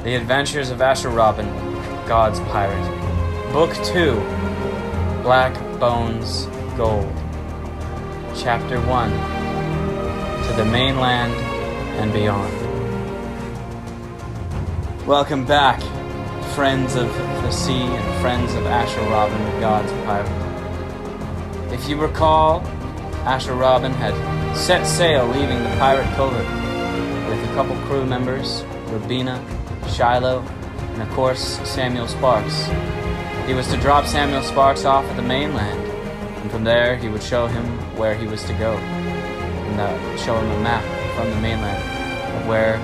The Adventures of Asher Robin, God's Pirate. Book 2, Blackbones Gold. Chapter 1, To the Mainland and Beyond. Welcome back, friends of the sea and friends of Asher Robin, God's Pirate. If you recall, Asher Robin had set sail leaving the pirate Covert with a couple crew members, Rubina, Shiloh, and of course Samuel Sparks. He was to drop Samuel Sparks off at the mainland, and from there he would show him where he was to go, and show him a map from the mainland of where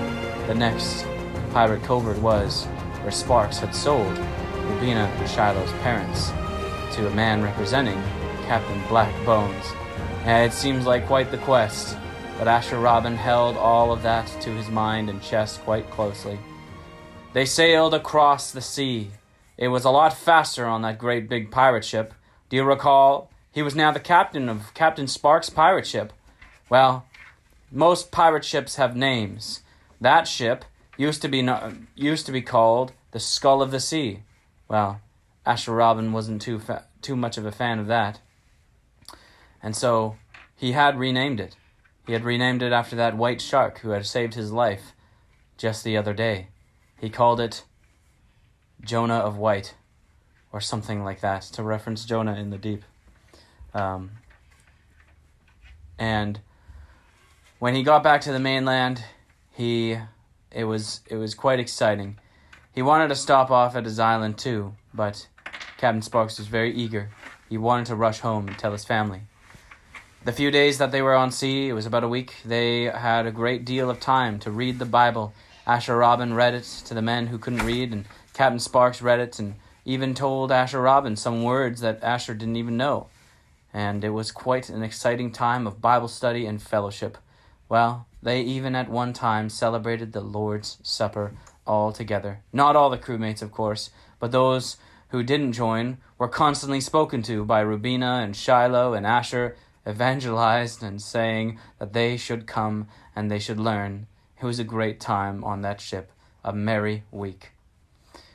the next pirate Covert was, where Sparks had sold Rubina and Shiloh's parents to a man representing Captain Blackbones. And it seems like quite the quest, but Asher Robin held all of that to his mind and chest quite closely. They sailed across the sea. It was a lot faster on that great big pirate ship. Do you recall? He was now the captain of Captain Sparks' pirate ship. Well, most pirate ships have names. That ship used to be called the Skull of the Sea. Well, Asher Robin wasn't too much of a fan of that. And so he had renamed it. He had renamed it after that white shark who had saved his life just the other day. He called it Jonah of White, or something like that, to reference Jonah in the deep. And when he got back to the mainland, it was quite exciting. He wanted to stop off at his island too, but Captain Sparks was very eager. He wanted to rush home and tell his family. The few days that they were on sea, it was about a week, they had a great deal of time to read the Bible. Asher Robin read it to the men who couldn't read, and Captain Sparks read it and even told Asher Robin some words that Asher didn't even know. And it was quite an exciting time of Bible study and fellowship. Well, they even at one time celebrated the Lord's Supper all together. Not all the crewmates, of course, but those who didn't join were constantly spoken to by Rubina and Shiloh and Asher, evangelized and saying that they should come and they should learn. It was a great time on that ship, a merry week.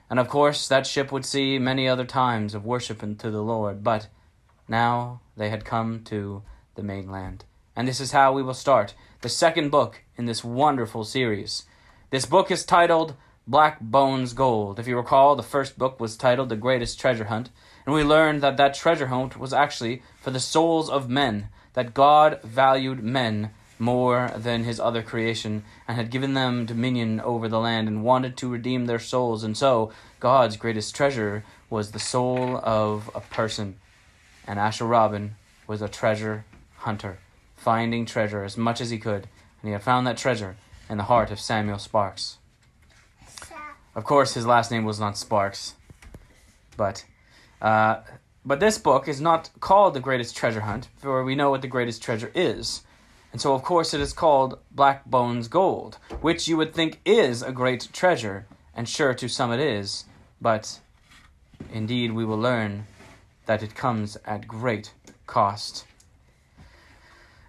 And of course, that ship would see many other times of worship unto the Lord, but now they had come to the mainland. And this is how we will start the second book in this wonderful series. This book is titled Blackbones Gold. If you recall, the first book was titled The Greatest Treasure Hunt, and we learned that that treasure hunt was actually for the souls of men, that God valued men more than his other creation, and had given them dominion over the land and wanted to redeem their souls. And so God's greatest treasure was the soul of a person. And Asher Robin was a treasure hunter, finding treasure as much as he could. And he had found that treasure in the heart of Samuel Sparks. Of course, his last name was not Sparks. But this book is not called The Greatest Treasure Hunt, for we know what the greatest treasure is. And so, of course, it is called Blackbones Gold, which you would think is a great treasure, and sure, to some it is, but indeed we will learn that it comes at great cost.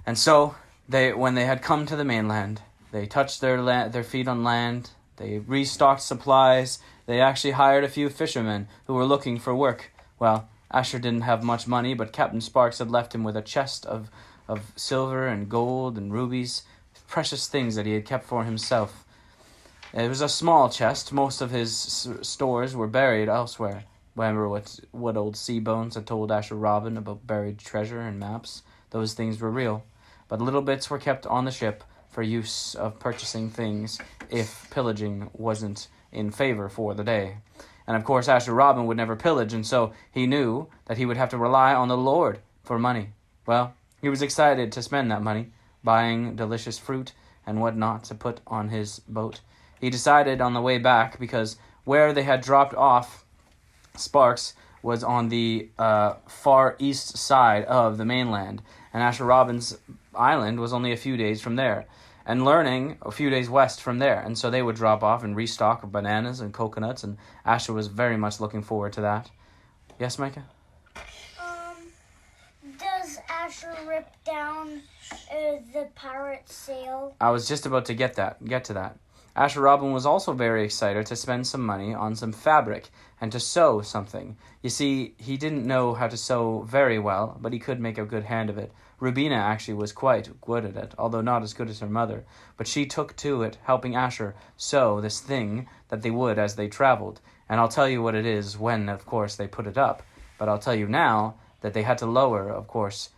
And so, when they had come to the mainland, they touched their feet on land, they restocked supplies, they actually hired a few fishermen who were looking for work. Well, Asher didn't have much money, but Captain Sparks had left him with a chest of silver and gold and rubies, precious things that he had kept for himself. It was a small chest. Most of his stores were buried elsewhere. Remember what old Seabones had told Asher Robin about buried treasure and maps? Those things were real. But little bits were kept on the ship for use of purchasing things if pillaging wasn't in favor for the day. And of course Asher Robin would never pillage, and so he knew that he would have to rely on the Lord for money. Well, he was excited to spend that money, buying delicious fruit and whatnot to put on his boat. He decided on the way back, because where they had dropped off Sparks was on the far east side of the mainland, and Asher Robin's island was only a few days from there, and learning a few days west from there. And so they would drop off and restock bananas and coconuts, and Asher was very much looking forward to that. Yes, Micah? Does Asher rip down the pirate sail? I was just about to get to that. Asher Robin was also very excited to spend some money on some fabric and to sew something. You see, he didn't know how to sew very well, but he could make a good hand of it. Rubina actually was quite good at it, although not as good as her mother, but she took to it, helping Asher sew this thing that they would as they traveled. And I'll tell you what it is when, of course, they put it up. But I'll tell you now that they had to lower, of course,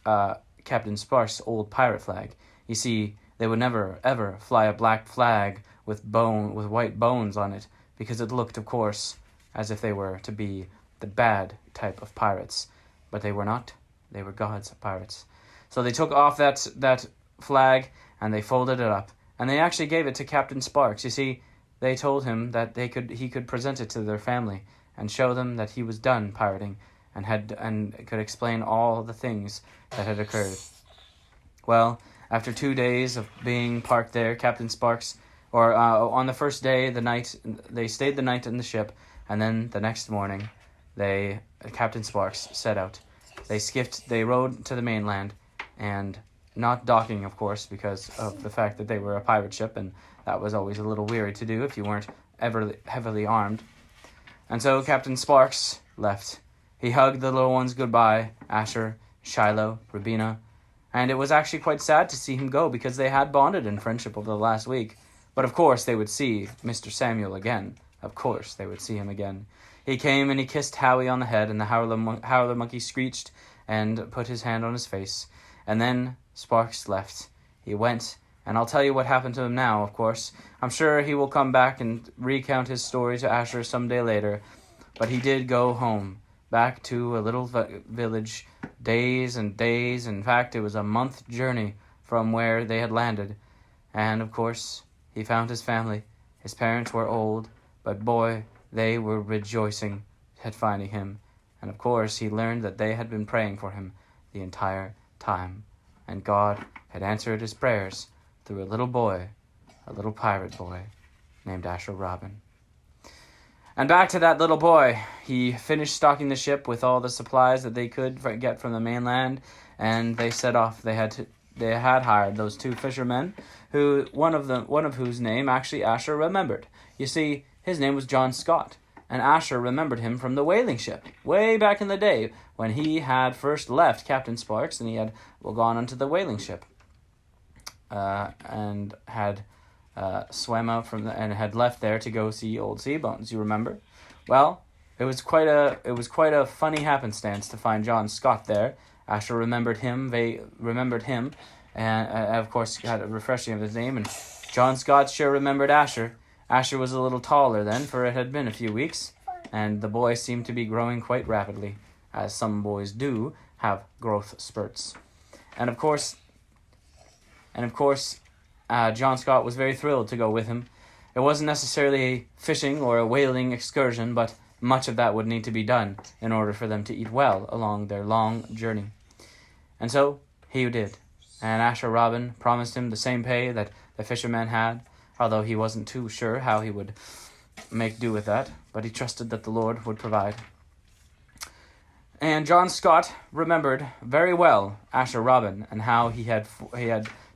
Captain Sparks' old pirate flag. You see, they would never, ever fly a black flag with white bones on it, because it looked, of course, as if they were to be the bad type of pirates. But they were not. They were God's pirates. So they took off that flag, and they folded it up. And they actually gave it to Captain Sparks. You see, they told him that he could present it to their family and show them that he was done pirating and could explain all the things that had occurred. Well, after 2 days of being parked there, Captain Sparks, on the first day, they stayed the night in the ship, and then the next morning, Captain Sparks set out. They rowed to the mainland, and not docking, of course, because of the fact that they were a pirate ship, and that was always a little weary to do if you weren't ever heavily armed. And so Captain Sparks left. He hugged the little ones goodbye, Asher, Shiloh, Rubina, and it was actually quite sad to see him go because they had bonded in friendship over the last week. But of course they would see Mr. Samuel again. Of course they would see him again. He came and he kissed Howie on the head, and the howler monkey screeched and put his hand on his face. And then Sparks left. He went, and I'll tell you what happened to him now, of course. I'm sure he will come back and recount his story to Asher someday later. But he did go home, back to a little village, days and days. In fact, it was a month journey from where they had landed. And, of course, he found his family. His parents were old, but boy, they were rejoicing at finding him. And, of course, he learned that they had been praying for him the entire time. And God had answered his prayers through a little boy, a little pirate boy, named Asher Robin. And back to that little boy. He finished stocking the ship with all the supplies that they could get from the mainland, and they set off. They had hired those two fishermen, one of whose name actually Asher remembered. You see, his name was John Scott, and Asher remembered him from the whaling ship, way back in the day when he had first left Captain Sparks, and he had gone onto the whaling ship, and had swam out and had left there to go see old Seabones. You remember? Well, it was quite a funny happenstance to find John Scott there. Asher remembered him. They remembered him, and of course had a refreshing of his name. And John Scott sure remembered Asher. Asher was a little taller then, for it had been a few weeks, and the boy seemed to be growing quite rapidly, as some boys do have growth spurts. And of course, John Scott was very thrilled to go with him. It wasn't necessarily a fishing or a whaling excursion, but much of that would need to be done in order for them to eat well along their long journey. And so he did. And Asher Robin promised him the same pay that the fisherman had, although he wasn't too sure how he would make do with that, but he trusted that the Lord would provide. And John Scott remembered very well Asher Robin and how he had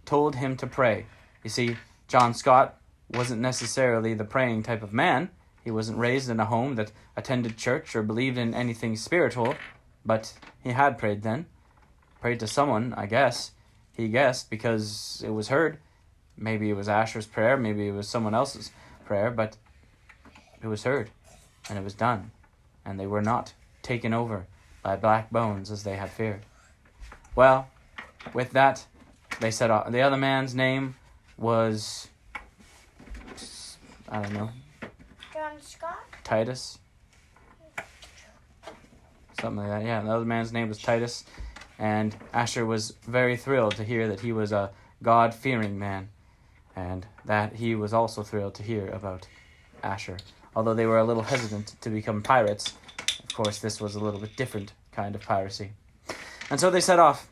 told him to pray. You see, John Scott wasn't necessarily the praying type of man. He wasn't raised in a home that attended church or believed in anything spiritual, but he had prayed then. Prayed to someone, I guess. He guessed because it was heard. Maybe it was Asher's prayer, maybe it was someone else's prayer, but it was heard, and it was done, and they were not taken over by Blackbones as they had feared. Well, with that, they set off. The other man's name was, I don't know. John Scott? Titus? Something like that, yeah. The other man's name was Titus, and Asher was very thrilled to hear that he was a God-fearing man, and that he was also thrilled to hear about Asher. Although they were a little hesitant to become pirates, of course this was a little bit different kind of piracy. And so they set off,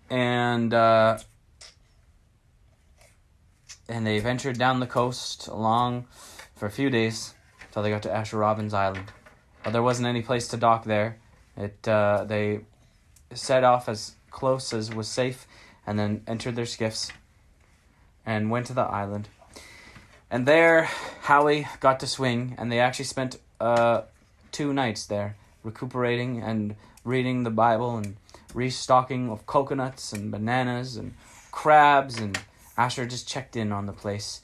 and they ventured down the coast along for a few days until they got to Asher Robin's Island. Well, there wasn't any place to dock there. They set off as close as was safe, and then entered their skiffs and went to the island. And there, Howie got to swing, and they actually spent 2 nights there, recuperating and reading the Bible and restocking of coconuts and bananas and crabs, and Asher just checked in on the place.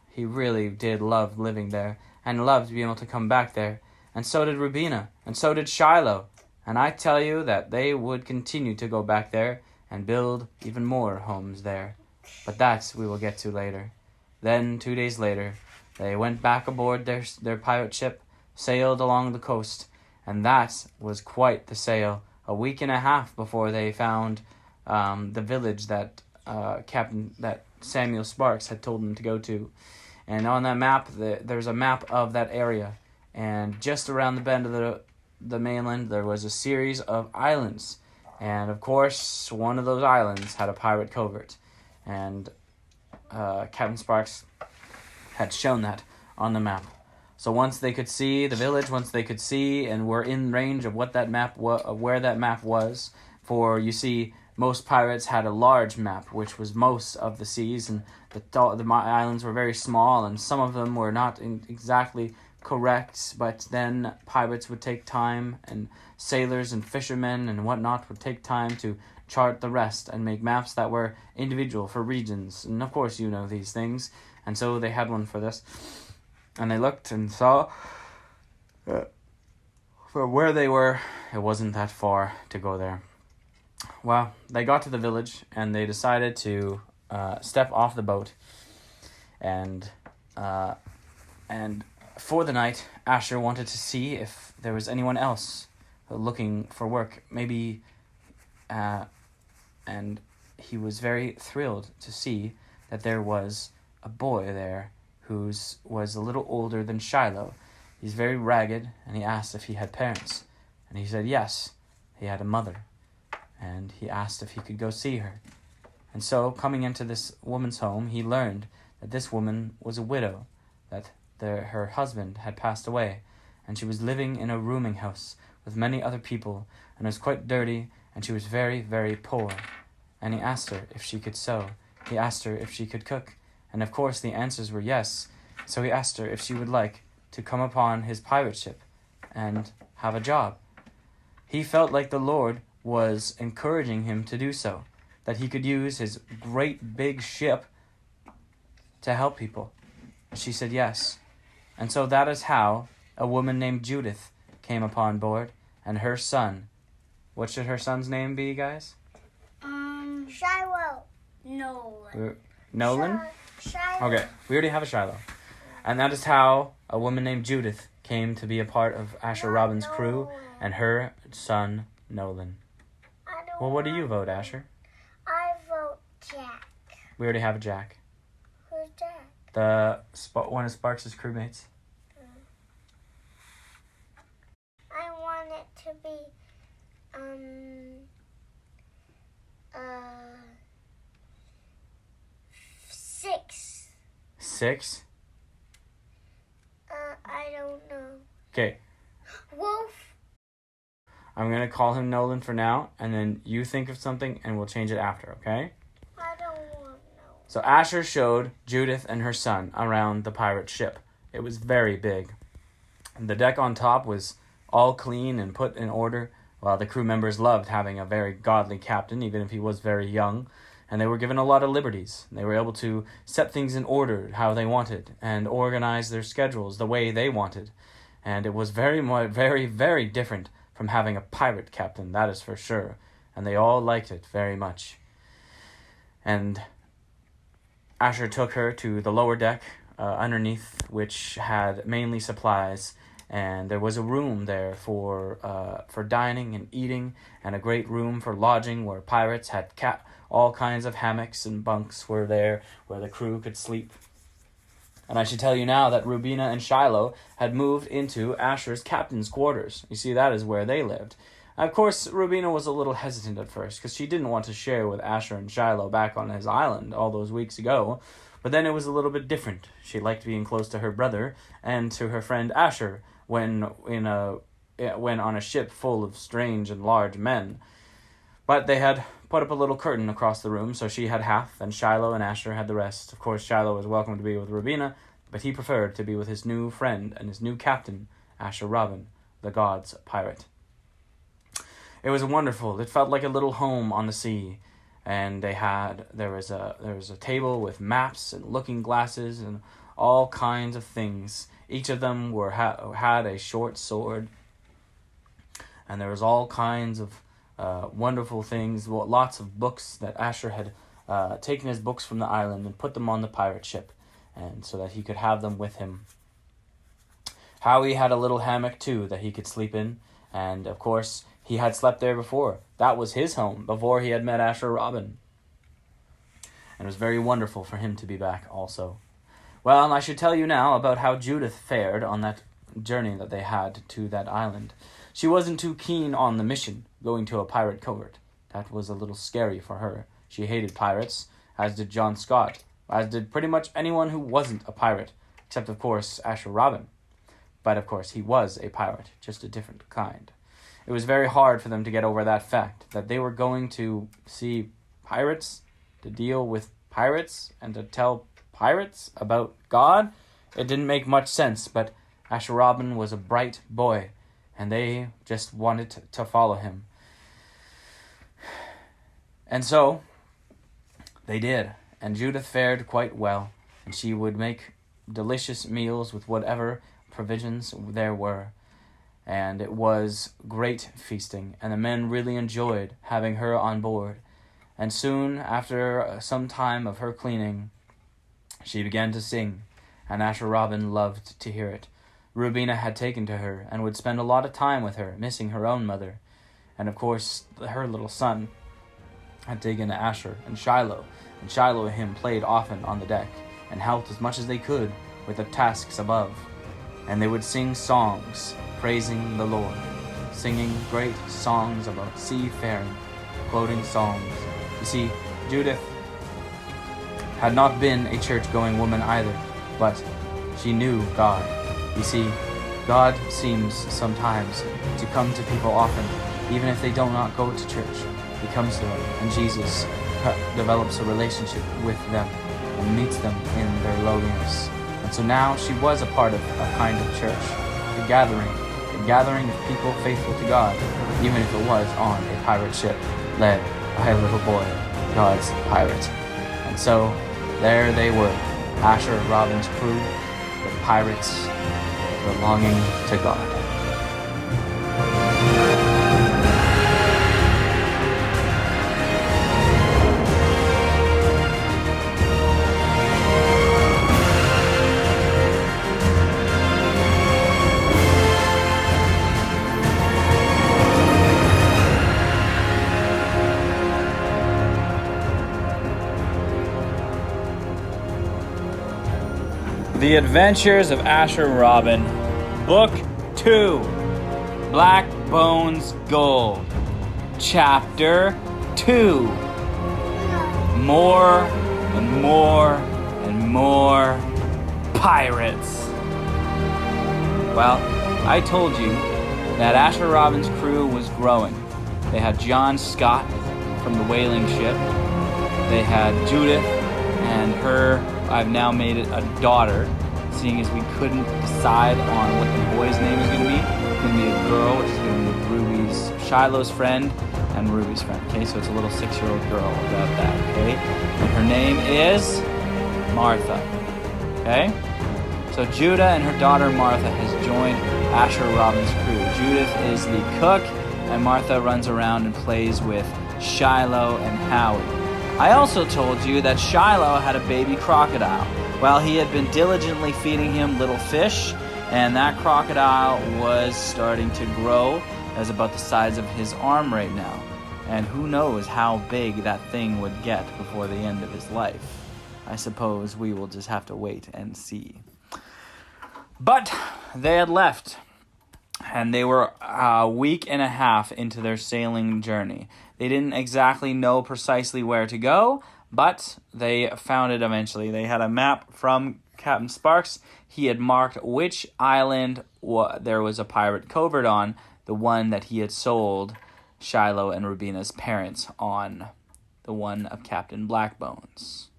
He really did love living there, and loved being able to come back there. And so did Rubina, and so did Shiloh. And I tell you that they would continue to go back there and build even more homes there. But that we will get to later. Then, 2 days later, they went back aboard their pirate ship, sailed along the coast, and that was quite the sail. A week and a half before they found the village that that Samuel Sparks had told them to go to. And on that map, there's a map of that area. And just around the bend of the mainland, there was a series of islands. And, of course, one of those islands had a pirate covert. And Captain Sparks had shown that on the map. So once they could see the village, once they could see and were in range of what that map where that map was, for you see, most pirates had a large map, which was most of the seas, and the islands were very small, and some of them were not exactly correct, but then pirates would take time, and sailors and fishermen and whatnot would take time to chart the rest and make maps that were individual for regions. And of course you know these things, and so they had one for this. And they looked and saw for where they were, it wasn't that far to go there. Well, they got to the village, and they decided to step off the boat. And for the night, Asher wanted to see if there was anyone else looking for work. Maybe, and he was very thrilled to see that there was a boy there who was a little older than Shiloh. He's very ragged, and he asked if he had parents. And he said yes, he had a mother. And he asked if he could go see her. And so, coming into this woman's home, he learned that this woman was a widow, that her husband had passed away, and she was living in a rooming house with many other people, and was quite dirty, and she was very, very poor. And he asked her if she could sew. He asked her if she could cook. And of course the answers were yes. So he asked her if she would like to come upon his pirate ship and have a job. He felt like the Lord was encouraging him to do so, that he could use his great big ship to help people. She said yes. And so that is how a woman named Judith came upon board, and her son. What should her son's name be, guys? Shiloh. Nolan. Nolan? Shiloh. Okay, we already have a Shiloh. And that is how a woman named Judith came to be a part of Asher Robin's crew, and her son, Nolan. Well, what do you vote, Asher? I vote Jack. We already have a Jack. Who's Jack? One of Sparks' crewmates. I want it to be, 6. 6? I don't know. Okay. Wolf. I'm going to call him Nolan for now, and then you think of something, and we'll change it after, okay? I don't want no. So Asher showed Judith and her son around the pirate ship. It was very big. The deck on top was all clean and put in order, while the crew members loved having a very godly captain, even if he was very young, and they were given a lot of liberties. They were able to set things in order how they wanted, and organize their schedules the way they wanted. And it was very, very, very different from having a pirate captain, that is for sure. And they all liked it very much. And Asher took her to the lower deck underneath, which had mainly supplies. And there was a room there for dining and eating, and a great room for lodging where pirates had all kinds of hammocks and bunks were there where the crew could sleep. And I should tell you now that Rubina and Shiloh had moved into Asher's captain's quarters. You see, that is where they lived. Of course, Rubina was a little hesitant at first, because she didn't want to share with Asher and Shiloh back on his island all those weeks ago. But then it was a little bit different. She liked being close to her brother and to her friend Asher when on a ship full of strange and large men. But they had put up a little curtain across the room, so she had half, and Shiloh and Asher had the rest. Of course, Shiloh was welcome to be with Rubina, but he preferred to be with his new friend and his new captain, Asher Robin, the god's pirate. It was wonderful. It felt like a little home on the sea, and there was a table with maps and looking glasses and all kinds of things. Each of them had a short sword, and there was all kinds of wonderful things. Lots of books that Asher had taken his books from the island and put them on the pirate ship, and so that he could have them with him. Howie had a little hammock too that he could sleep in, and of course he had slept there before. That was his home before he had met Asher Robin. And it was very wonderful for him to be back also. Well, I should tell you now about how Judith fared on that journey that they had to that island. She wasn't too keen on the mission, going to a pirate covert. That was a little scary for her. She hated pirates, as did John Scott, as did pretty much anyone who wasn't a pirate, except, of course, Asher Robin. But, of course, he was a pirate, just a different kind. It was very hard for them to get over that fact, that they were going to see pirates, to deal with pirates, and to tell pirates about God. It didn't make much sense, but Asher Robin was a bright boy, and they just wanted to follow him. And so, they did, and Judith fared quite well, and she would make delicious meals with whatever provisions there were, and it was great feasting, and the men really enjoyed having her on board. And soon, after some time of her cleaning, she began to sing, and Asher Robin loved to hear it. Rubina had taken to her, and would spend a lot of time with her, missing her own mother. And of course, her little son had taken to Asher and Shiloh and him played often on the deck, and helped as much as they could with the tasks above. And they would sing songs, praising the Lord, singing great songs about seafaring, quoting psalms. You see, Judith had not been a church-going woman either, but she knew God. You see, God seems sometimes to come to people often, even if they do not go to church. He comes to them, and Jesus develops a relationship with them and meets them in their lowliness. And so now she was a part of a kind of church, a gathering of people faithful to God, even if it was on a pirate ship led by a little boy, God's pirate. And so there they were, Asher Robin's crew, the pirates belonging to God. The Adventures of Asher Robin, Book 2, Blackbones Gold, Chapter 2. More and more and more pirates. Well, I told you that Asher Robin's crew was growing. They had John Scott from the whaling ship. They had Judith and her, I've now made it a daughter, seeing as we couldn't decide on what the boy's name is going to be. It's going to be a girl, which is going to be Shiloh's friend and Ruby's friend. Okay, so it's a little 6-year-old girl about that. Okay, and her name is Martha. Okay, so Judah and her daughter Martha has joined Asher Robin's crew. Judith is the cook, and Martha runs around and plays with Shiloh and Howie. I also told you that Shiloh had a baby crocodile. Well, he had been diligently feeding him little fish, and that crocodile was starting to grow. It was about the size of his arm right now. And who knows how big that thing would get before the end of his life. I suppose we will just have to wait and see. But they had left, and they were a week and a half into their sailing journey. They didn't exactly know precisely where to go, but they found it eventually. They had a map from Captain Sparks. He had marked which island there was a pirate covert on, the one that he had sold Shiloh and Rubina's parents on the one of Captain Blackbones.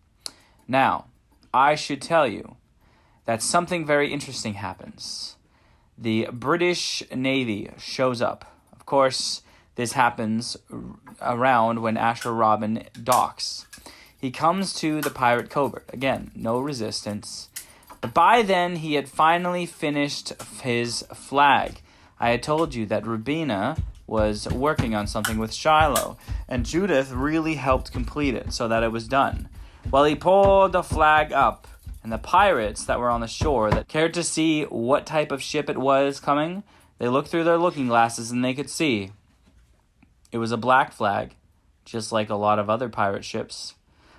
Now, I should tell you that something very interesting happens. The British Navy shows up. Of course, this happens around when Asher Robin docks. He comes to the pirate covert. Again, no resistance. But by then, he had finally finished his flag. I had told you that Rubina was working on something with Shiloh, and Judith really helped complete it so that it was done. Well, he pulled the flag up, and the pirates that were on the shore that cared to see what type of ship it was coming, they looked through their looking glasses and they could see it was a black flag, just like a lot of other pirate ships.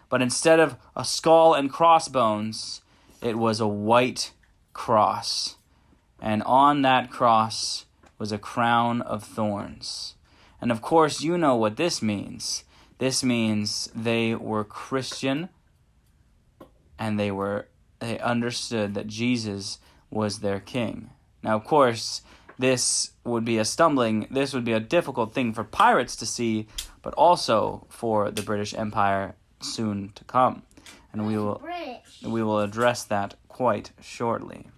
But instead of a skull and crossbones, it was a white cross. And on that cross was a crown of thorns. And of course, you know what this means. This means they were Christian, and they understood that Jesus was their king. Now, of course, this would be a difficult thing for pirates to see, but also for the British Empire soon to come. And we will address that quite shortly.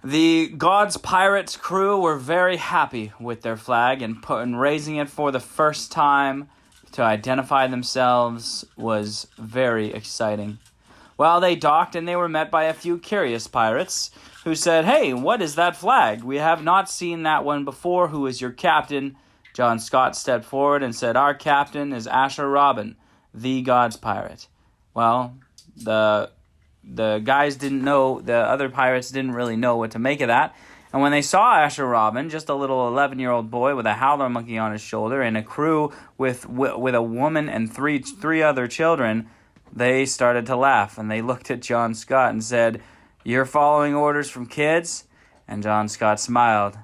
The God's Pirates crew were very happy with their flag, and raising it for the first time to identify themselves was very exciting. Well, they docked and they were met by a few curious pirates who said, "Hey, what is that flag? We have not seen that one before. Who is your captain?" John Scott stepped forward and said, "Our captain is Asher Robin, the God's pirate." Well, the guys didn't know, the other pirates didn't really know what to make of that. And when they saw Asher Robin, just a little 11-year-old boy with a howler monkey on his shoulder and a crew with a woman and three other children, they started to laugh. And they looked at John Scott and said, "You're following orders from kids?" And John Scott smiled.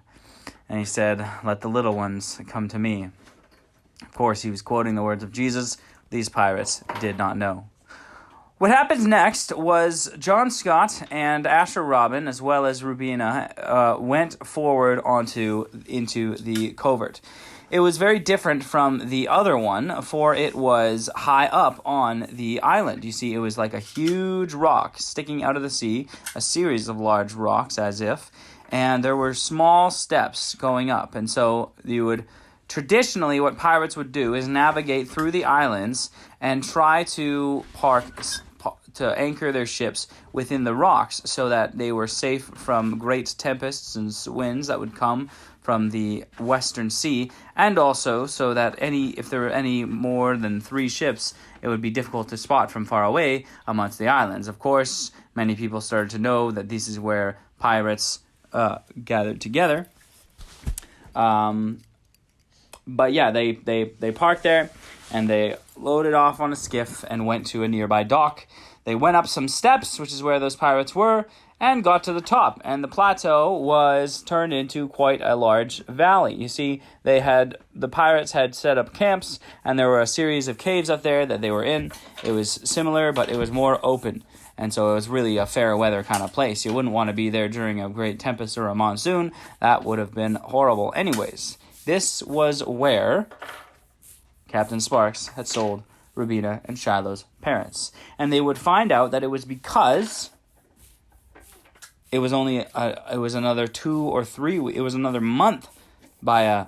And he said, "Let the little ones come to me." Of course, he was quoting the words of Jesus. These pirates did not know. What happens next was John Scott and Asher Robin, as well as Rubina, went forward into the covert. It was very different from the other one, for it was high up on the island. You see, it was like a huge rock sticking out of the sea, a series of large rocks as if, and there were small steps going up. And so traditionally what pirates would do is navigate through the islands and try to anchor their ships within the rocks so that they were safe from great tempests and winds that would come from the western sea, and also so that if there were any more than 3 ships, it would be difficult to spot from far away amongst the islands. Of course, many people started to know that this is where pirates gathered together. But yeah, they parked there, and they loaded off on a skiff and went to a nearby dock. They went up some steps, which is where those pirates were, and got to the top. And the plateau was turned into quite a large valley. You see, the pirates had set up camps, and there were a series of caves up there that they were in. It was similar, but it was more open. And so it was really a fair weather kind of place. You wouldn't want to be there during a great tempest or a monsoon. That would have been horrible. Anyways, this was where Captain Sparks had sold Rubina and Shiloh's parents. And they would find out that it was because it was another 2 or 3 it was another month by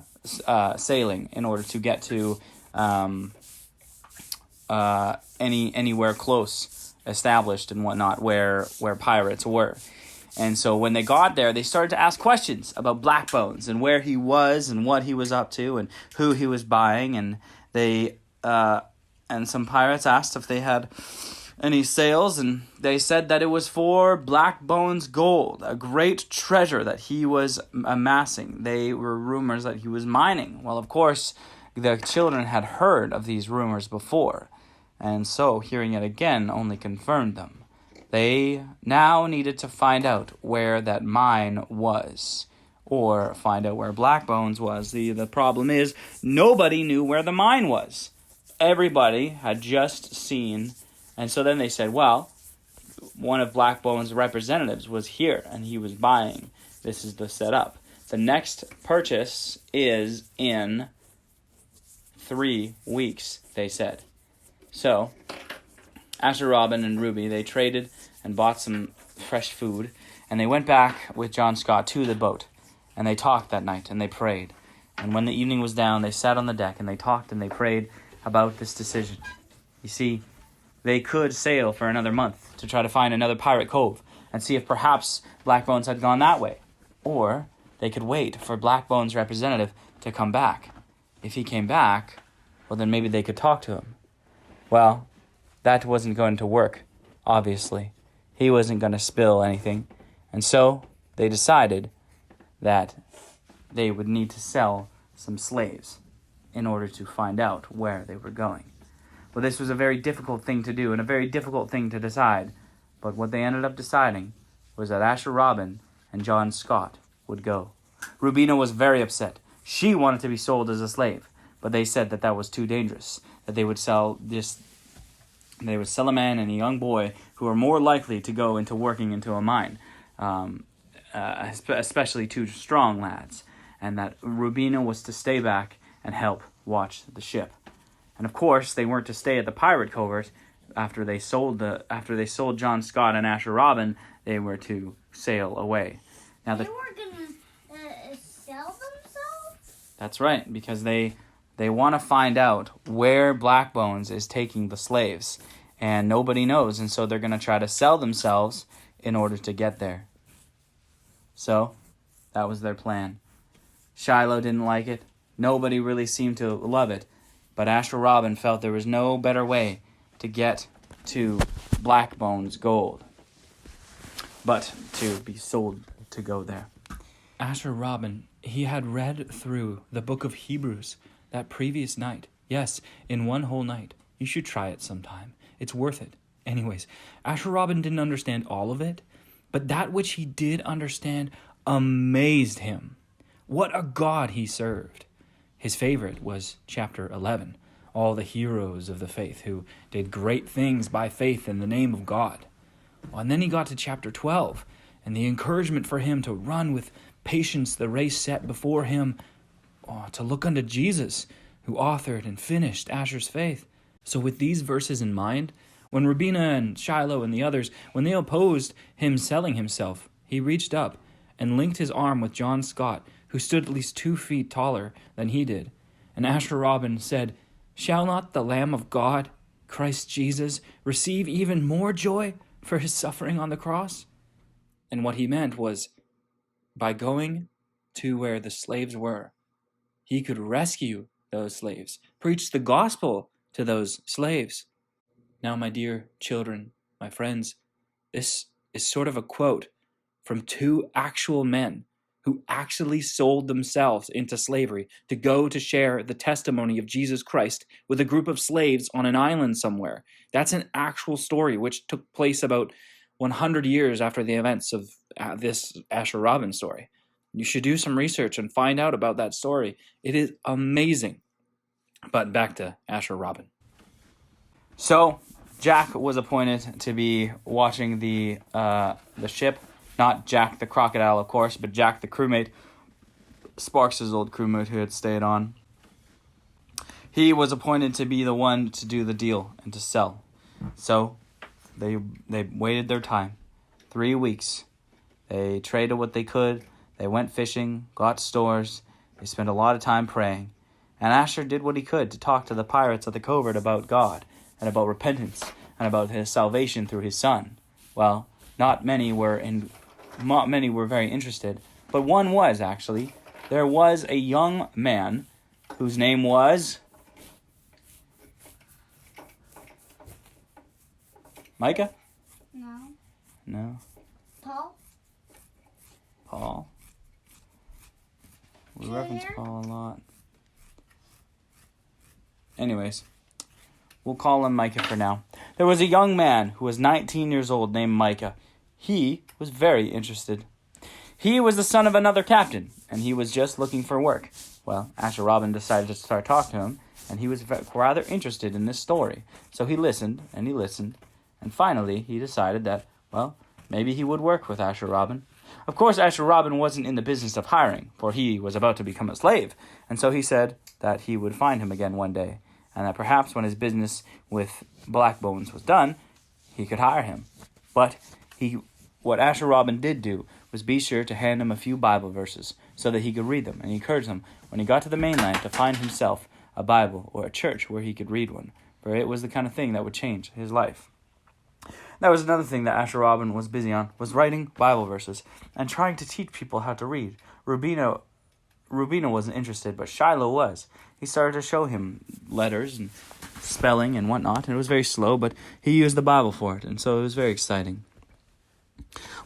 sailing in order to get to anywhere close established and whatnot where pirates were. And so when they got there, they started to ask questions about Blackbones and where he was and what he was up to and who he was buying. And some pirates asked if they had any sales, and they said that it was for Blackbones gold, a great treasure that he was amassing. They were rumors that he was mining. Well, of course, the children had heard of these rumors before, and so hearing it again only confirmed them. They now needed to find out where that mine was, or find out where Blackbones was. The problem is, nobody knew where the mine was. Everybody had just seen, and so then they said, well, one of Blackbones' representatives was here, and he was buying. This is the setup. The next purchase is in 3 weeks, they said. So, Asher, Robin, and Ruby, they traded and bought some fresh food, and they went back with John Scott to the boat, and they talked that night, and they prayed. And when the evening was down, they sat on the deck, and they talked and they prayed about this decision. You see, they could sail for another month to try to find another pirate cove and see if perhaps Blackbones had gone that way. Or they could wait for Blackbones' representative to come back. If he came back, well, then maybe they could talk to him. Well, that wasn't going to work, obviously. He wasn't going to spill anything. And so they decided that they would need to sell some slaves in order to find out where they were going. Well, this was a very difficult thing to do and a very difficult thing to decide. But what they ended up deciding was that Asher Robin and John Scott would go. Rubina was very upset. She wanted to be sold as a slave, but they said that that was too dangerous, that they would sell a man and a young boy who are more likely to go into working into a mine, especially two strong lads, and that Rubina was to stay back and help watch the ship. And of course, they weren't to stay at the pirate covert. After they sold John Scott and Asher Robin, they were to sail away. Now they were gonna sell themselves? That's right, because they want to find out where Blackbones is taking the slaves, and nobody knows, and so they're going to try to sell themselves in order to get there. So, that was their plan. Shiloh didn't like it. Nobody really seemed to love it, but Asher Robin felt there was no better way to get to Blackbones' gold but to be sold to go there. Asher Robin, he had read through the book of Hebrews that previous night. Yes, in one whole night. You should try it sometime. It's worth it. Anyways, Asher Robin didn't understand all of it, but that which he did understand amazed him. What a God he served. His favorite was chapter 11, all the heroes of the faith who did great things by faith in the name of God. And then he got to chapter 12, and the encouragement for him to run with patience the race set before him, to look unto Jesus, who authored and finished Asher's faith. So with these verses in mind, when Rubina and Shiloh and the others, when they opposed him selling himself, he reached up and linked his arm with John Scott, who stood at least 2 feet taller than he did. And Asher Robin said, "Shall not the Lamb of God, Christ Jesus, receive even more joy for his suffering on the cross?" And what he meant was, by going to where the slaves were, he could rescue those slaves, preach the gospel to those slaves. Now, my dear children, my friends, this is sort of a quote from 2 actual men who actually sold themselves into slavery to go to share the testimony of Jesus Christ with a group of slaves on an island somewhere. That's an actual story which took place about 100 years after the events of this Asher Robin story. You should do some research and find out about that story. It is amazing. But back to Asher Robin. So, Jack was appointed to be watching the ship. Not Jack the crocodile, of course, but Jack the crewmate, Sparks' old crewmate who had stayed on. He was appointed to be the one to do the deal and to sell. So, they waited their time. 3 weeks. They traded what they could. They went fishing, got stores. They spent a lot of time praying. And Asher did what he could to talk to the pirates at the covert about God and about repentance and about his salvation through his son. Well, not many were very interested, but one was actually. There was a young man whose name was Micah? No. Paul? We reference Paul a lot. Anyways, we'll call him Micah for now. There was a young man who was 19 years old named Micah. He was very interested. He was the son of another captain, and he was just looking for work. Well, Asher Robin decided to start talking to him, and he was rather interested in this story. So he listened, and finally he decided that, well, maybe he would work with Asher Robin. Of course, Asher Robin wasn't in the business of hiring, for he was about to become a slave, and so he said that he would find him again one day, and that perhaps when his business with Blackbones was done, he could hire him. But what Asher Robin did do was be sure to hand him a few Bible verses so that he could read them, and he encouraged him when he got to the mainland to find himself a Bible or a church where he could read one, for it was the kind of thing that would change his life. That was another thing that Asher Robin was busy on, was writing Bible verses and trying to teach people how to read. Rubina wasn't interested, but Shiloh was. He started to show him letters and spelling and whatnot, and it was very slow, but he used the Bible for it, and so it was very exciting.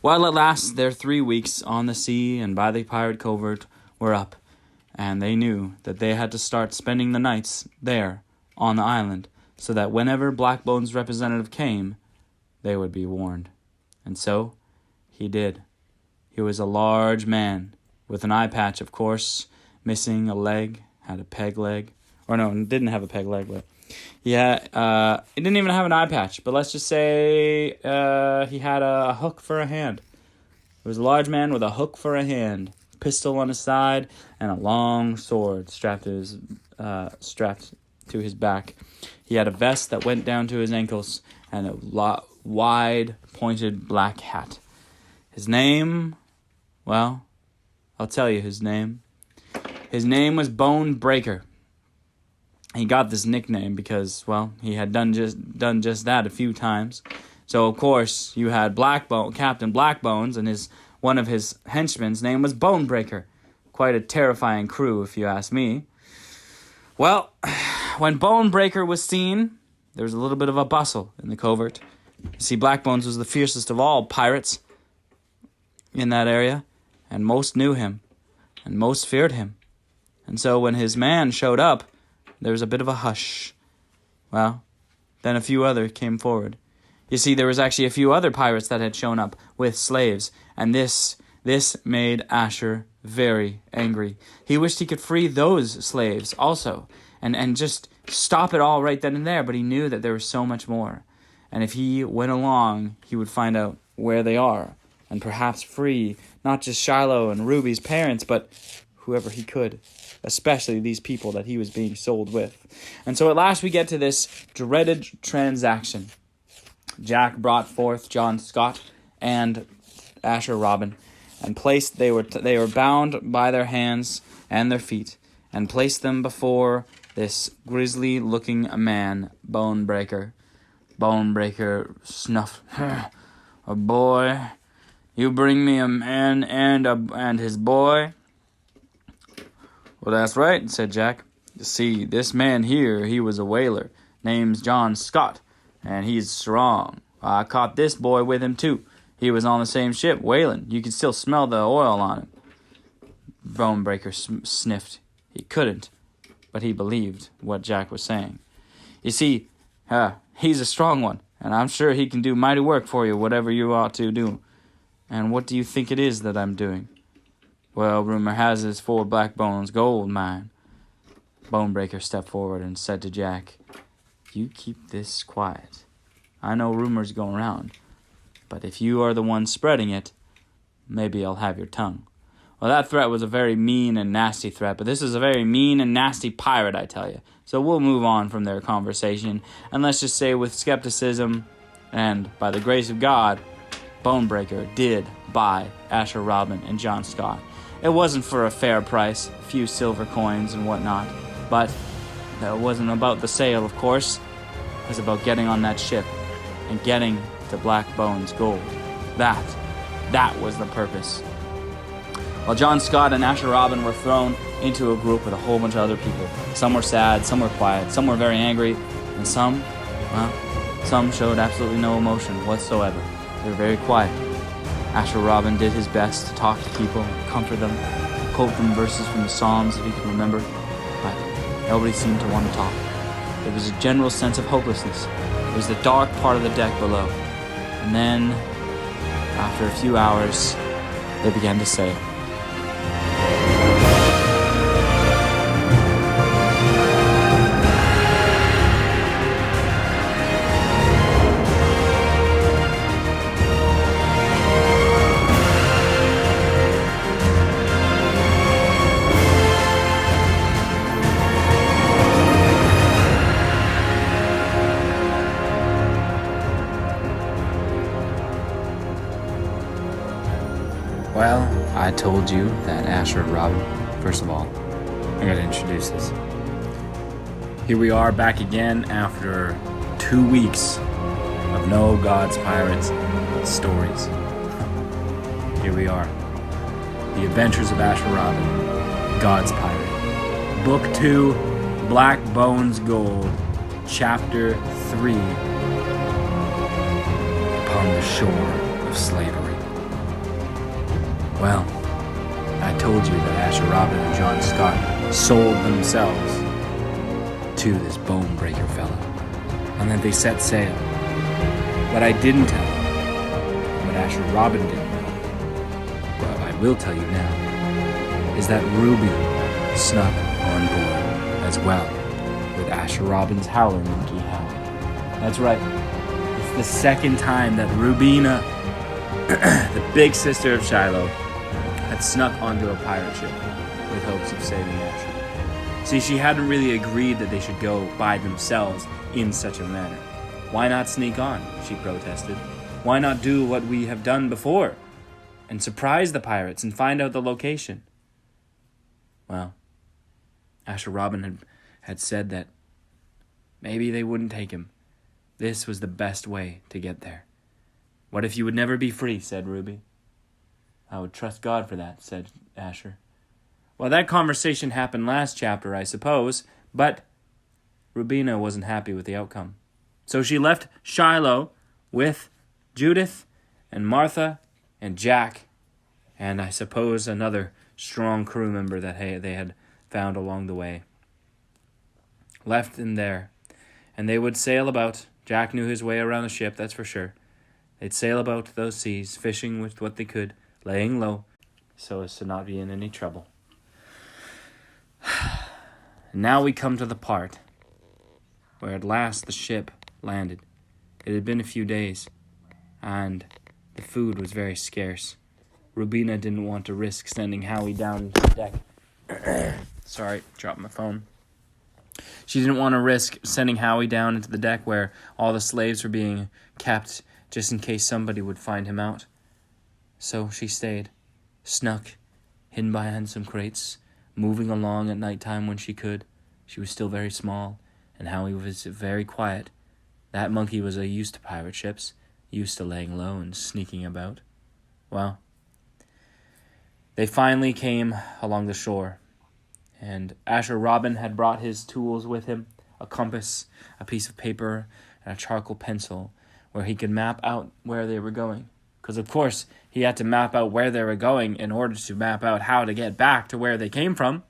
While at last their 3 weeks on the sea and by the pirate covert were up, and they knew that they had to start spending the nights there on the island, so that whenever Blackbones' representative came, they would be warned. And so he did. He was a large man, with an eye patch, of course, missing a leg, had a peg leg. Or no, didn't have a peg leg, but he didn't even have an eye patch, but let's just say he had a hook for a hand. It was a large man with a hook for a hand, pistol on his side, and a long sword strapped to his back. He had a vest that went down to his ankles, and a wide, pointed black hat. His name, well, I'll tell you his name. His name was Bone Breaker. He got this nickname because, well, he had done just that a few times. So, of course, you had Captain Blackbones, and one of his henchmen's name was Bone Breaker. Quite a terrifying crew, if you ask me. Well, when Bone Breaker was seen, there was a little bit of a bustle in the covert. You see, Blackbones was the fiercest of all pirates in that area, and most knew him, and most feared him. And so when his man showed up, there was a bit of a hush. Well, then a few other came forward. You see, there was actually a few other pirates that had shown up with slaves, and this made Asher very angry. He wished he could free those slaves also, and just stop it all right then and there, but he knew that there was so much more. And if he went along, he would find out where they are, and perhaps free not just Shiloh and Ruby's parents, but whoever he could, especially these people that he was being sold with. And so at last we get to this dreaded transaction. Jack brought forth John Scott and Asher Robin, and they were bound by their hands and their feet, and placed them before this grisly-looking man, Bone Breaker. Bone Breaker snuffed. A boy? You bring me a man and his boy? Well, that's right, said Jack. You see, this man here, he was a whaler. Name's John Scott, and he's strong. I caught this boy with him, too. He was on the same ship, whaling. You could still smell the oil on him. Bone Breaker sniffed. He couldn't, but he believed what Jack was saying. You see, he's a strong one, and I'm sure he can do mighty work for you, whatever you ought to do. And what do you think it is that I'm doing? Well, rumor has it it's for Blackbones' gold mine. Bone Breaker stepped forward and said to Jack, You keep this quiet. I know rumors going around, but if you are the one spreading it, maybe I'll have your tongue. Well, that threat was a very mean and nasty threat, but this is a very mean and nasty pirate, I tell you. So we'll move on from their conversation, and let's just say with skepticism, and by the grace of God, Bone Breaker did buy Asher Robin and John Scott. It wasn't for a fair price, a few silver coins and whatnot, but that wasn't about the sale, of course. It was about getting on that ship and getting to Blackbones' gold. That was the purpose. While John Scott and Asher Robin were thrown into a group with a whole bunch of other people. Some were sad, some were quiet, some were very angry, and some showed absolutely no emotion whatsoever. They were very quiet. Asher Robin did his best to talk to people, comfort them, quote them verses from the Psalms if he could remember, but nobody seemed to want to talk. There was a general sense of hopelessness. It was the dark part of the deck below. And then, after a few hours, they began to sail. Well, I told you that Asher and Robin. First of all, I'm going to introduce this. Here we are back again after 2 weeks of No Gods Pirates stories. Here we are. The Adventures of Asher Robin, God's Pirate. Book 2, Blackbones Gold, Chapter 3, Upon the Shore of Slavery. Well, I told you that Asher Robin and John Scott sold themselves to this bone breaker fellow, and that they set sail. What I didn't tell you, what Asher Robin didn't know, well, I will tell you now, is that Ruby snuck on board as well with Asher Robin's howler monkey howl. That's right. It's the second time that Rubina, the big sister of Shiloh, had snuck onto a pirate ship with hopes of saving Asher. See, she hadn't really agreed that they should go by themselves in such a manner. Why not sneak on, she protested. Why not do what we have done before and surprise the pirates and find out the location? Well, Asher Robin had said that maybe they wouldn't take him. This was the best way to get there. What if you would never be free, said Ruby. I would trust God for that, said Asher. Well, that conversation happened last chapter, I suppose, but Rubina wasn't happy with the outcome. So she left Shiloh with Judith and Martha and Jack, and I suppose another strong crew member that they had found along the way. Left them there, and they would sail about. Jack knew his way around the ship, that's for sure. They'd sail about those seas, fishing with what they could, laying low, so as to not be in any trouble. Now we come to the part where at last the ship landed. It had been a few days, and the food was very scarce. Rubina didn't want to risk sending Howie down into the deck. Sorry, dropped my phone. She didn't want to risk sending Howie down into the deck where all the slaves were being kept, just in case somebody would find him out. So she stayed, snuck, hidden behind some crates, moving along at nighttime when she could. She was still very small, and Howie was very quiet. That monkey was used to pirate ships, used to laying low and sneaking about. Well, they finally came along the shore, and Asher Robin had brought his tools with him, a compass, a piece of paper, and a charcoal pencil, where he could map out where they were going. Because, of course, he had to map out where they were going in order to map out how to get back to where they came from.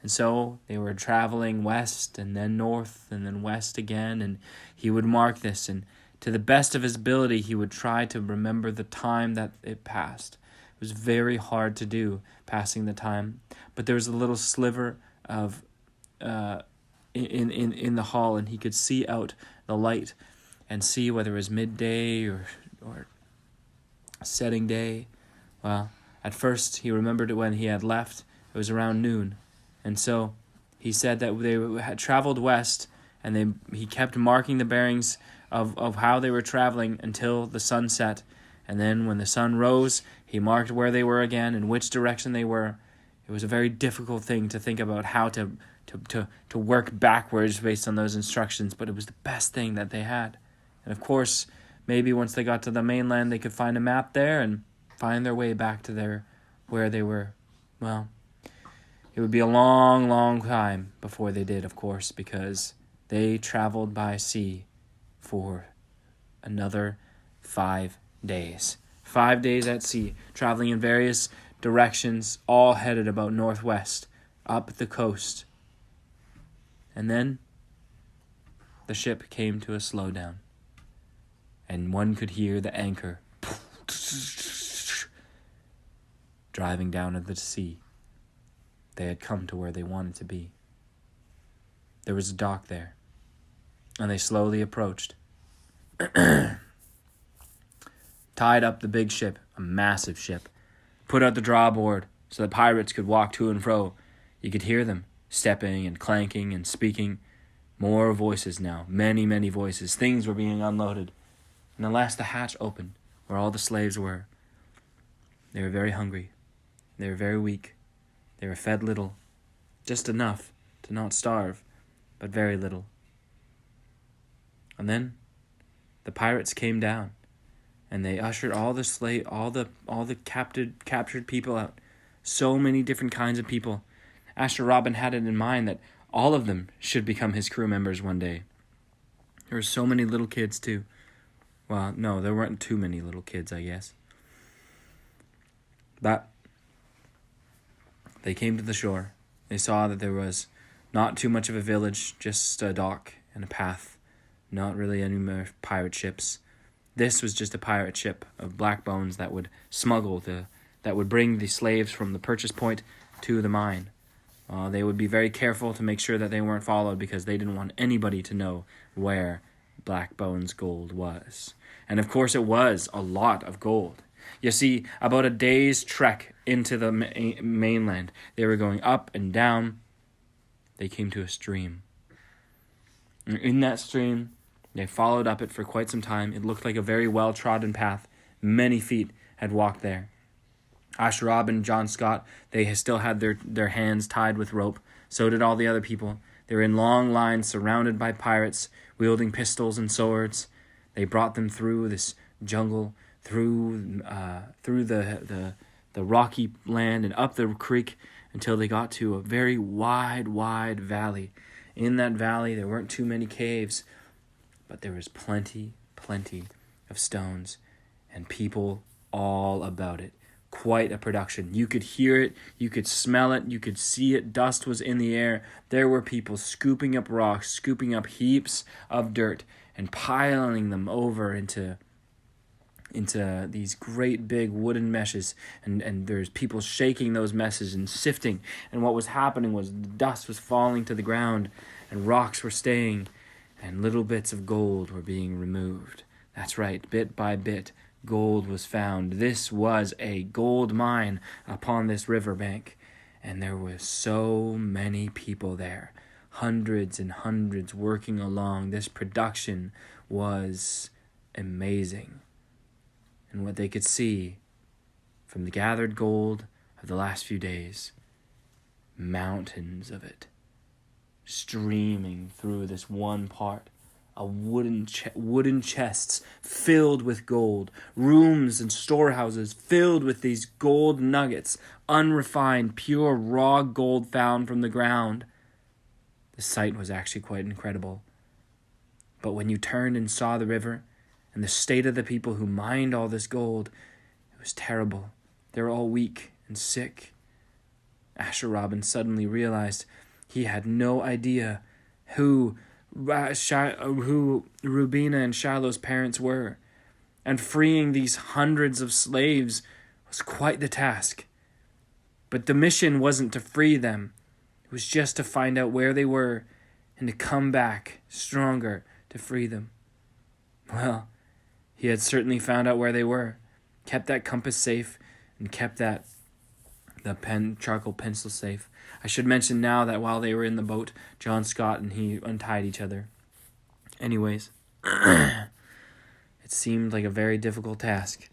And so they were traveling west and then north and then west again, and he would mark this, and to the best of his ability, he would try to remember the time that it passed. It was very hard to do, passing the time, but there was a little sliver of in the hall, and he could see out the light and see whether it was midday or setting day. Well, at first he remembered it when he had left. It was around noon. And so he said that they had traveled west, and he kept marking the bearings of how they were traveling until the sun set. And then when the sun rose, he marked where they were again and which direction they were. It was a very difficult thing to think about how to work backwards based on those instructions, but it was the best thing that they had. And of course, maybe once they got to the mainland, they could find a map there and find their way back to where they were. Well, it would be a long, long time before they did, of course, because they traveled by sea for another 5 days. 5 days at sea, traveling in various directions, all headed about northwest, up the coast. And then the ship came to a slowdown, and one could hear the anchor driving down into the sea. They had come to where they wanted to be. There was a dock there, and they slowly approached. Tied up the big ship, a massive ship, put out the drawboard so the pirates could walk to and fro. You could hear them stepping and clanking and speaking. More voices now, many, many voices. Things were being unloaded. And at last the hatch opened, where all the slaves were. They were very hungry. They were very weak. They were fed little, just enough to not starve, but very little. And then the pirates came down, and they ushered all the captured people out. So many different kinds of people. Asher Robin had it in mind that all of them should become his crew members one day. There were so many little kids too. Well, no, there weren't too many little kids, I guess. But they came to the shore. They saw that there was not too much of a village, just a dock and a path. Not really any more pirate ships. This was just a pirate ship of Blackbones that would that would bring the slaves from the purchase point to the mine. They would be very careful to make sure that they weren't followed because they didn't want anybody to know where Blackbones gold was. And of course it was a lot of gold. You see, about a day's trek into the mainland, they were going up and down. They came to a stream. And in that stream, they followed up it for quite some time. It looked like a very well-trodden path. Many feet had walked there. Asher Robin and John Scott, they still had their hands tied with rope. So did all the other people. They were in long lines surrounded by pirates, wielding pistols and swords. They brought them through this jungle, through the rocky land and up the creek until they got to a very wide valley. In that valley, there weren't too many caves, but there was plenty of stones and people all about it. Quite a production. You could hear it, you could smell it, you could see it. Dust was in the air. There were people scooping up rocks, scooping up heaps of dirt and piling them over into these great big wooden meshes, and there's people shaking those meshes and sifting, and what was happening was the dust was falling to the ground and rocks were staying and little bits of gold were being removed. That's right, bit by bit gold was found. This was a gold mine upon this riverbank, and there were so many people there, hundreds and hundreds working along. This production was amazing. And what they could see from the gathered gold of the last few days, mountains of it, streaming through this one part, a wooden chests filled with gold, rooms and storehouses filled with these gold nuggets, unrefined, pure, raw gold found from the ground. The sight was actually quite incredible. But when you turned and saw the river and the state of the people who mined all this gold, it was terrible. They were all weak and sick. Asher Robin suddenly realized he had no idea who Rubina and Shiloh's parents were, and freeing these hundreds of slaves was quite the task. But the mission wasn't to free them. It was just to find out where they were and to come back stronger to free them. Well, he had certainly found out where they were, kept that compass safe, and kept the charcoal pencil safe. I should mention now that while they were in the boat, John Scott and he untied each other. Anyways, it seemed like a very difficult task,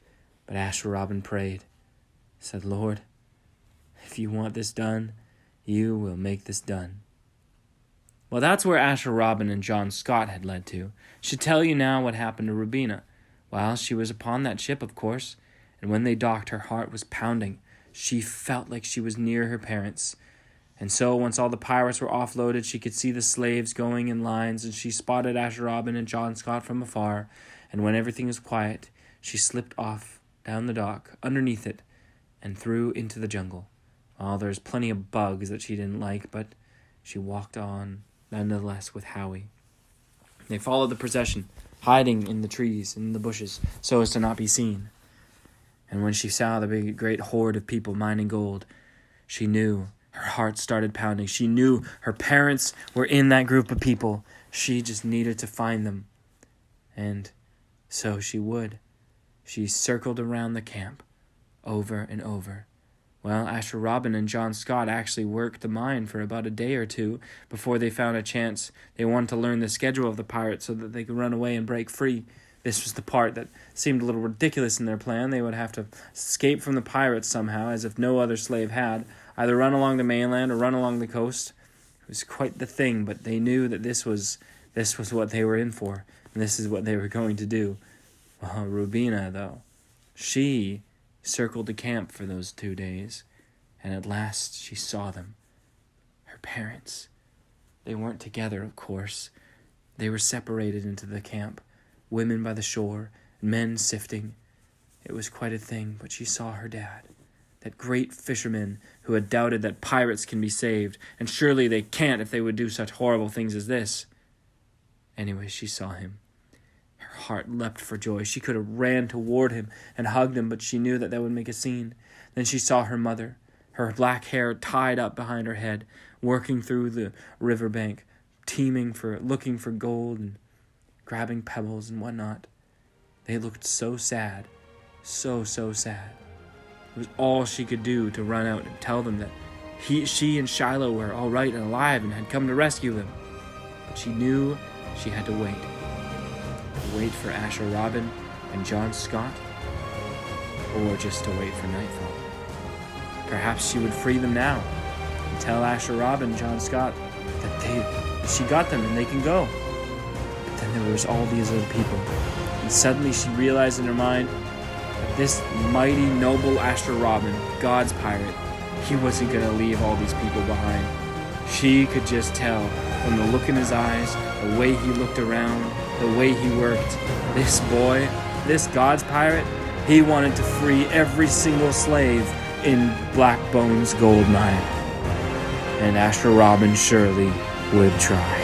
but Asher Robin prayed, said, "Lord, if you want this done, you will make this done." Well, that's where Asher Robin and John Scott had led to. Should tell you now what happened to Rubina. Well, she was upon that ship, of course, and when they docked, her heart was pounding. She felt like she was near her parents. And so, once all the pirates were offloaded, she could see the slaves going in lines, and she spotted Asher Robin and John Scott from afar. And when everything was quiet, she slipped off down the dock, underneath it, and through into the jungle. Oh, there's plenty of bugs that she didn't like, but she walked on, nonetheless, with Howie. They followed the procession, hiding in the trees and in the bushes, so as to not be seen. And when she saw the big, great horde of people mining gold, she knew. Her heart started pounding. She knew her parents were in that group of people. She just needed to find them. And so she would. She circled around the camp, over and over. Well, Asher Robin and John Scott actually worked the mine for about a day or two before they found a chance. They wanted to learn the schedule of the pirates so that they could run away and break free. This was the part that seemed a little ridiculous in their plan. They would have to escape from the pirates somehow, as if no other slave had, either run along the mainland or run along the coast. It was quite the thing, but they knew that this was what they were in for, and this is what they were going to do. Well, Rubina, though, she circled the camp for those 2 days, and at last she saw them. Her parents. They weren't together, of course. They were separated into the camp, women by the shore, men sifting. It was quite a thing, but she saw her dad, that great fisherman who had doubted that pirates can be saved, and surely they can't if they would do such horrible things as this. Anyway, she saw him. Her heart leapt for joy. She could have ran toward him and hugged him, but she knew that would make a scene. Then she saw her mother, her black hair tied up behind her head, working through the riverbank, looking for gold and grabbing pebbles and whatnot. They looked so sad, so sad. It was all she could do to run out and tell them that she and Shiloh were all right and alive and had come to rescue them. But she knew she had to wait. Wait for Asher Robin and John Scott, or just to wait for nightfall. Perhaps she would free them now and tell Asher Robin and John Scott that she got them and they can go. But then there was all these other people, and suddenly she realized in her mind that this mighty, noble Asher Robin, God's pirate, he wasn't going to leave all these people behind. She could just tell from the look in his eyes, the way he looked around, the way he worked. This boy, this God's pirate, he wanted to free every single slave in Blackbones gold mine. And Asher Robin surely would try.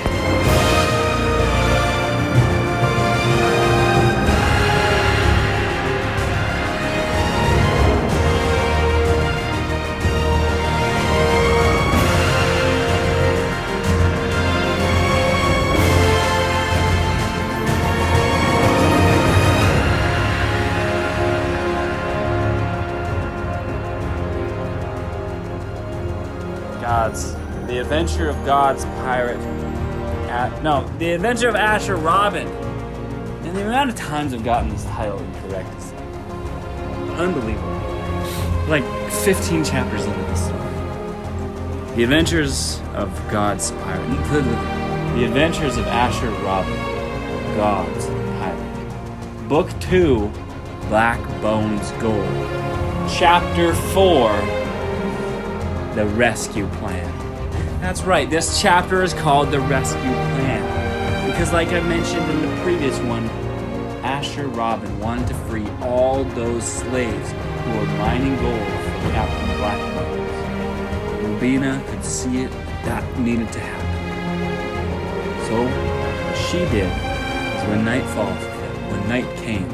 The Adventure of God's Pirate. The Adventure of Asher Robin. And the amount of times I've gotten this title incorrect is unbelievable. Like 15 chapters into this story. The Adventures of God's Pirate. The Adventures of Asher Robin, God's Pirate. Book 2, Blackbones Gold. Chapter 4, The Rescue Plan. That's right, this chapter is called The Rescue Plan. Because like I mentioned in the previous one, Asher Robin wanted to free all those slaves who were mining gold for Captain Blackbones. Rubina could see it, that needed to happen. So, what she did is when night came,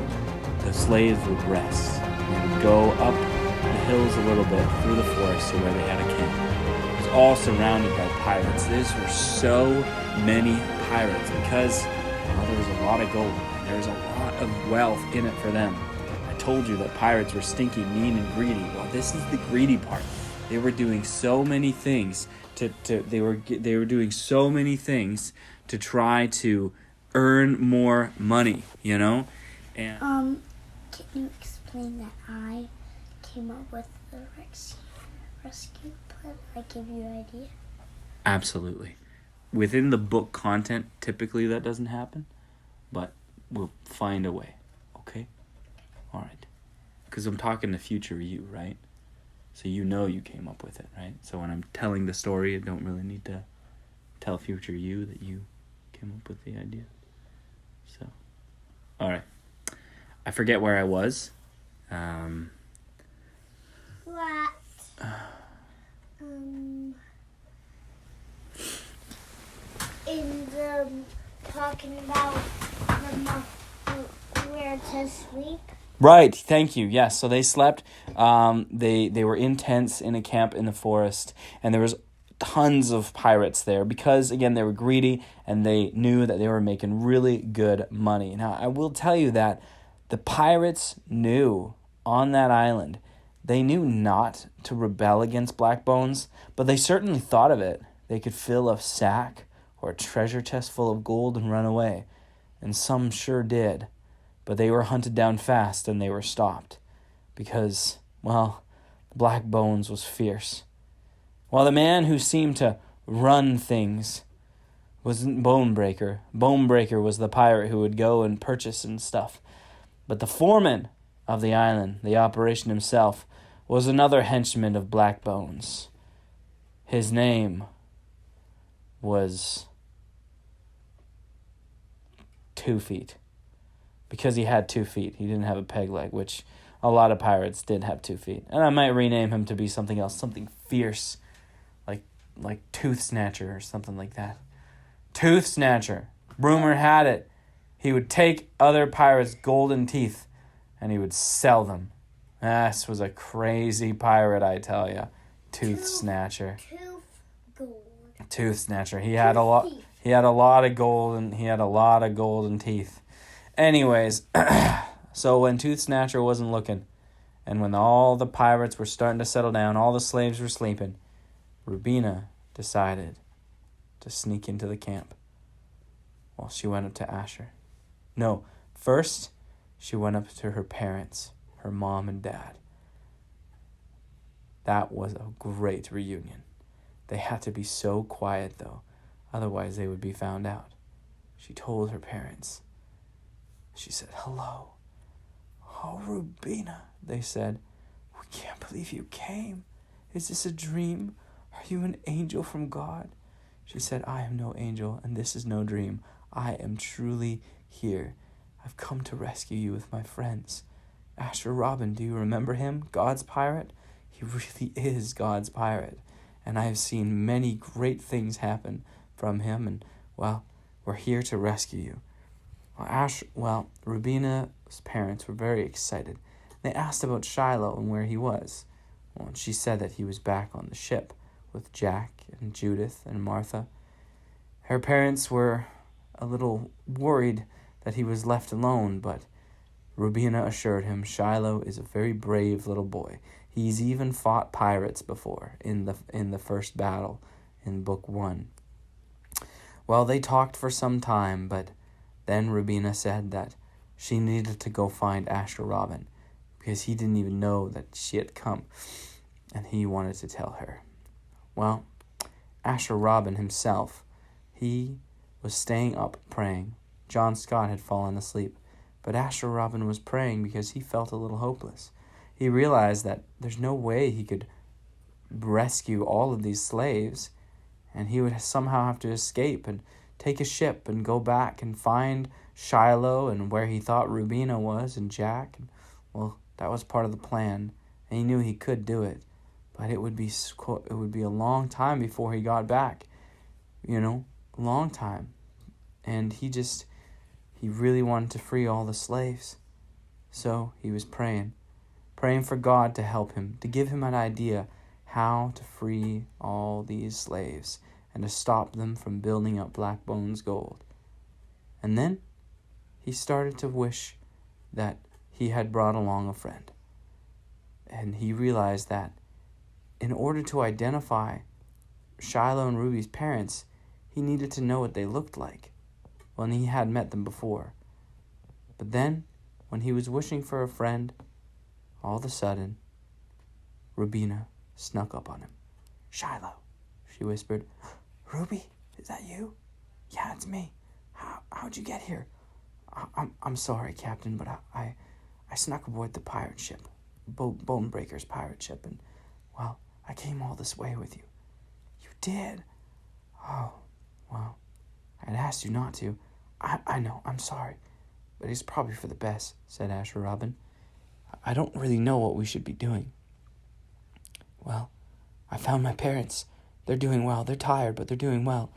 the slaves would rest. They would go up the hills a little bit through the forest to where they had a camp. All surrounded by pirates. There were so many pirates because there was a lot of gold and there was a lot of wealth in it for them. I told you that pirates were stinky, mean, and greedy. Well, this is the greedy part. They were doing so many things they were doing so many things to try to earn more money, you know? And can you explain that I came up with the rescue plan? I give you an idea. Absolutely. Within the book content, typically that doesn't happen, but we'll find a way, okay? All right. Because I'm talking to future you, right? So you know you came up with it, right? So when I'm telling the story, I don't really need to tell future you that you came up with the idea. So, all right. I forget where I was. What? In the talking about where to sleep. Right, thank you. Yes, so they slept. They were in tents in a camp in the forest, and there was tons of pirates there because, again, they were greedy and they knew that they were making really good money. Now, I will tell you that the pirates knew on that island, they knew not to rebel against Blackbones, but they certainly thought of it. They could fill a sack or a treasure chest full of gold and run away, and some sure did. but they were hunted down fast and they were stopped because, well, Blackbones was fierce. While the man who seemed to run things wasn't Bonebreaker. Bonebreaker was the pirate who would go and purchase and stuff. But the foreman of the island, the operation himself, was another henchman of Blackbones. His name was 2 feet. Because he had 2 feet. He didn't have a peg leg, which a lot of pirates did have 2 feet. And I might rename him to be something else, something fierce, like Tooth Snatcher or something like that. Tooth Snatcher. Rumor had it. He would take other pirates' golden teeth and he would sell them. This was a crazy pirate, I tell ya. Tooth Snatcher. Tooth Snatcher. He had a lot of gold and he had a lot of golden teeth. Anyways, so when Tooth Snatcher wasn't looking, and when all the pirates were starting to settle down, all the slaves were sleeping, Rubina decided to sneak into the camp. Well, she went up to Asher. No, first she went up to her parents, her mom and dad. That was a great reunion. They had to be so quiet, though, otherwise they would be found out. She told her parents. She said, "Hello." "Oh, Rubina," they said. "We can't believe you came. Is this a dream? Are you an angel from God?" She said, "I am no angel, and this is no dream. I am truly here. I've come to rescue you with my friends. Asher Robin, do you remember him? God's pirate? He really is God's pirate. And I have seen many great things happen from him, and, well, we're here to rescue you." Rubina's parents were very excited. They asked about Shiloh and where he was. Well, and she said that he was back on the ship with Jack and Judith and Martha. Her parents were a little worried that he was left alone, but Rubina assured him Shiloh is a very brave little boy. He's even fought pirates before in the first battle in Book 1. Well, they talked for some time, but then Rubina said that she needed to go find Asher Robin because he didn't even know that she had come, and he wanted to tell her. Well, Asher Robin himself, he was staying up praying. John Scott had fallen asleep, but Asher Robin was praying because he felt a little hopeless. He realized that there's no way he could rescue all of these slaves, and he would somehow have to escape and take a ship and go back and find Shiloh and where he thought Rubina was and Jack. And, well, that was part of the plan, and he knew he could do it, but it would be a long time before he got back. A long time. And he really wanted to free all the slaves. So he was praying for God to help him, to give him an idea how to free all these slaves and to stop them from building up Blackbones gold. And then he started to wish that he had brought along a friend. And he realized that in order to identify Shiloh and Ruby's parents, he needed to know what they looked like. Well, and he had met them before. But then, when he was wishing for a friend, all of a sudden, Rubina snuck up on him. "Shiloh," she whispered. "Ruby, is that you?" "Yeah, it's me. How'd you get here?" I'm sorry, Captain, but I snuck aboard the pirate ship, Bonebreaker's pirate ship, and, well, I came all this way with you." "You did? Oh, well, I'd asked you not to. I know, I'm sorry, but it's probably for the best," said Asher Robin. "I don't really know what we should be doing." "Well, I found my parents. They're doing well. They're tired, but they're doing well."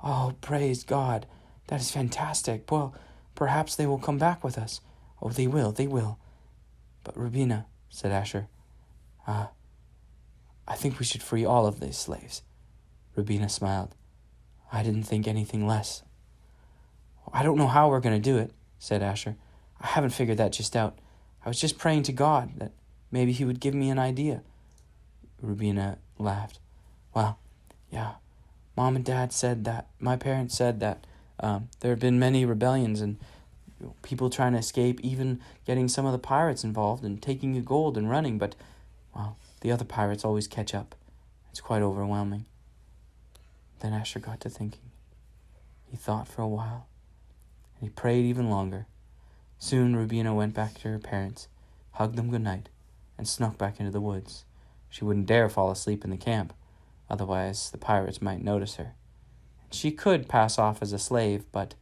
"Oh, praise God. That is fantastic. Well, perhaps they will come back with us." "Oh, they will. "But Rubina," said Asher, I think we should free all of these slaves." Rubina smiled. "I didn't think anything less." "I don't know how we're going to do it," said Asher. "I haven't figured that just out. I was just praying to God that maybe he would give me an idea." Rubina laughed. "Well, yeah, Mom and Dad said that, my parents said that there have been many rebellions, and people trying to escape, even getting some of the pirates involved and taking your gold and running, but, well, the other pirates always catch up. It's quite overwhelming. Then Asher got to thinking. He thought for a while, and he prayed even longer. Soon Rubina went back to her parents, hugged them good night, and snuck back into the woods. She wouldn't dare fall asleep in the camp, otherwise the pirates might notice her. She could pass off as a slave, but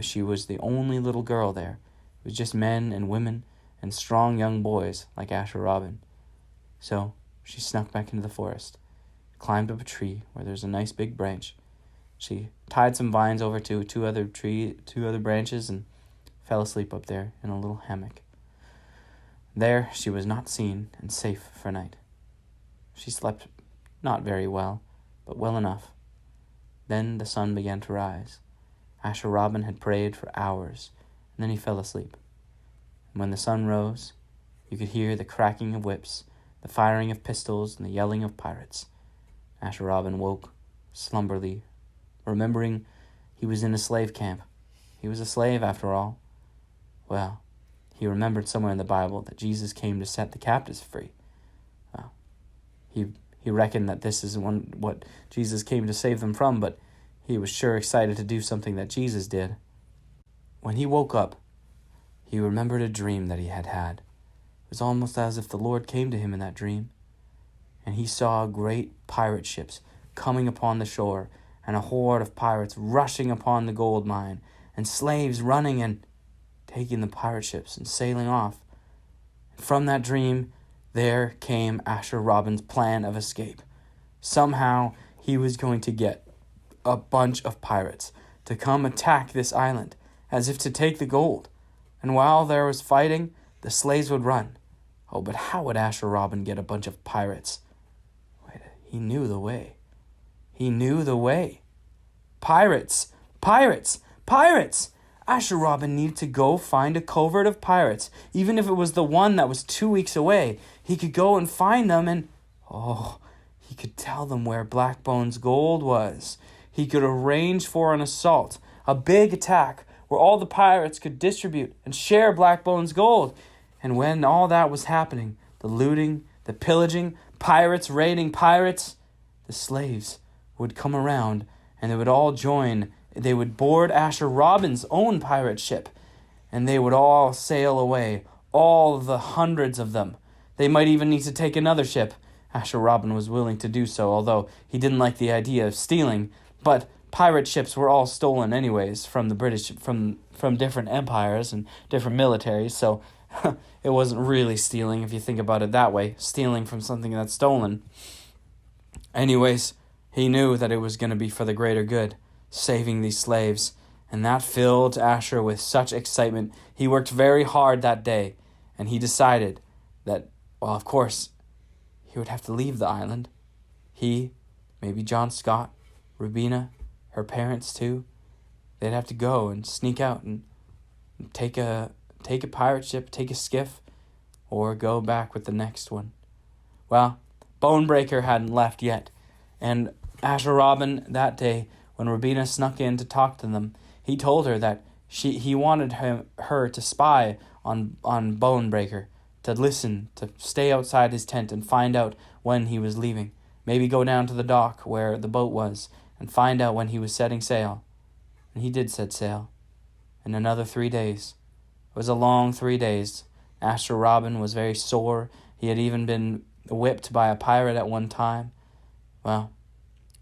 she was the only little girl there. It was just men and women and strong young boys like Asher Robin. So she snuck back into the forest, climbed up a tree where there's a nice big branch. She tied some vines over to two other branches and fell asleep up there in a little hammock. There she was not seen and safe for night. She slept not very well, but well enough. Then the sun began to rise. Asher Robin had prayed for hours, and then he fell asleep. And when the sun rose, you could hear the cracking of whips, the firing of pistols, and the yelling of pirates. Asher Robin woke slumberly, remembering he was in a slave camp. He was a slave after all. Well, he remembered somewhere in the Bible that Jesus came to set the captives free. Well, he reckoned that this is what Jesus came to save them from, but he was sure excited to do something that Jesus did. When he woke up, he remembered a dream that he had had. It was almost as if the Lord came to him in that dream, and he saw great pirate ships coming upon the shore, and a horde of pirates rushing upon the gold mine, and slaves running and taking the pirate ships and sailing off. And from that dream, there came Asher Robin's plan of escape. Somehow, he was going to get a bunch of pirates to come attack this island, as if to take the gold. And while there was fighting, the slaves would run. Oh, but how would Asher Robin get a bunch of pirates? Wait, he knew the way. He knew the way. Pirates! Pirates! Pirates! Asher Robin needed to go find a covert of pirates, even if it was the one that was 2 weeks away. He could go and find them and, he could tell them where Blackbones' gold was. He could arrange for an assault, a big attack, where all the pirates could distribute and share Blackbones' gold. And when all that was happening, the looting, the pillaging, pirates raiding pirates, the slaves would come around and they would all join. They would board Asher Robin's own pirate ship, and they would all sail away, all the hundreds of them. They might even need to take another ship. Asher Robin was willing to do so, although he didn't like the idea of stealing. But pirate ships were all stolen anyways from the British, from different empires and different militaries, so it wasn't really stealing if you think about it that way, stealing from something that's stolen. Anyways, he knew that it was going to be for the greater good, saving these slaves, and that filled Asher with such excitement. He worked very hard that day, and he decided that, well, of course, he would have to leave the island. He, maybe John Scott, Rubina, her parents too, they'd have to go and sneak out and take a pirate ship, take a skiff, or go back with the next one. Well, Bonebreaker hadn't left yet, and Asher Robin that day, when Rubina snuck in to talk to them, he told her that he wanted her to spy on Bonebreaker, to listen, to stay outside his tent and find out when he was leaving. Maybe go down to the dock where the boat was and find out when he was setting sail. And he did set sail. In another 3 days. It was a long 3 days. Asher Robin was very sore. He had even been whipped by a pirate at one time. Well,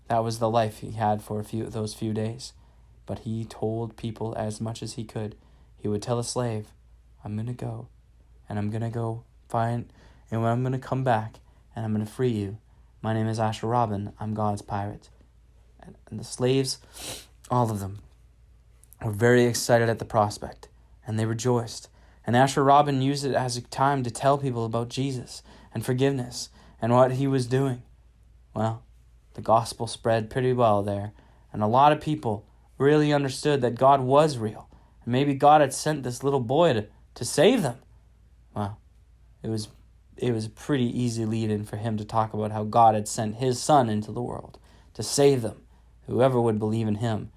that was the life he had for those few days. But he told people as much as he could. He would tell a slave, I'm going to go, and I'm going to go find, and when I'm going to come back, and I'm going to free you. My name is Asher Robin. I'm God's pirate. And the slaves, all of them, were very excited at the prospect, and they rejoiced. And Asher Robin used it as a time to tell people about Jesus and forgiveness and what he was doing. Well, the gospel spread pretty well there, and a lot of people really understood that God was real, and maybe God had sent this little boy to save them. Well, it was a pretty easy lead-in for him to talk about how God had sent his son into the world to save them, whoever would believe in him.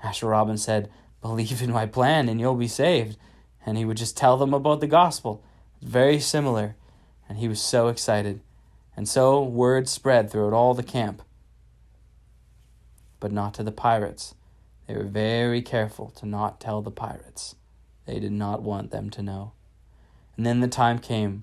Asher Robin said, believe in my plan and you'll be saved. And he would just tell them about the gospel. Very similar. And he was so excited. And so word spread throughout all the camp. But not to the pirates. They were very careful to not tell the pirates. They did not want them to know. And then the time came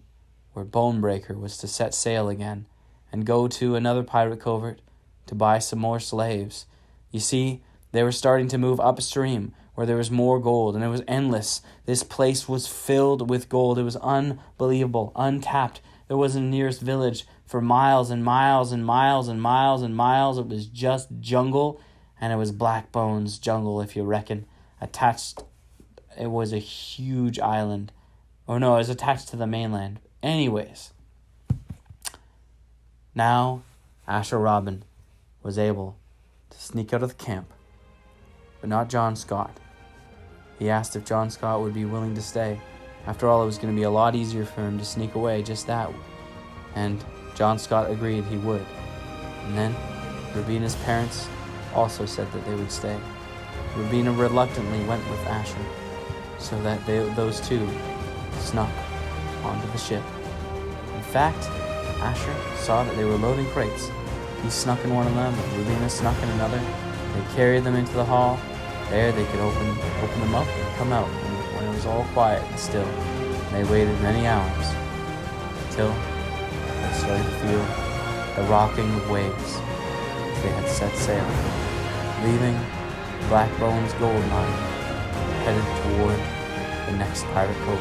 where Bonebreaker was to set sail again and go to another pirate covert to buy some more slaves. You see, they were starting to move upstream where there was more gold, and it was endless. This place was filled with gold. It was unbelievable, untapped. There wasn't the nearest village for miles and miles and miles and miles and miles. It was just jungle, and it was Blackbones jungle, if you reckon. Attached, it was a huge island. Oh no, it was attached to the mainland. Anyways, now Asher Robin was able to sneak out of the camp, but not John Scott. He asked if John Scott would be willing to stay. After all, it was going to be a lot easier for him to sneak away just that. And John Scott agreed he would. And then Rubina's parents also said that they would stay. Rubina reluctantly went with Asher, so that those two snuck onto the ship. In fact, Asher saw that they were loading crates. He snuck in one of them, and Rubina snuck in another. They carried them into the hall. There they could open them up and come out when it was all quiet and still. And they waited many hours until they started to feel the rocking of waves as they had set sail, leaving Blackbones gold mine, headed toward the next pirate cove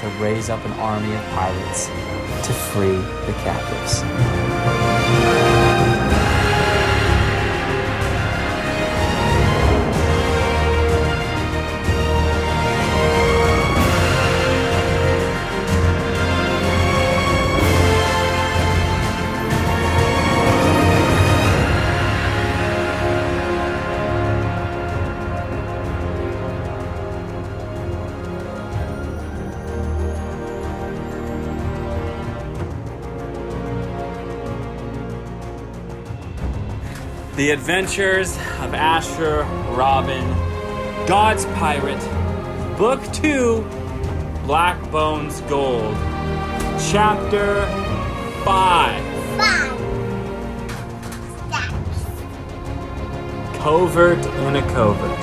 to raise up an army of pirates to free the captives. The Adventures of Asher Robin, God's Pirate, Book 2, Blackbones Gold, Chapter 5. Covert in a covert.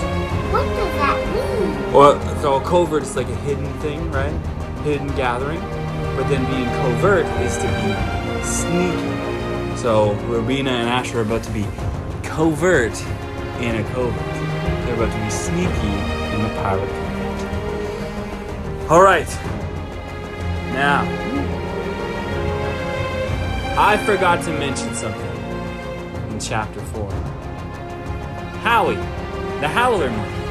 What does that mean? Well, so a covert is like a hidden thing, right? Hidden gathering. But then being covert is to be sneaky. So Rubina and Asher are about to be covert in a covert. They're about to be sneaky in a pirate covert. Alright. Now, I forgot to mention something in chapter 4. Howie, the howler monkey.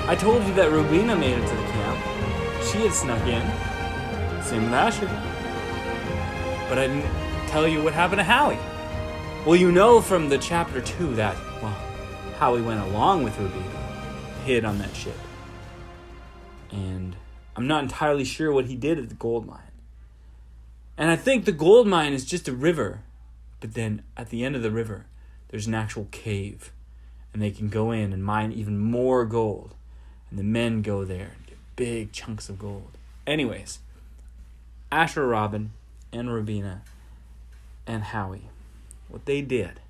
I told you that Rubina made it to the camp. She had snuck in. Same with Asher. But I didn't tell you what happened to Howie. Well, you know from the chapter 2 that, Howie went along with Rubina, hid on that ship. And I'm not entirely sure what he did at the gold mine. And I think the gold mine is just a river. But then at the end of the river, there's an actual cave. And they can go in and mine even more gold. And the men go there and get big chunks of gold. Anyways, Asher Robin and Rubina and Howie, what they did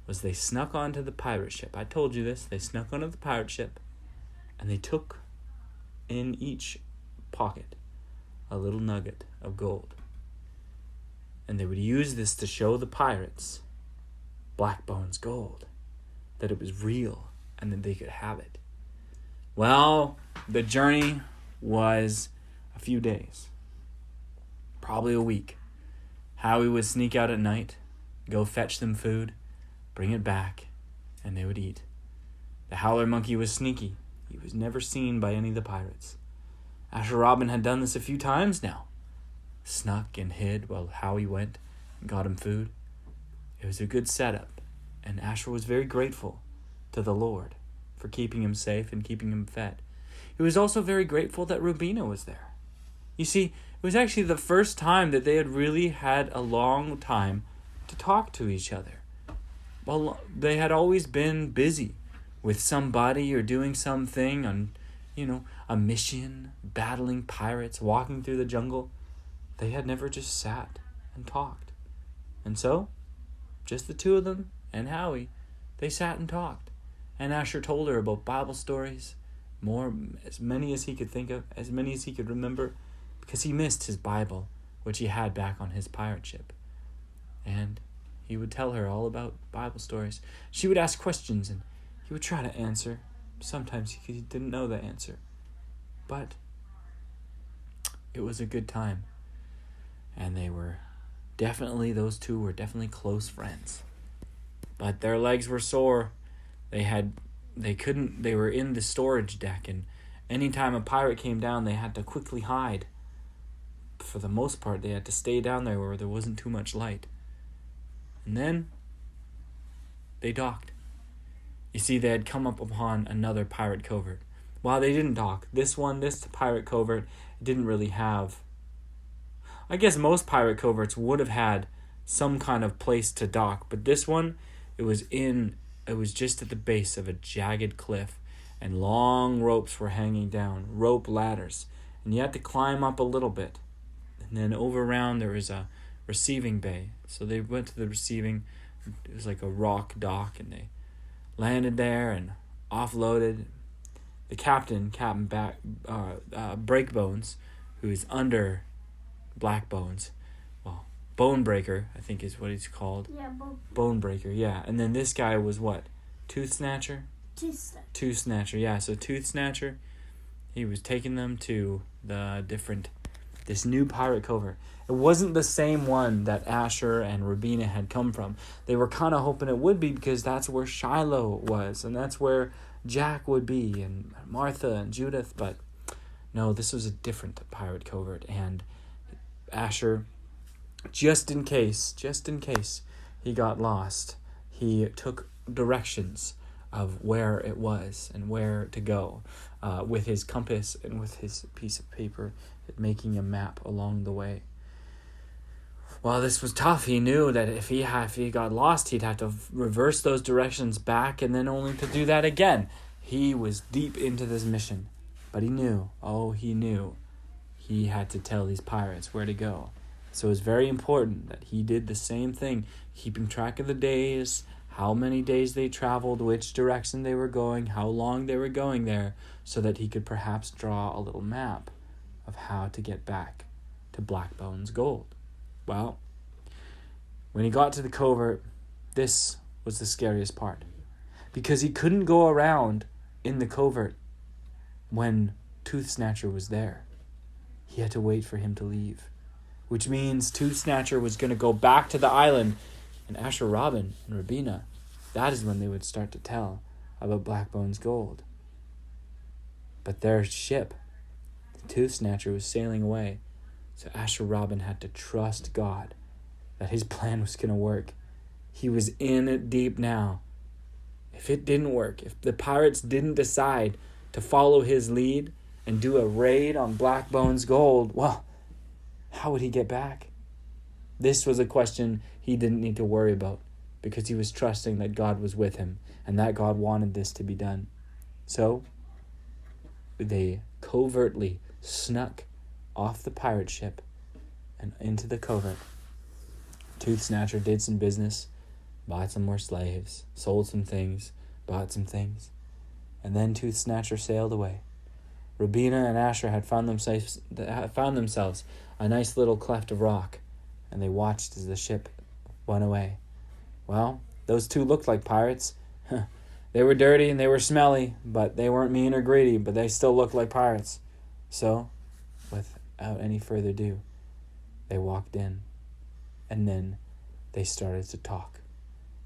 was they snuck onto the pirate ship. I told you this. They snuck onto the pirate ship and they took in each pocket a little nugget of gold. And they would use this to show the pirates Blackbones gold, that it was real and that they could have it. Well, the journey was a few days, probably a week. Howie would sneak out at night, go fetch them food, bring it back, and they would eat. The howler monkey was sneaky. He was never seen by any of the pirates. Asher Robin had done this a few times now. Snuck and hid while Howie went and got him food. It was a good setup, and Asher was very grateful to the Lord for keeping him safe and keeping him fed. He was also very grateful that Rubina was there. You see, it was actually the first time that they had really had a long time to talk to each other. well, they had always been busy with somebody or doing something on, a mission, battling pirates, walking through the jungle. They had never just sat and talked. And so, just the two of them and Howie, they sat and talked. And Asher told her about Bible stories, as many as he could think of, as many as he could remember, because he missed his Bible, which he had back on his pirate ship. And he would tell her all about Bible stories. She would ask questions, and he would try to answer. Sometimes he didn't know the answer. But it was a good time. And those two were definitely close friends. But their legs were sore. They were in the storage deck, and anytime a pirate came down, they had to quickly hide. For the most part, they had to stay down there where there wasn't too much light. And then they docked. You see, they had come up upon another pirate covert. Well, they didn't dock. This pirate covert didn't really have... I guess most pirate coverts would have had some kind of place to dock, but this one, it was just at the base of a jagged cliff, and long ropes were hanging down, rope ladders, and you had to climb up a little bit. And then over around there was a receiving bay. So they went to the receiving, it was like a rock dock, and they landed there and offloaded. The captain Breakbones, who's under Blackbones, well, Bonebreaker, I think is what he's called. Yeah, Bonebreaker, yeah. And then this guy was what? Tooth Snatcher, yeah. So Tooth Snatcher, he was taking them to this new pirate covert. It wasn't the same one that Asher and Rubina had come from. They were kind of hoping it would be, because that's where Shiloh was, and that's where Jack would be, and Martha and Judith. But no, this was a different pirate covert, and Asher, just in case he got lost, he took directions of where it was and where to go, with his compass and with his piece of paper, making a map along the way. Well, this was tough. He knew that if he got lost, he'd have to reverse those directions back, and then only to do that again. He was deep into this mission, but he knew he had to tell these pirates where to go. So it was very important that he did the same thing, keeping track of the days, how many days they traveled, which direction they were going, how long they were going there, so that he could perhaps draw a little map of how to get back to Blackbones Gold. Well, when he got to the covert, this was the scariest part, because he couldn't go around in the covert when Tooth Snatcher was there. He had to wait for him to leave, which means Tooth Snatcher was going to go back to the island, and Asher, Robin, and Rubina, that is when they would start to tell about Blackbones Gold. But their ship, the Tooth Snatcher, was sailing away, so Asher Robin had to trust God that his plan was going to work. He was in it deep now. If it didn't work, if the pirates didn't decide to follow his lead and do a raid on Blackbones Gold, well, how would he get back? This was a question he didn't need to worry about, because he was trusting that God was with him and that God wanted this to be done. So they covertly snuck off the pirate ship and into the covert. Tooth Snatcher did some business, bought some more slaves, sold some things, bought some things, and then Tooth Snatcher sailed away. Rubina and Asher had found themselves a nice little cleft of rock, and they watched as the ship went away. Well, those two looked like pirates. They were dirty and they were smelly, but they weren't mean or greedy, but they still looked like pirates. So, without any further ado, they walked in, and then they started to talk.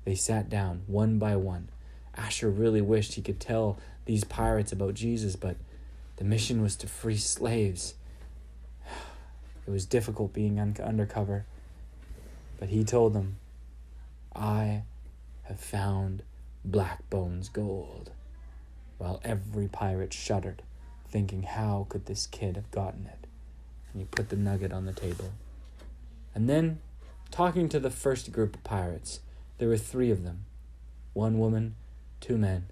They sat down one by one. Asher really wished he could tell these pirates about Jesus, but the mission was to free slaves. It was difficult being undercover, but he told them, "I have found Blackbones Gold," while every pirate shuddered, thinking, how could this kid have gotten it? And he put the nugget on the table. And then, talking to the first group of pirates, there were 3 of them. 1 woman, 2 men,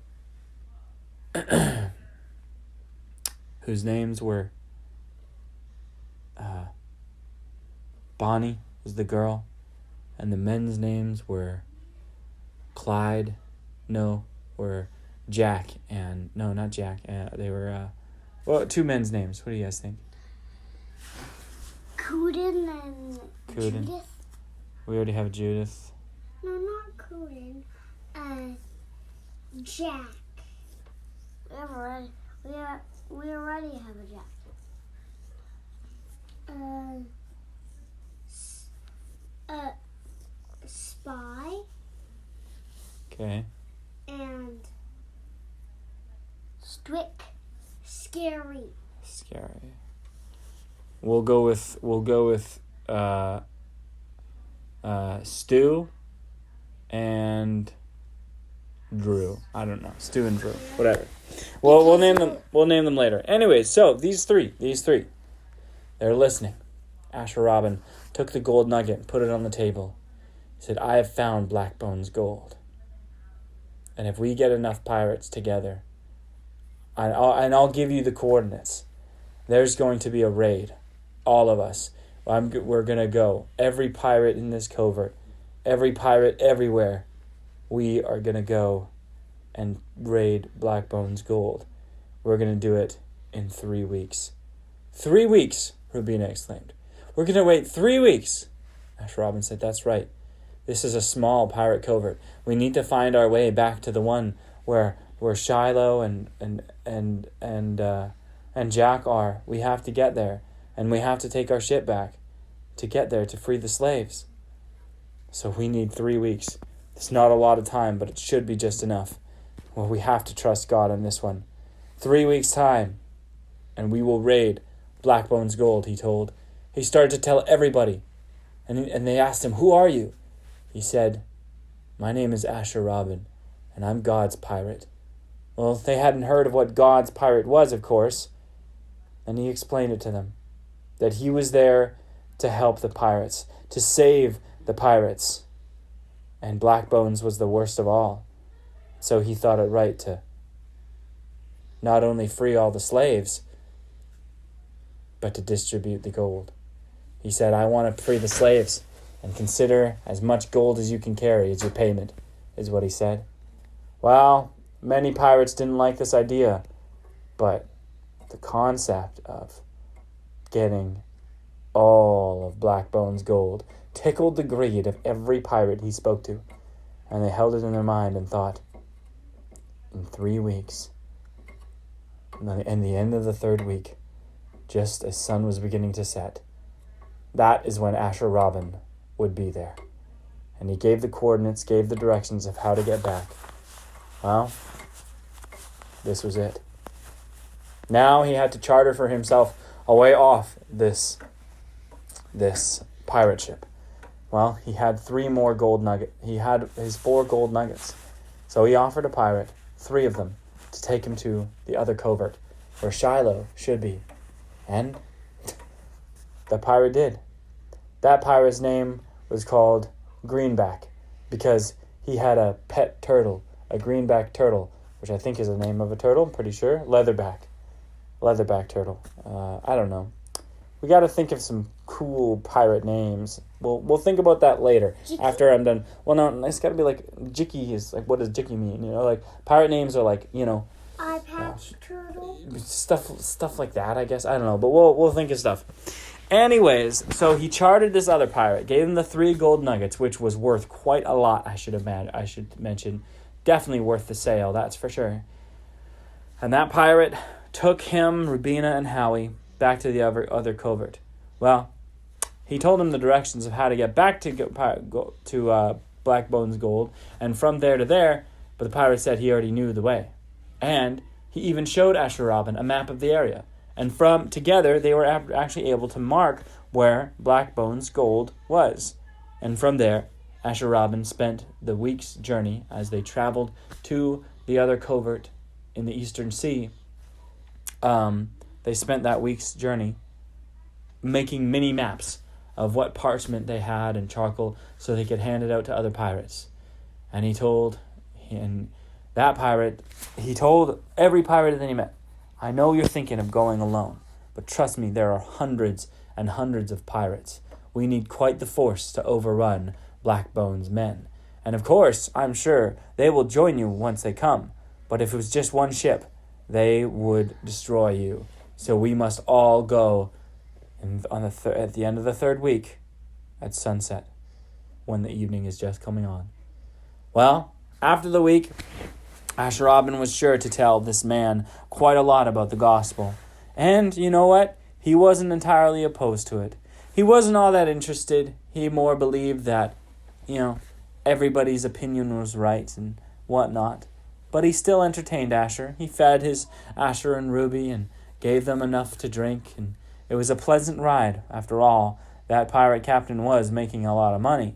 whose names were Bonnie was the girl, and the men's names were Jack and... No, not Jack. They were, 2 men's names. What do you guys think? Cooden and Judith. We already have Judith. No, not Cooden. Jack. We already have a Jack. Spy. Okay. And Strick. Scary. We'll go with Stu and Drew. I don't know. Stu and Drew. Whatever. Well, we'll name them later. Anyways, so these three, they're listening. Asher Robin took the gold nugget and put it on the table. He said, "I have found Blackbones' gold. And if we get enough pirates together, I'll give you the coordinates. There's going to be a raid. All of us. We're going to go. Every pirate in this covert. Every pirate everywhere. We are going to go and raid Blackbones' gold. We're going to do it in 3 weeks." 3 weeks, Rubina exclaimed. "We're going to wait 3 weeks." Asher Robin said, "That's right. This is a small pirate covert. We need to find our way back to the one where Shiloh and Jack are. We have to get there, and we have to take our ship back to get there to free the slaves. So we need 3 weeks. It's not a lot of time, but it should be just enough. Well, we have to trust God on this one. 3 weeks' time, and we will raid Blackbones' gold," he told. He started to tell everybody, and they asked him, "Who are you?" He said, "My name is Asher Robin, and I'm God's pirate." Well, they hadn't heard of what God's pirate was, of course, and he explained it to them, that he was there to help the pirates, to save the pirates, and Blackbones was the worst of all. So he thought it right to not only free all the slaves, but to distribute the gold. He said, "I want to free the slaves, and consider as much gold as you can carry as your payment," is what he said. Well, many pirates didn't like this idea, but the concept of getting all of Blackbones' gold tickled the greed of every pirate he spoke to, and they held it in their mind and thought, in 3 weeks, in the end of the 3rd week, just as sun was beginning to set, that is when Asher Robin would be there. And he gave the coordinates, gave the directions of how to get back. Well, this was it. Now he had to charter for himself a way off this pirate ship. Well, he had 3 more gold nuggets. He had his 4 gold nuggets. So he offered a pirate 3 of them to take him to the other covert where Shiloh should be. And the pirate did. That pirate's name was called Greenback because he had a pet turtle, a greenback turtle, which I think is the name of a turtle, I'm pretty sure. Leatherback turtle. I don't know. We got to think of some cool pirate names. We'll think about that later. Jicky? After I'm done. Well, no, it's got to be like Jicky is like, what does Jicky mean? You know, like pirate names are like, you know, Eye patch turtle. Stuff like that, I guess. I don't know, but we'll think of stuff. Anyways, so he chartered this other pirate, gave him the 3 gold nuggets, which was worth quite a lot. I should mention, definitely worth the sale, that's for sure. And that pirate took him, Rubina, and Howie back to the other covert. Well, he told him the directions of how to get back to Blackbones' gold, and from there to there. But the pirate said he already knew the way. And he even showed Asher Robin a map of the area. And from together, they were actually able to mark where Blackbones' gold was. And from there, Asher Robin spent the week's journey as they traveled to the other covert in the Eastern Sea. They spent that week's journey making mini maps of what parchment they had and charcoal so they could hand it out to other pirates. And he told And that pirate, he told every pirate that he met, I know you're thinking of going alone, but trust me, there are hundreds and hundreds of pirates. We need quite the force to overrun Blackbones' men. And of course, I'm sure they will join you once they come. But if it was just one ship, they would destroy you. So we must all go at the end of the third week at sunset, when the evening is just coming on. Well, after the week, Asher Robin was sure to tell this man quite a lot about the gospel. And you know what? He wasn't entirely opposed to it. He wasn't all that interested. He more believed that, everybody's opinion was right and whatnot. But he still entertained Asher. He fed his Asher and Ruby and gave them enough to drink. And it was a pleasant ride. After all, that pirate captain was making a lot of money.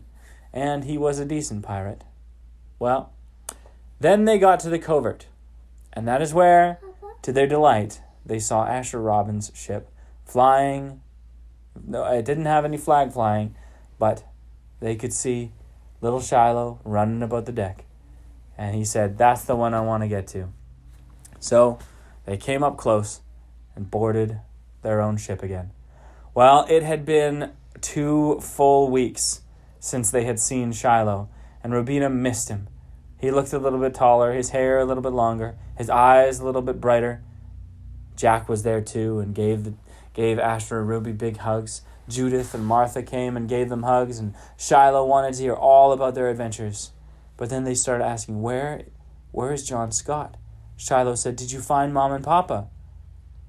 And he was a decent pirate. Well, then they got to the Covert. And that is where, to their delight, they saw Asher Robin's ship flying. No, it didn't have any flag flying, but they could see little Shiloh running about the deck. And he said, that's the one I want to get to. So they came up close and boarded their own ship again. Well, it had been 2 full weeks since they had seen Shiloh, and Rubina missed him. He looked a little bit taller, his hair a little bit longer, his eyes a little bit brighter. Jack was there too and gave Asher and Ruby big hugs. Judith and Martha came and gave them hugs, and Shiloh wanted to hear all about their adventures. But then they started asking, where is John Scott? Shiloh said, did you find Mom and Papa?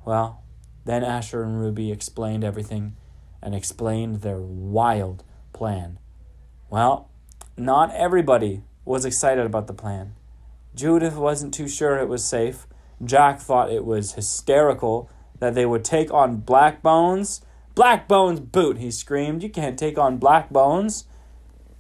Well, then Asher and Ruby explained everything and explained their wild plan. Well, not everybody was excited about the plan. Judith wasn't too sure it was safe. Jack thought it was hysterical that they would take on Blackbones. Blackbones boot, he screamed. You can't take on Blackbones.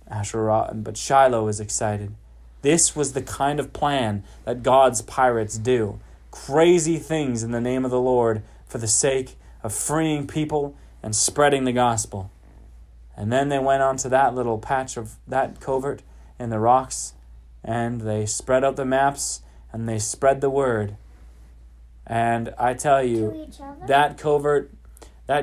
But Shiloh was excited. This was the kind of plan that God's pirates do. Crazy things in the name of the Lord for the sake of freeing people and spreading the gospel. And then they went on to that little patch of that covert in the rocks, and they spread out the maps, and they spread the word. And I tell you, that covert by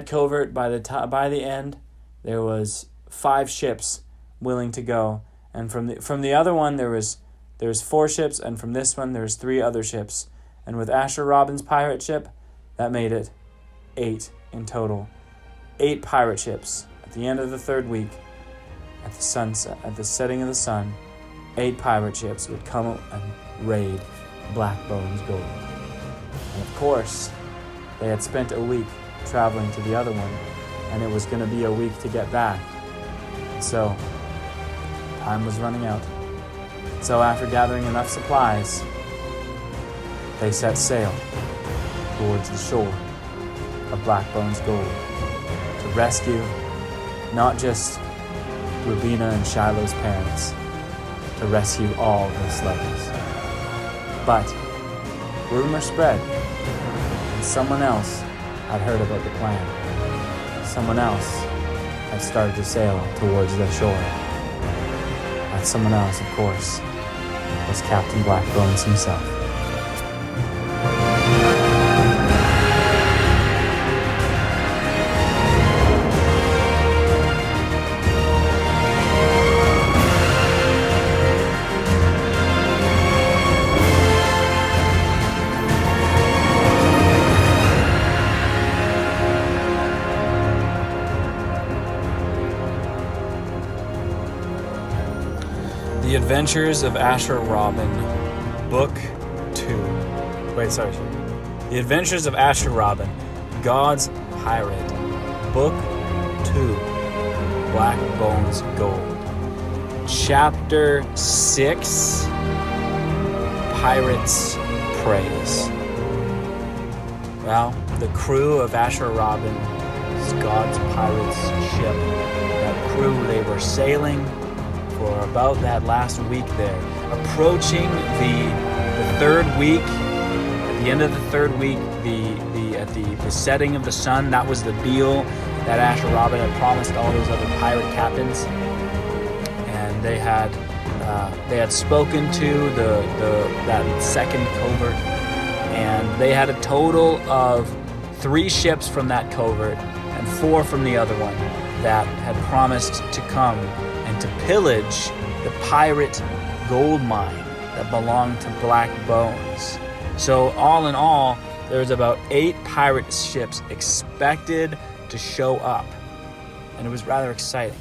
the end, there was 5 ships willing to go, and from the other one there was 4 ships, and from this one there was 3 other ships, and with Asher Robin's pirate ship, that made it 8 in total. 8 pirate ships. At the end of the 3rd week, at the sunset, at the setting of the sun, 8 pirate ships would come and raid Blackbones Gold. And of course, they had spent a week traveling to the other one, and it was going to be a week to get back. So, time was running out. So after gathering enough supplies, they set sail towards the shore of Blackbones Gold to rescue not just Rubina and Shiloh's parents, to rescue all the slaves. But rumor spread, and someone else had heard about the plan. Someone else had started to sail towards the shore. That someone else, of course, was Captain Blackbones himself. The Adventures of Asher Robin, Book 2. The Adventures of Asher Robin, God's Pirate, Book 2, Blackbones Gold. Chapter 6, Pirates' Praise. Well, the crew of Asher Robin's God's Pirates ship, that crew, they were sailing for about that last week there, approaching the 3rd week. At the end of the 3rd week, at the setting of the sun, that was the deal that Asher Robin had promised all those other pirate captains, and they had They had spoken to that second covert, and they had a total of 3 ships from that covert and 4 from the other one that had promised to come and to pillage the pirate gold mine that belonged to Blackbones. So all in all, there's about 8 pirate ships expected to show up, and it was rather exciting.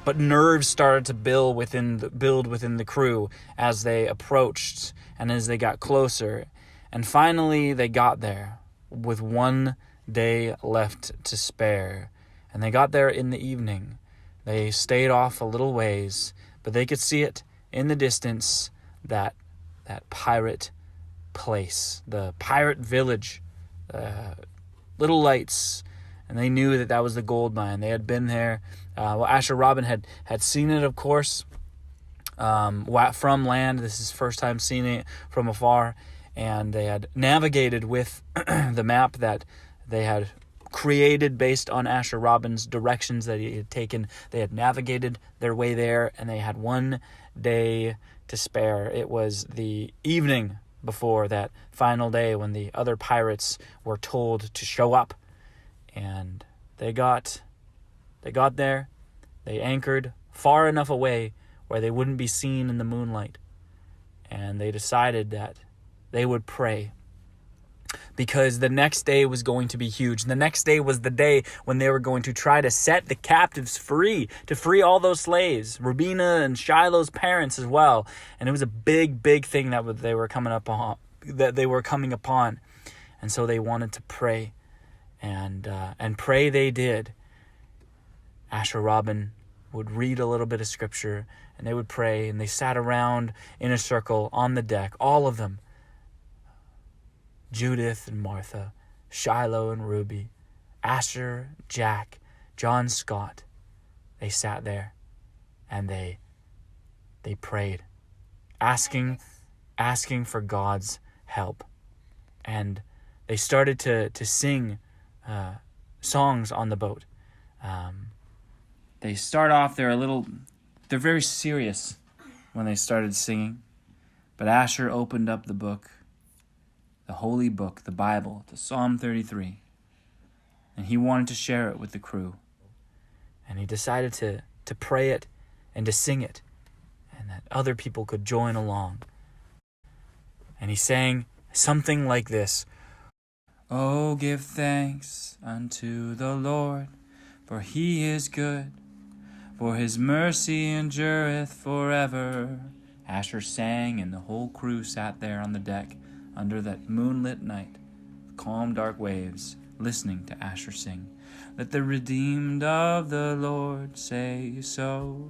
But nerves started to build within the crew as they approached and as they got closer. And finally, they got there with 1 day left to spare. And they got there in the evening. They stayed off a little ways, but they could see it in the distance, that pirate place, the pirate village, little lights. And they knew that was the gold mine. They had been there. Asher Robin had seen it, of course, from land. This is his first time seeing it from afar. And they had navigated with the map that they had created based on Asher Robin's directions that he had taken. They had navigated their way there, and they had 1 day to spare. It was the evening before that final day when the other pirates were told to show up. And they got there. They anchored far enough away where they wouldn't be seen in the moonlight. And they decided that they would pray, because the next day was going to be huge. The next day was the day when they were going to try to set the captives free, to free all those slaves, Rubina and Shiloh's parents as well. And it was a big, big thing that they were coming upon. And so they wanted to pray. And pray they did. Asher Robin would read a little bit of scripture, and they would pray, and they sat around in a circle on the deck, all of them. Judith and Martha, Shiloh and Ruby, Asher, Jack, John Scott. They sat there, and they prayed, asking for God's help. And they started to sing songs on the boat. They start off, they're very serious when they started singing. But Asher opened up the book, the holy book, the Bible, to Psalm 33. And he wanted to share it with the crew. And he decided to pray it and to sing it, and that other people could join along. And he sang something like this: "Oh, give thanks unto the Lord, for he is good, for his mercy endureth forever." Asher sang, and the whole crew sat there on the deck under that moonlit night, calm dark waves, listening to Asher sing. Let the redeemed of the Lord say so,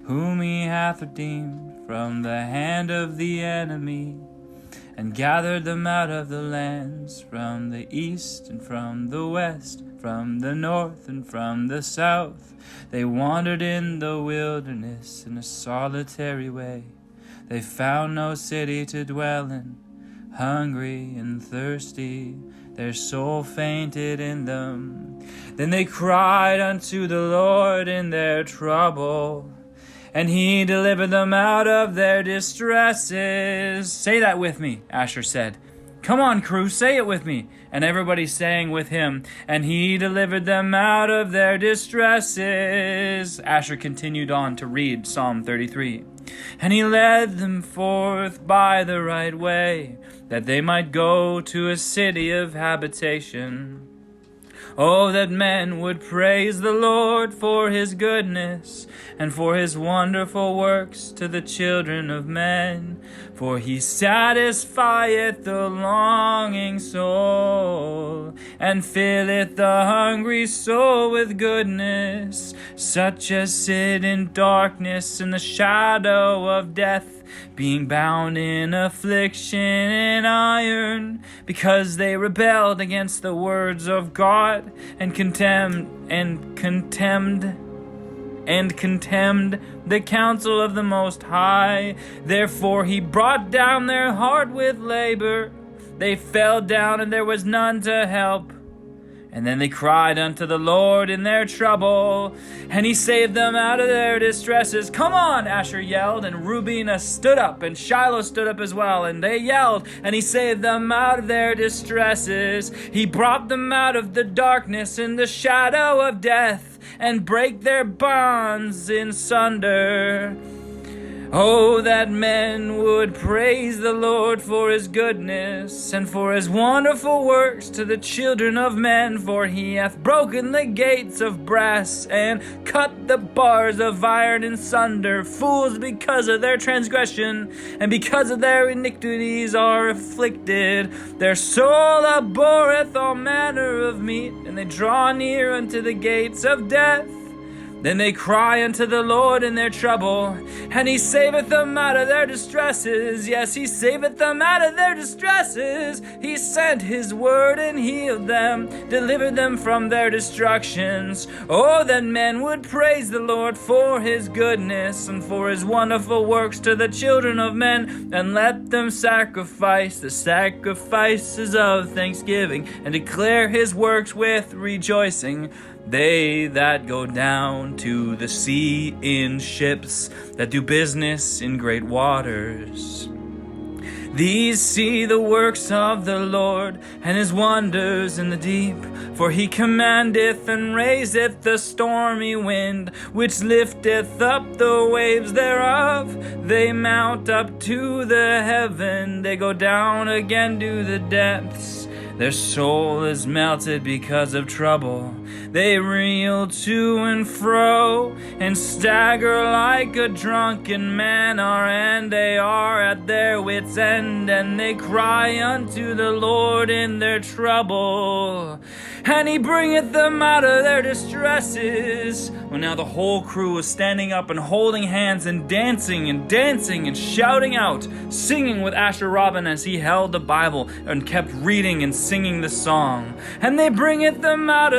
whom he hath redeemed from the hand of the enemy, and gathered them out of the lands, from the east and from the west, from the north and from the south. They wandered in the wilderness in a solitary way. They found no city to dwell in, hungry and thirsty, their soul fainted in them. Then they cried unto the Lord in their trouble, and he delivered them out of their distresses. Say that with me, Asher said. Come on, crew, say it with me. And everybody sang with him. And he delivered them out of their distresses. Asher continued on to read Psalm 33. And he led them forth by the right way, that they might go to a city of habitation. Oh, that men would praise the Lord for his goodness, and for his wonderful works to the children of men. For he satisfieth the longing soul, and filleth the hungry soul with goodness. Such as sit in darkness in the shadow of death, being bound in affliction and iron, because they rebelled against the words of God, and contemned the counsel of the Most High. Therefore he brought down their heart with labor. They fell down, and there was none to help. And then they cried unto the Lord in their trouble, and he saved them out of their distresses. Come on, Asher yelled, and Rubina stood up, and Shiloh stood up as well, and they yelled, and he saved them out of their distresses. He brought them out of the darkness and the shadow of death, and brake their bonds in sunder. Oh, that men would praise the Lord for his goodness, and for his wonderful works to the children of men. For he hath broken the gates of brass, and cut the bars of iron in sunder. Fools, because of their transgression, and because of their iniquities, are afflicted. Their soul abhorreth all manner of meat, and they draw near unto the gates of death. Then they cry unto the Lord in their trouble, and he saveth them out of their distresses. Yes, he saveth them out of their distresses. He sent his word and healed them, delivered them from their destructions. Oh, that men would praise the Lord for his goodness, and for his wonderful works to the children of men. And let them sacrifice the sacrifices of thanksgiving, and declare his works with rejoicing. They that go down to the sea in ships, that do business in great waters. These see the works of the Lord, and his wonders in the deep. For he commandeth and raiseth the stormy wind, which lifteth up the waves thereof. They mount up to the heaven, they go down again to the depths. Their soul is melted because of trouble. They reel to and fro, and stagger like a drunken man are, and they are at their wits' end, and they cry unto the Lord in their trouble, and he bringeth them out of their distresses. Well, now the whole crew was standing up and holding hands and dancing and shouting out, singing with Asher Robin as he held the Bible and kept reading and singing the song. And he bringeth them out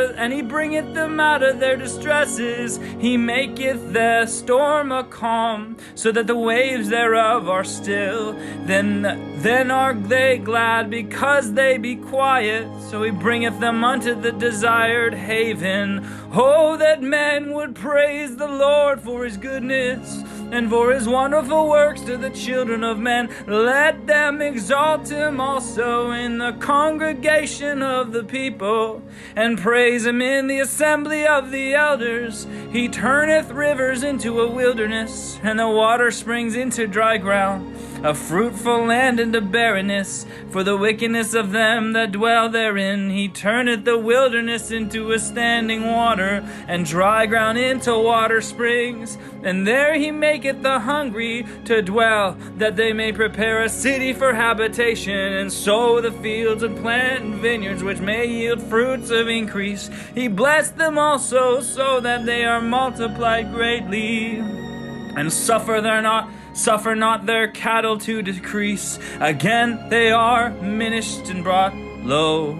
of their distresses. He maketh the storm a calm, so that the waves thereof are still. Then are they glad because they be quiet. So he bringeth them unto the desired haven. Oh, that men would praise the Lord for his goodness, and for his wonderful works to the children of men. Let them exalt him also in the congregation of the people, and praise him in the assembly of the elders. He turneth rivers into a wilderness, and the water springs into dry ground. A fruitful land into barrenness, for the wickedness of them that dwell therein. He turneth the wilderness into a standing water, and dry ground into water springs. And there he maketh the hungry to dwell, that they may prepare a city for habitation, and sow the fields and plant vineyards, which may yield fruits of increase. He blessed them also, so that they are multiplied greatly, and suffer not their cattle to decrease. Again they are minished and brought low,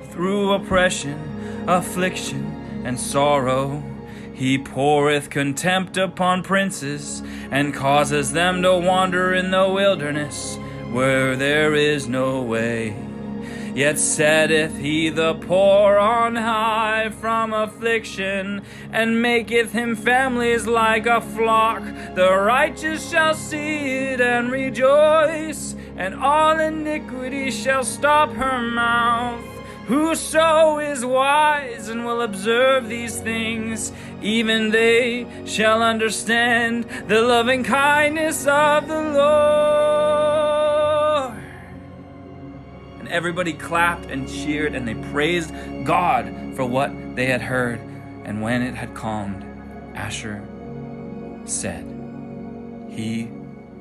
through oppression, affliction, and sorrow. He poureth contempt upon princes, and causes them to wander in the wilderness, where there is no way. Yet setteth he the poor on high from affliction, and maketh him families like a flock. The righteous shall see it and rejoice, and all iniquity shall stop her mouth. Whoso is wise and will observe these things, even they shall understand the loving kindness of the Lord. And everybody clapped and cheered, and they praised God for what they had heard. And when it had calmed, Asher said, "He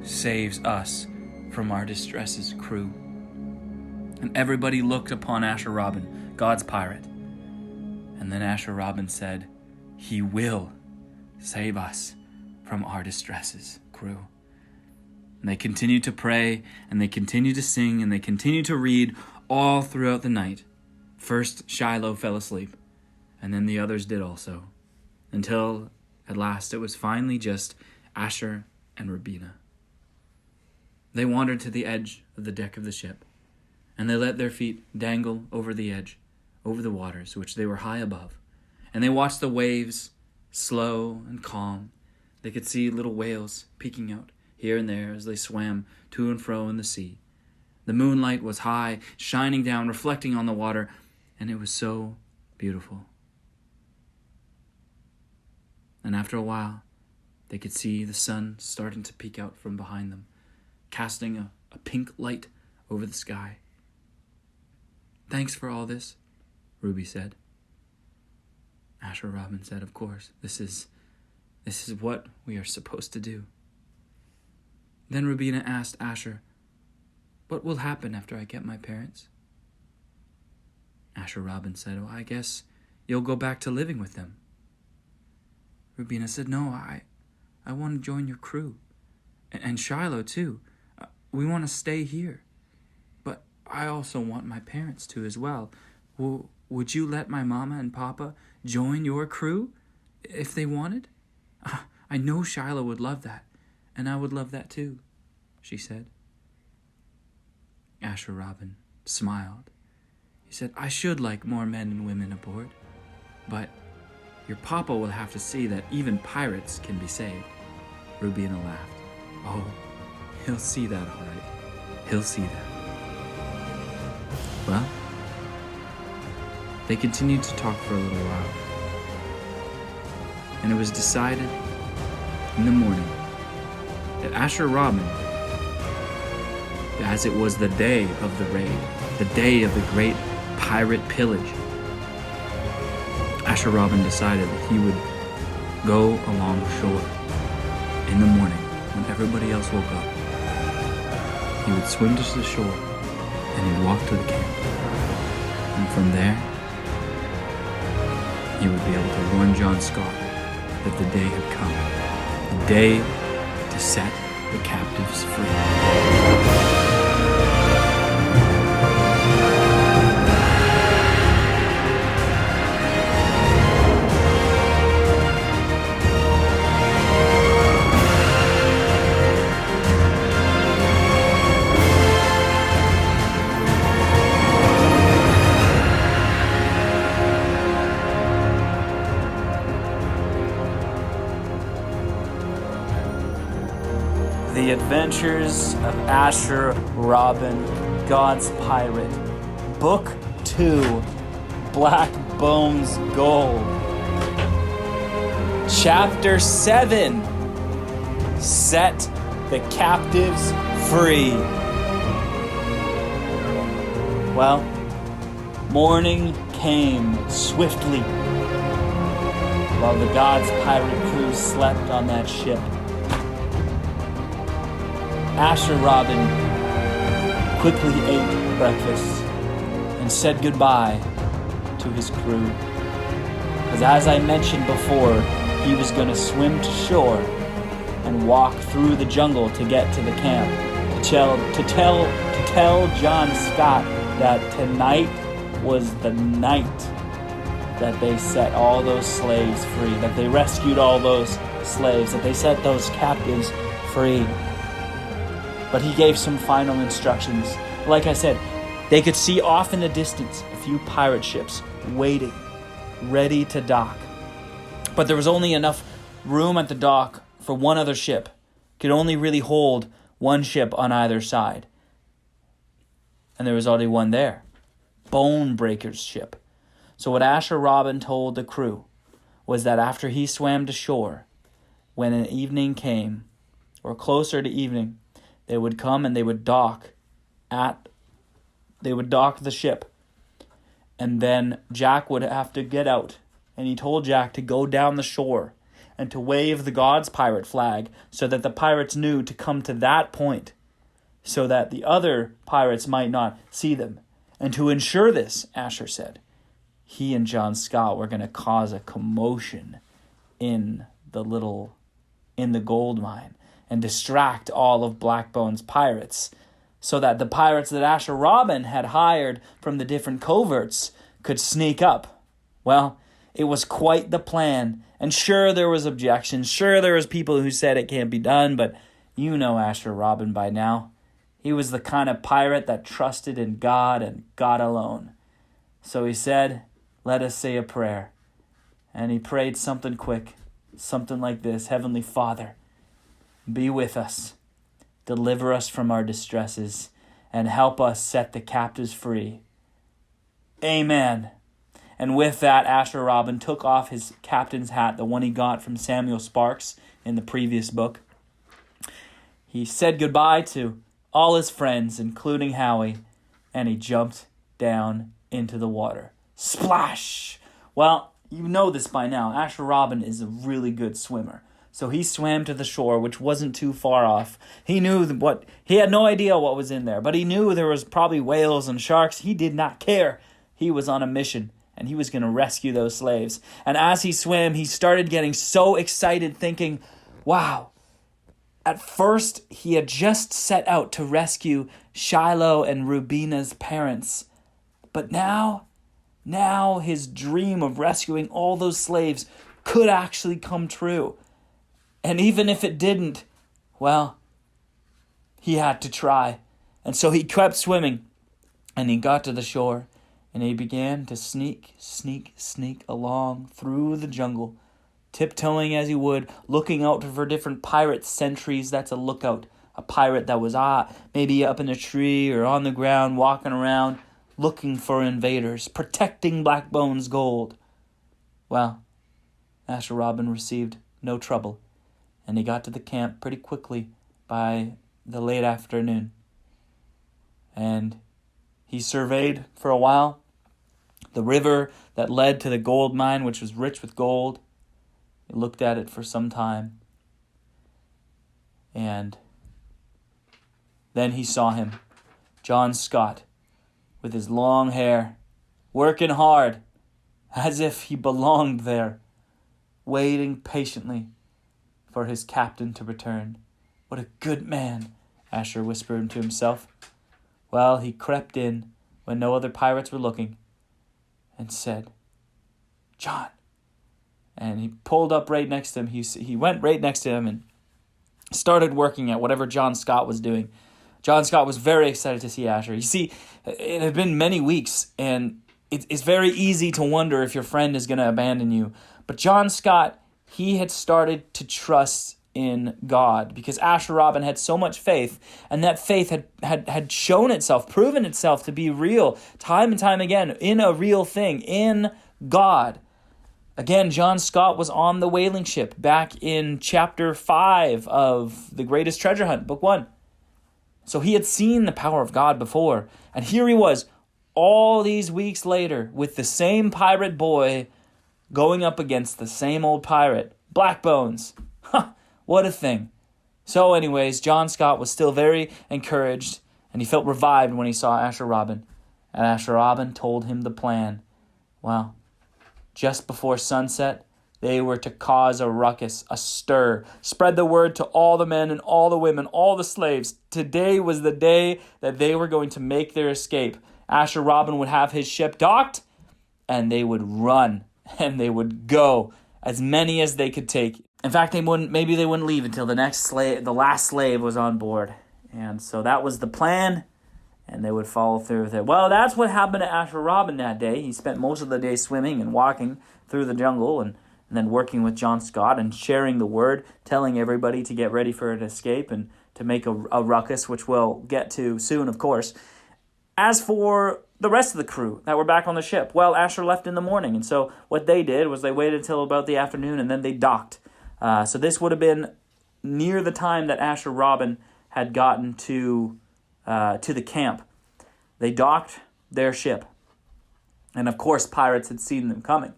saves us from our distresses," crew. And everybody looked upon Asher Robin, God's pirate. And then Asher Robin said, "He will save us from our distresses," crew. And they continued to pray, and they continued to sing, and they continued to read all throughout the night. First Shiloh fell asleep, and then the others did also, until at last it was finally just Asher and Rubina. They wandered to the edge of the deck of the ship, and they let their feet dangle over the edge, over the waters, which they were high above. And they watched the waves, slow and calm. They could see little whales peeking out here and there as they swam to and fro in the sea. The moonlight was high, shining down, reflecting on the water, and it was so beautiful. And after a while, they could see the sun starting to peek out from behind them, casting a pink light over the sky. "Thanks for all this," Ruby said. Asher Robin said, "Of course, this is what we are supposed to do." Then Rubina asked Asher, "What will happen after I get my parents?" Asher Robin said, "Well, I guess you'll go back to living with them." Rubina said, "No, I want to join your crew. And Shiloh, too. We want to stay here. But I also want my parents to as well. Would you let my mama and papa join your crew if they wanted? I know Shiloh would love that, and I would love that too," she said. Asher Robin smiled. He said, "I should like more men and women aboard, but your papa will have to see that even pirates can be saved." Rubina laughed. "Oh, he'll see that all right. He'll see that." Well, they continued to talk for a little while, and it was decided in the morning that Asher Robin, as it was the day of the raid, the day of the great pirate pillage, Asher Robin decided that he would go along shore in the morning when everybody else woke up. He would swim to the shore and he'd walk to the camp. And from there, he would be able to warn John Scott that the day had come. The day to set the captives free. The Adventures of Asher Robin, God's Pirate. Book 2, Blackbones Gold. Chapter 7, Set the Captives Free. Well, morning came swiftly while the God's Pirate crew slept on that ship. Asher Robin quickly ate breakfast and said goodbye to his crew. Because as I mentioned before, he was going to swim to shore and walk through the jungle to get to the camp to tell John Scott that tonight was the night that they set all those slaves free, that they rescued all those slaves, that they set those captives free. But he gave some final instructions. Like I said, they could see off in the distance a few pirate ships waiting, ready to dock. But there was only enough room at the dock for one other ship. Could only really hold one ship on either side. And there was already one there. Bonebreaker's ship. So what Asher Robin told the crew was that after he swam to shore, when an evening came, or closer to evening, they would come and they would dock the ship. And then Jack would have to get out. And he told Jack to go down the shore and to wave the God's pirate flag so that the pirates knew to come to that point so that the other pirates might not see them. And to ensure this, Asher said, he and John Scott were going to cause a commotion in the gold mine and distract all of Blackbones' pirates so that the pirates that Asher Robin had hired from the different coverts could sneak up. Well, it was quite the plan, and sure there was objections, sure there was people who said it can't be done, but you know Asher Robin by now. He was the kind of pirate that trusted in God and God alone. So he said, let us say a prayer. And he prayed something quick, something like this: Heavenly Father, be with us, deliver us from our distresses, and help us set the captives free. Amen. And with that, Asher Robin took off his captain's hat, the one he got from Samuel Sparks in the previous book. He said goodbye to all his friends, including Howie, and he jumped down into the water. Splash! Well, you know this by now. Asher Robin is a really good swimmer. So he swam to the shore, which wasn't too far off. He knew he had no idea what was in there, but he knew there was probably whales and sharks. He did not care. He was on a mission, and he was going to rescue those slaves. And as he swam, he started getting so excited, thinking, wow. At first, he had just set out to rescue Shiloh and Rubina's parents. But now his dream of rescuing all those slaves could actually come true. And even if it didn't, well, he had to try. And so he kept swimming, and he got to the shore, and he began to sneak along through the jungle, tiptoeing as he would, looking out for different pirate sentries. That's a lookout. A pirate that was maybe up in a tree or on the ground, walking around, looking for invaders, protecting Blackbones' gold. Well, Asher Robin received no trouble, and he got to the camp pretty quickly by the late afternoon. And he surveyed for a while the river that led to the gold mine, which was rich with gold. He looked at it for some time. And then he saw him, John Scott, with his long hair, working hard, as if he belonged there, waiting patiently for his captain to return. What a good man, Asher whispered to himself. Well, he crept in when no other pirates were looking and said, John. And he pulled up right next to him. He went right next to him and started working at whatever John Scott was doing. John Scott was very excited to see Asher. You see, it had been many weeks, and it's very easy to wonder if your friend is going to abandon you. But John Scott, he had started to trust in God because Asher Robin had so much faith, and that faith had shown itself, proven itself to be real time and time again, in a real thing, in God. Again, John Scott was on the whaling ship back in chapter 5 of The Greatest Treasure Hunt, book 1. So he had seen the power of God before. And here he was, all these weeks later, with the same pirate boy going up against the same old pirate, Blackbones. What a thing. So anyways, John Scott was still very encouraged, and he felt revived when he saw Asher Robin. And Asher Robin told him the plan. Well, just before sunset, they were to cause a ruckus, a stir, spread the word to all the men and all the women, all the slaves. Today was the day that they were going to make their escape. Asher Robin would have his ship docked, and they would run, and they would go, as many as they could take. In fact, maybe they wouldn't leave until the last slave was on board. And so that was the plan, and they would follow through with it. Well, that's what happened to Asher Robin that day. He spent most of the day swimming and walking through the jungle, and then working with John Scott and sharing the word, telling everybody to get ready for an escape and to make a ruckus, which we'll get to soon, of course. As for the rest of the crew that were back on the ship, well, Asher left in the morning, and so what they did was they waited until about the afternoon, and then they docked. So this would have been near the time that Asher Robin had gotten to the camp. They docked their ship, and of course pirates had seen them coming.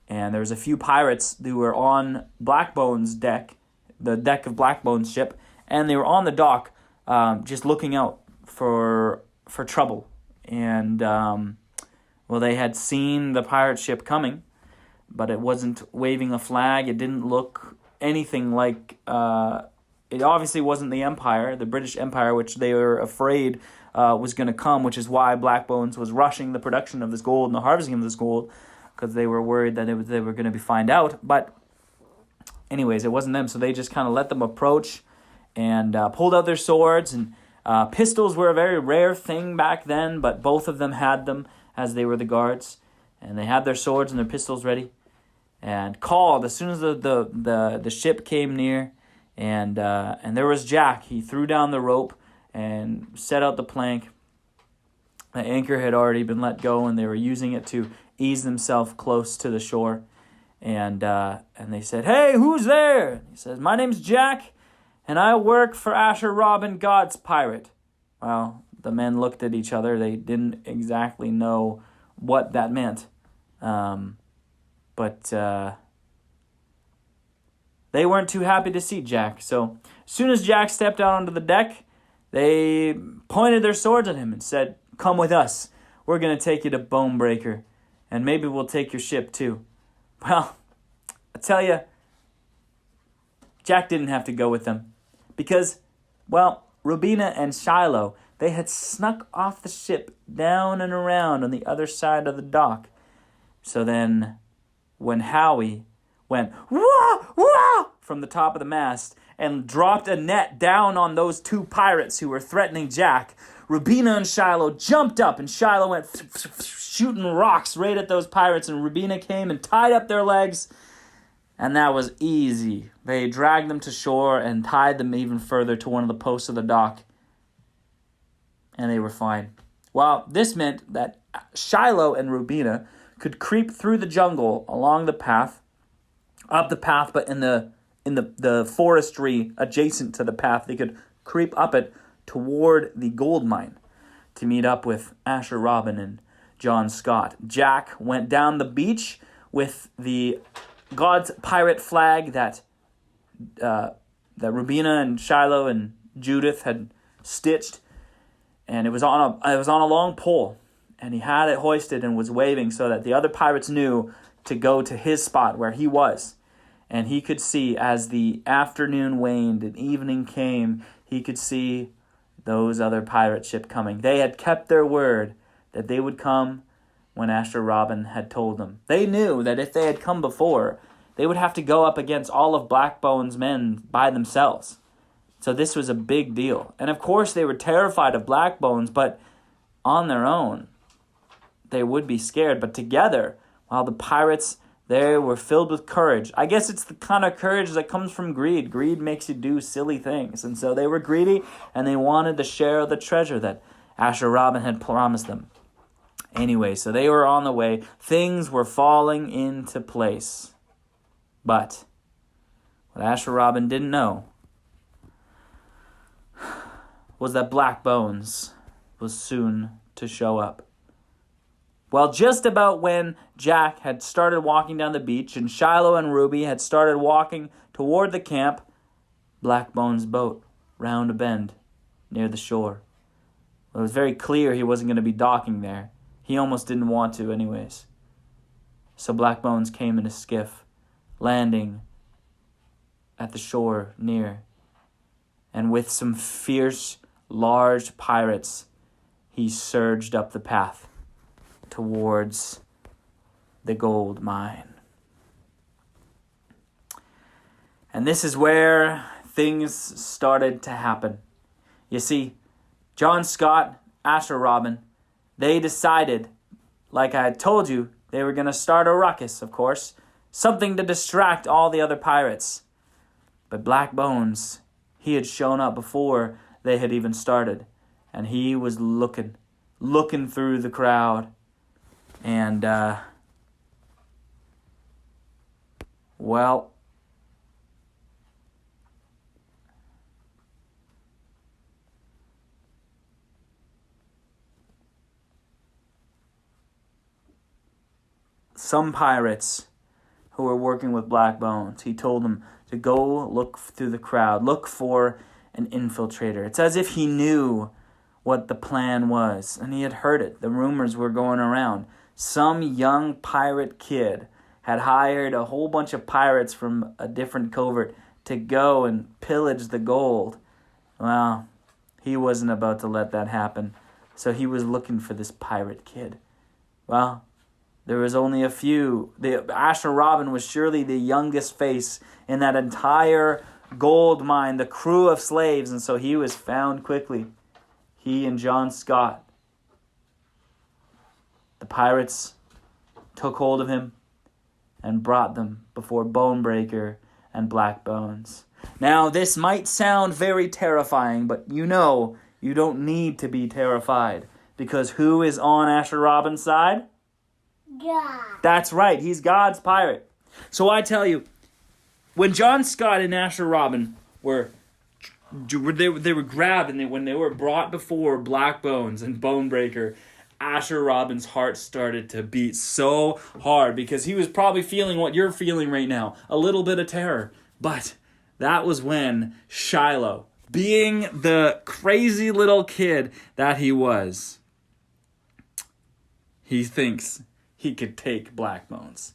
And there was a few pirates who were on Blackbones' deck, the deck of Blackbones' ship, and they were on the dock just looking out for trouble. And, they had seen the pirate ship coming, but it wasn't waving a flag. It didn't look anything like... it obviously wasn't the Empire, the British Empire, which they were afraid was going to come, which is why Blackbones was rushing the production of this gold and the harvesting of this gold, because they were worried that they were going to find out. But anyways, it wasn't them, so they just kind of let them approach and pulled out their swords. And pistols were a very rare thing back then, but both of them had them, as they were the guards, and they had their swords and their pistols ready, and called as soon as the ship came near, and there was Jack. He threw down the rope and set out the plank. The anchor had already been let go, and they were using it to ease themselves close to the shore. And they said, "Hey, who's there?" He says, "My name's Jack, and I work for Asher Robin, God's pirate." Well, the men looked at each other. They didn't exactly know what that meant. But they weren't too happy to see Jack. So as soon as Jack stepped out onto the deck, they pointed their swords at him and said, "Come with us. We're going to take you to Bonebreaker, and maybe we'll take your ship too." Well, I tell you, Jack didn't have to go with them because, well, Rubina and Shiloh, they had snuck off the ship down and around on the other side of the dock. So then, when Howie went, "Wah! Wah!" from the top of the mast and dropped a net down on those two pirates who were threatening Jack, Rubina and Shiloh jumped up, and Shiloh went shooting rocks right at those pirates, and Rubina came and tied up their legs, and that was easy. They dragged them to shore and tied them even further to one of the posts of the dock, and they were fine. Well, this meant that Shiloh and Rubina could creep through the jungle along the path, up the path, but in the forestry adjacent to the path, they could creep up it toward the gold mine to meet up with Asher Robin and John Scott. Jack went down the beach with the God's pirate flag that Rubina and Shiloh and Judith had stitched, and it was on a long pole, and he had it hoisted and was waving so that the other pirates knew to go to his spot where he was. And he could see, as the afternoon waned and evening came, he could see those other pirate ship coming. They had kept their word that they would come when Asher Robin had told them. They knew that if they had come before, they would have to go up against all of Blackbones' men by themselves. So this was a big deal. And of course they were terrified of Blackbones, but on their own, they would be scared. But together, while the pirates, they were filled with courage. I guess it's the kind of courage that comes from greed. Greed makes you do silly things. And so they were greedy, and they wanted to share the treasure that Asher Robin had promised them. Anyway, so they were on the way. Things were falling into place. But what Asher Robin didn't know was that Blackbones was soon to show up. Well, just about when Jack had started walking down the beach and Shiloh and Ruby had started walking toward the camp, Blackbones' boat round a bend near the shore. Well, it was very clear he wasn't going to be docking there. He almost didn't want to anyways. So Blackbones came in a skiff, landing at the shore near. And with some fierce, large pirates, he surged up the path towards the gold mine. And this is where things started to happen. You see, John Scott, Asher Robin, they decided, like I had told you, they were going to start a ruckus, of course, something to distract all the other pirates. But Blackbones, he had shown up before they had even started, and he was looking through the crowd. And, well, some pirates who were working with Blackbones, he told them to go look through the crowd, look for an infiltrator. It's as if he knew what the plan was, and he had heard it. The rumors were going around. Some young pirate kid had hired a whole bunch of pirates from a different covert to go and pillage the gold. Well, he wasn't about to let that happen, so he was looking for this pirate kid. Well, there was only a few. Asher Robin was surely the youngest face in that entire gold mine, the crew of slaves, and so he was found quickly. He and John Scott. the pirates took hold of him and brought them before Bonebreaker and Blackbones. Now, this might sound very terrifying, but you don't need to be terrified, because who is on Asher Robin's side? God. That's right, he's God's pirate. So I tell you, when John Scott and Asher Robin were grabbed, and when they were brought before Blackbones and Bonebreaker, Asher Robin's heart started to beat so hard, because he was probably feeling what you're feeling right now, a little bit of terror. But that was when Shiloh, being the crazy little kid that he was, he thinks he could take Blackbones.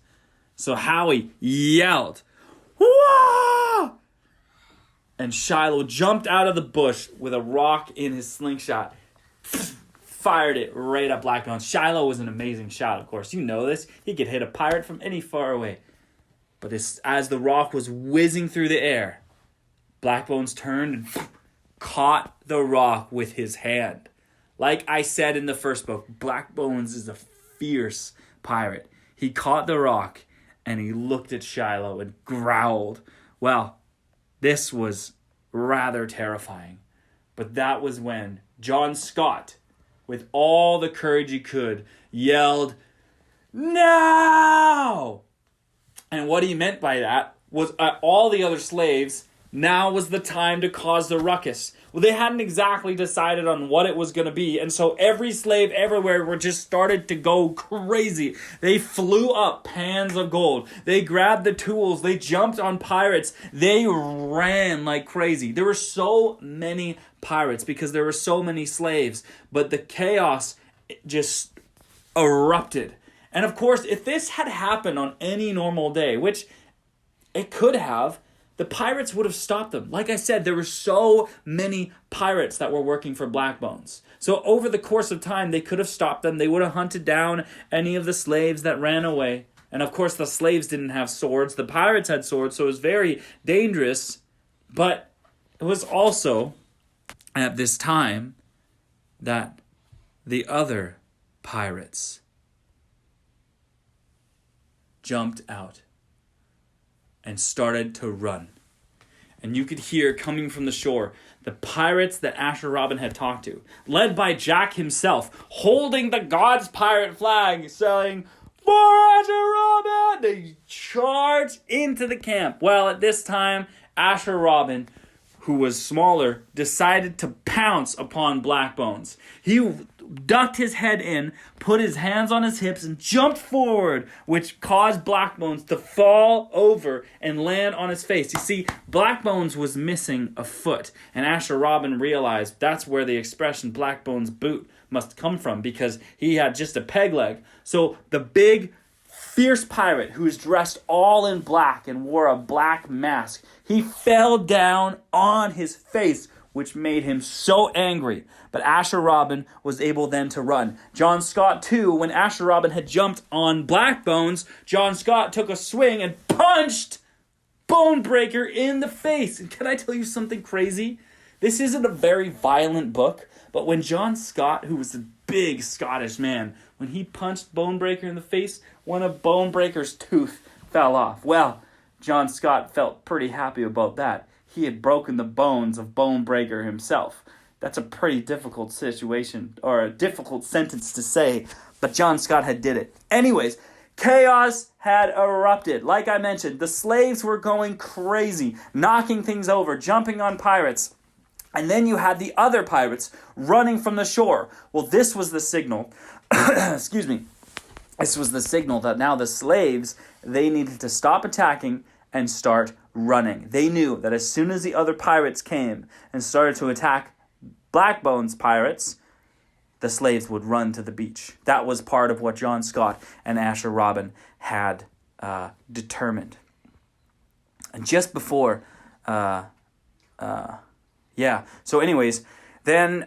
So Howie yelled, "Whoa!" And Shiloh jumped out of the bush with a rock in his slingshot, fired it right at Blackbones. Shiloh was an amazing shot, of course. You know this. He could hit a pirate from any far away. But as the rock was whizzing through the air, Blackbones turned and caught the rock with his hand. Like I said in the first book, Blackbones is a fierce pirate. He caught the rock and he looked at Shiloh and growled. Well, this was rather terrifying. But that was when John Scott, with all the courage he could, yelled, "Now!" And what he meant by that was all the other slaves, now was the time to cause the ruckus. Well, they hadn't exactly decided on what it was going to be, and so every slave everywhere were just started to go crazy. They flew up pans of gold. They grabbed the tools. They jumped on pirates. They ran like crazy. There were so many pirates because there were so many slaves, but the chaos just erupted. And of course, if this had happened on any normal day, which it could have, the pirates would have stopped them. Like I said, there were so many pirates that were working for Blackbones. So over the course of time, they could have stopped them. They would have hunted down any of the slaves that ran away. And of course, the slaves didn't have swords. The pirates had swords, so it was very dangerous. But it was also at this time that the other pirates jumped out and started to run. And you could hear coming from the shore the pirates that Asher Robin had talked to, led by Jack himself, holding the God's pirate flag, saying, "For Asher Robin!" They charged into the camp. Well, at this time, Asher Robin, who was smaller, decided to pounce upon Blackbones. He ducked his head in, put his hands on his hips, and jumped forward, which caused Blackbones to fall over and land on his face. You see, Blackbones was missing a foot, and Asher Robin realized that's where the expression Blackbones' boot must come from, because he had just a peg leg. So the big, fierce pirate, who was dressed all in black and wore a black mask, he fell down on his face, which made him so angry. But Asher Robin was able then to run. John Scott, too, when Asher Robin had jumped on Blackbones, John Scott took a swing and punched Bonebreaker in the face. And can I tell you something crazy? This isn't a very violent book, but when John Scott, who was a big Scottish man, when he punched Bonebreaker in the face, one of Bonebreaker's tooth fell off. Well, John Scott felt pretty happy about that. He had broken the bones of Bonebreaker himself. That's a pretty difficult situation, or a difficult sentence to say, but John Scott had did it. Anyways, chaos had erupted. Like I mentioned, the slaves were going crazy, knocking things over, jumping on pirates. And then you had the other pirates running from the shore. Well, this was the signal. Excuse me. This was the signal that now the slaves, they needed to stop attacking and start running. They knew that as soon as the other pirates came and started to attack Blackbones' pirates, the slaves would run to the beach. That was part of what John Scott and Asher Robin had determined. And just before, so anyways, then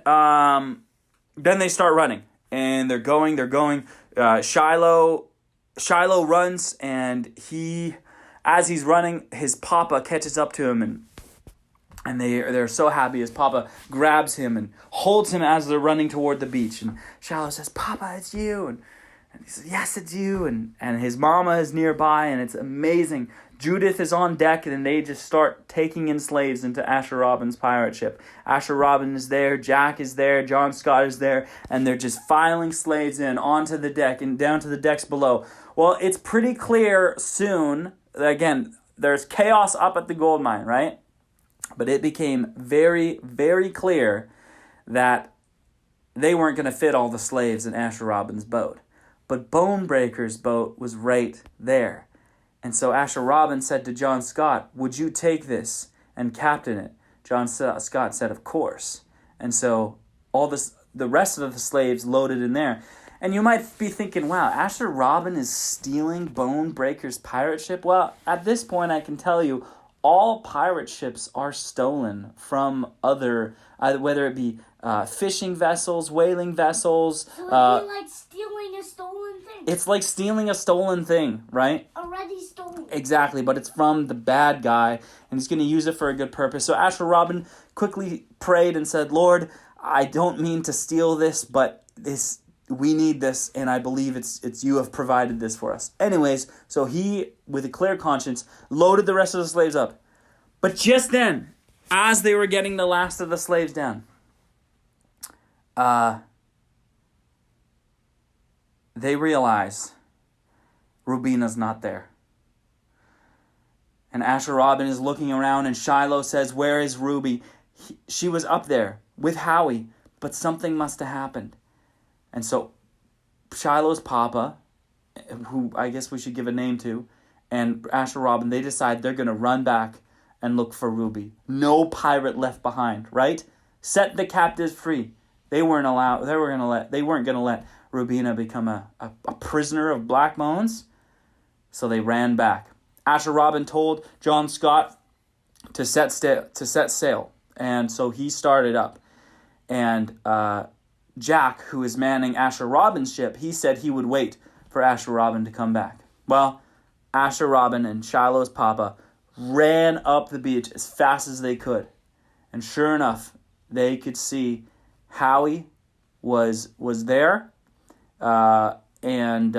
they start running, and they're going. Shiloh runs, and as he's running, his papa catches up to him, and they're so happy. His papa grabs him and holds him as they're running toward the beach. And Shiloh says, "Papa, it's you." And he says, yes, it's you. And his mama is nearby, and it's amazing. Judith is on deck, and they just start taking in slaves into Asher Robin's pirate ship. Asher Robin is there, Jack is there, John Scott is there, and they're just filing slaves in onto the deck and down to the decks below. Well, it's pretty clear soon, again, there's chaos up at the gold mine, right? But it became very, very clear that they weren't going to fit all the slaves in Asher Robin's boat. But Bonebreaker's boat was right there. And so Asher Robin said to John Scott, would you take this and captain it? John Scott said, of course. And so the rest of the slaves loaded in there. And you might be thinking, wow, Asher Robin is stealing Bonebreaker's pirate ship? Well, at this point, I can tell you, all pirate ships are stolen from other, whether it be fishing vessels, whaling vessels. So it'd be like stealing a stolen thing. It's like stealing a stolen thing, right? Already stolen. Exactly, but it's from the bad guy, and he's going to use it for a good purpose. So Asher Robin quickly prayed and said, Lord, I don't mean to steal this, but we need this, and I believe it's you have provided this for us. Anyways, so he, with a clear conscience, loaded the rest of the slaves up. But just then, as they were getting the last of the slaves down, they realize Rubina's not there. And Asher Robin is looking around, and Shiloh says, where is Ruby? She was up there with Howie, but something must have happened. And so Shiloh's papa, who I guess we should give a name to, and Asher Robin, they decide they're going to run back and look for Ruby. No pirate left behind, right? Set the captives free. They weren't going to let Rubina become a prisoner of Blackbones. So they ran back. Asher Robin told John Scott to set sail. And so he started up. And Jack, who is manning Asher Robin's ship, he said he would wait for Asher Robin to come back. Well, Asher Robin and Shiloh's papa ran up the beach as fast as they could. And sure enough, they could see Howie was there, and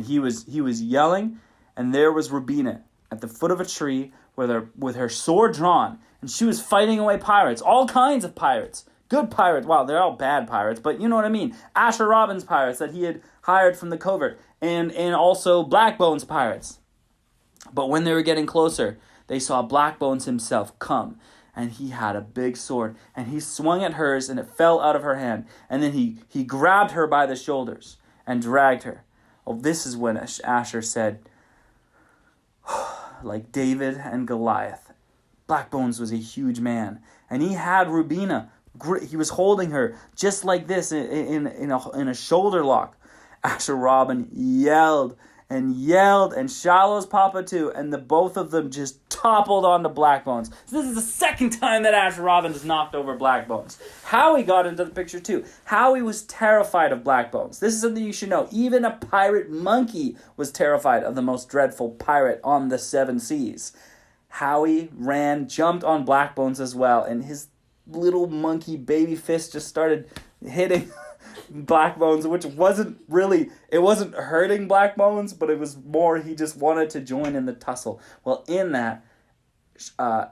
he was yelling, and there was Rubina at the foot of a tree with her sword drawn, and she was fighting away pirates, all kinds of pirates. Good pirates. Wow, they're all bad pirates, but you know what I mean. Asher Robin's pirates that he had hired from the Covert, and also Blackbones pirates. But when they were getting closer, they saw Blackbones himself come, and he had a big sword, and he swung at hers, and it fell out of her hand, and then he grabbed her by the shoulders and dragged her. Well, this is when Asher said, like David and Goliath, Blackbones was a huge man, and he had Rubina. He was holding her just like this in a shoulder lock. Asher Robin yelled, and Shiloh's papa too, and the both of them just toppled onto Blackbones. So this is the second time that Asher Robin has knocked over Blackbones. Howie got into the picture too. Howie was terrified of Blackbones. This is something you should know. Even a pirate monkey was terrified of the most dreadful pirate on the seven seas. Howie jumped on Blackbones as well, and his little monkey baby fist just started hitting Blackbones, which wasn't hurting Blackbones, but it was more he just wanted to join in the tussle. Well, in that,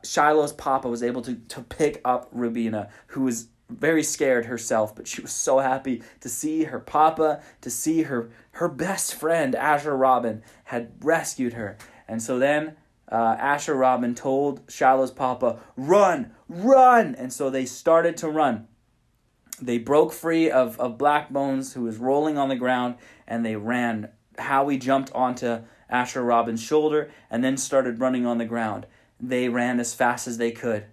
Shiloh's papa was able to pick up Rubina, who was very scared herself, but she was so happy to see her papa, to see her best friend, Asher Robin, had rescued her. And so then Asher Robin told Shiloh's papa, run! And so they started to run. They broke free of Blackbones, who was rolling on the ground, and they ran. Howie jumped onto Asher Robin's shoulder and then started running on the ground. They ran as fast as they could.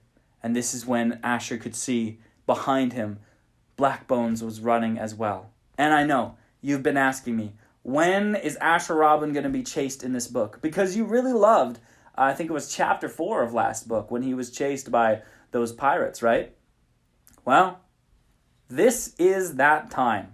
And this is when Asher could see behind him Blackbones was running as well. And I know, you've been asking me, when is Asher Robin going to be chased in this book? Because you really loved, I think it was chapter 4 of last book, when he was chased by those pirates, right? Well, this is that time.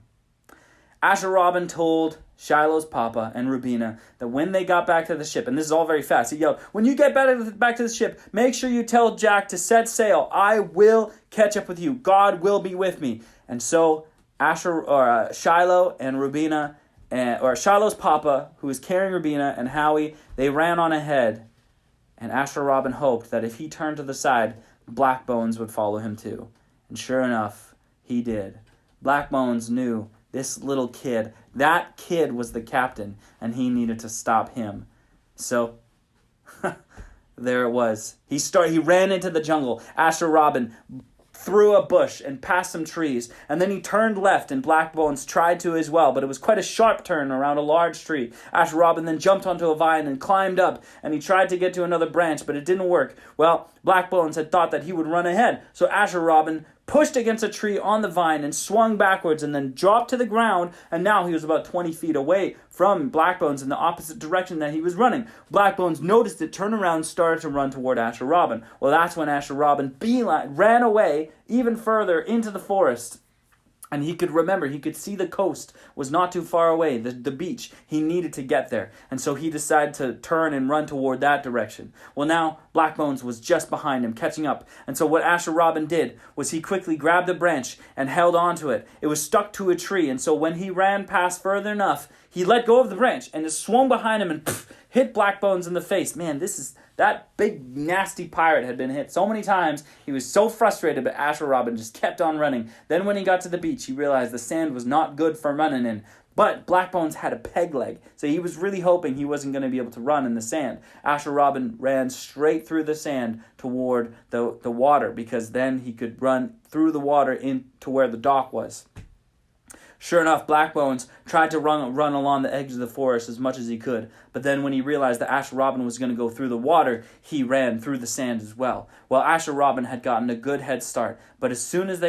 Asher Robin told Shiloh's papa and Rubina that when they got back to the ship, and this is all very fast, he yelled, when you get back to the ship, make sure you tell Jack to set sail. I will catch up with you. God will be with me. And so Shiloh and Rubina or Shiloh's papa, who was carrying Rubina, and Howie, they ran on ahead, and Asher Robin hoped that if he turned to the side, Blackbones would follow him too. And sure enough, he did. Blackbones knew this little kid, that kid was the captain, and he needed to stop him. So, there it was. He ran into the jungle. Asher Robin through a bush and past some trees, and then he turned left, and Blackbones tried to as well, but it was quite a sharp turn around a large tree. Asher Robin then jumped onto a vine and climbed up, and he tried to get to another branch, but it didn't work. Well, Blackbones had thought that he would run ahead, so Asher Robin pushed against a tree on the vine and swung backwards and then dropped to the ground, and now he was about 20 feet away from Blackbones in the opposite direction that he was running. Blackbones noticed it, turned around, and started to run toward Asher Robin. Well, that's when Asher Robin ran away even further into the forest. And he could see the coast was not too far away, the beach. He needed to get there. And so he decided to turn and run toward that direction. Well, now Blackbones was just behind him, catching up. And so what Asher Robin did was he quickly grabbed a branch and held onto it. It was stuck to a tree. And so when he ran past further enough, he let go of the branch and it swung behind him and hit Blackbones in the face. Man, that big, nasty pirate had been hit so many times. He was so frustrated, but Asher Robin just kept on running. Then when he got to the beach, he realized the sand was not good for running in. But Blackbones had a peg leg, so he was really hoping he wasn't going to be able to run in the sand. Asher Robin ran straight through the sand toward the water, because then he could run through the water into where the dock was. Sure enough, Blackbones tried to run along the edge of the forest as much as he could, but then when he realized that Asher Robin was going to go through the water, he ran through the sand as well. Well, Asher Robin had gotten a good head start, but as soon as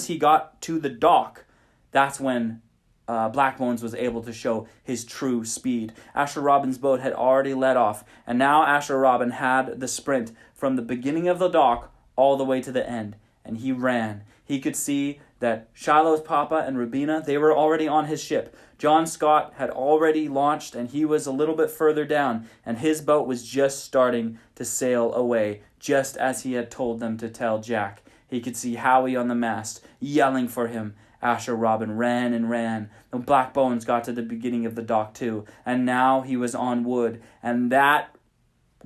he got to the dock, that's when Blackbones was able to show his true speed. Asher Robin's boat had already let off, and now Asher Robin had the sprint from the beginning of the dock all the way to the end, and he ran. He could see that Shiloh's papa and Rubina, they were already on his ship. John Scott had already launched, and he was a little bit further down, and his boat was just starting to sail away, just as he had told them to tell Jack. He could see Howie on the mast, yelling for him. Asher Robin ran and ran. The Blackbones got to the beginning of the dock too, and now he was on wood, and that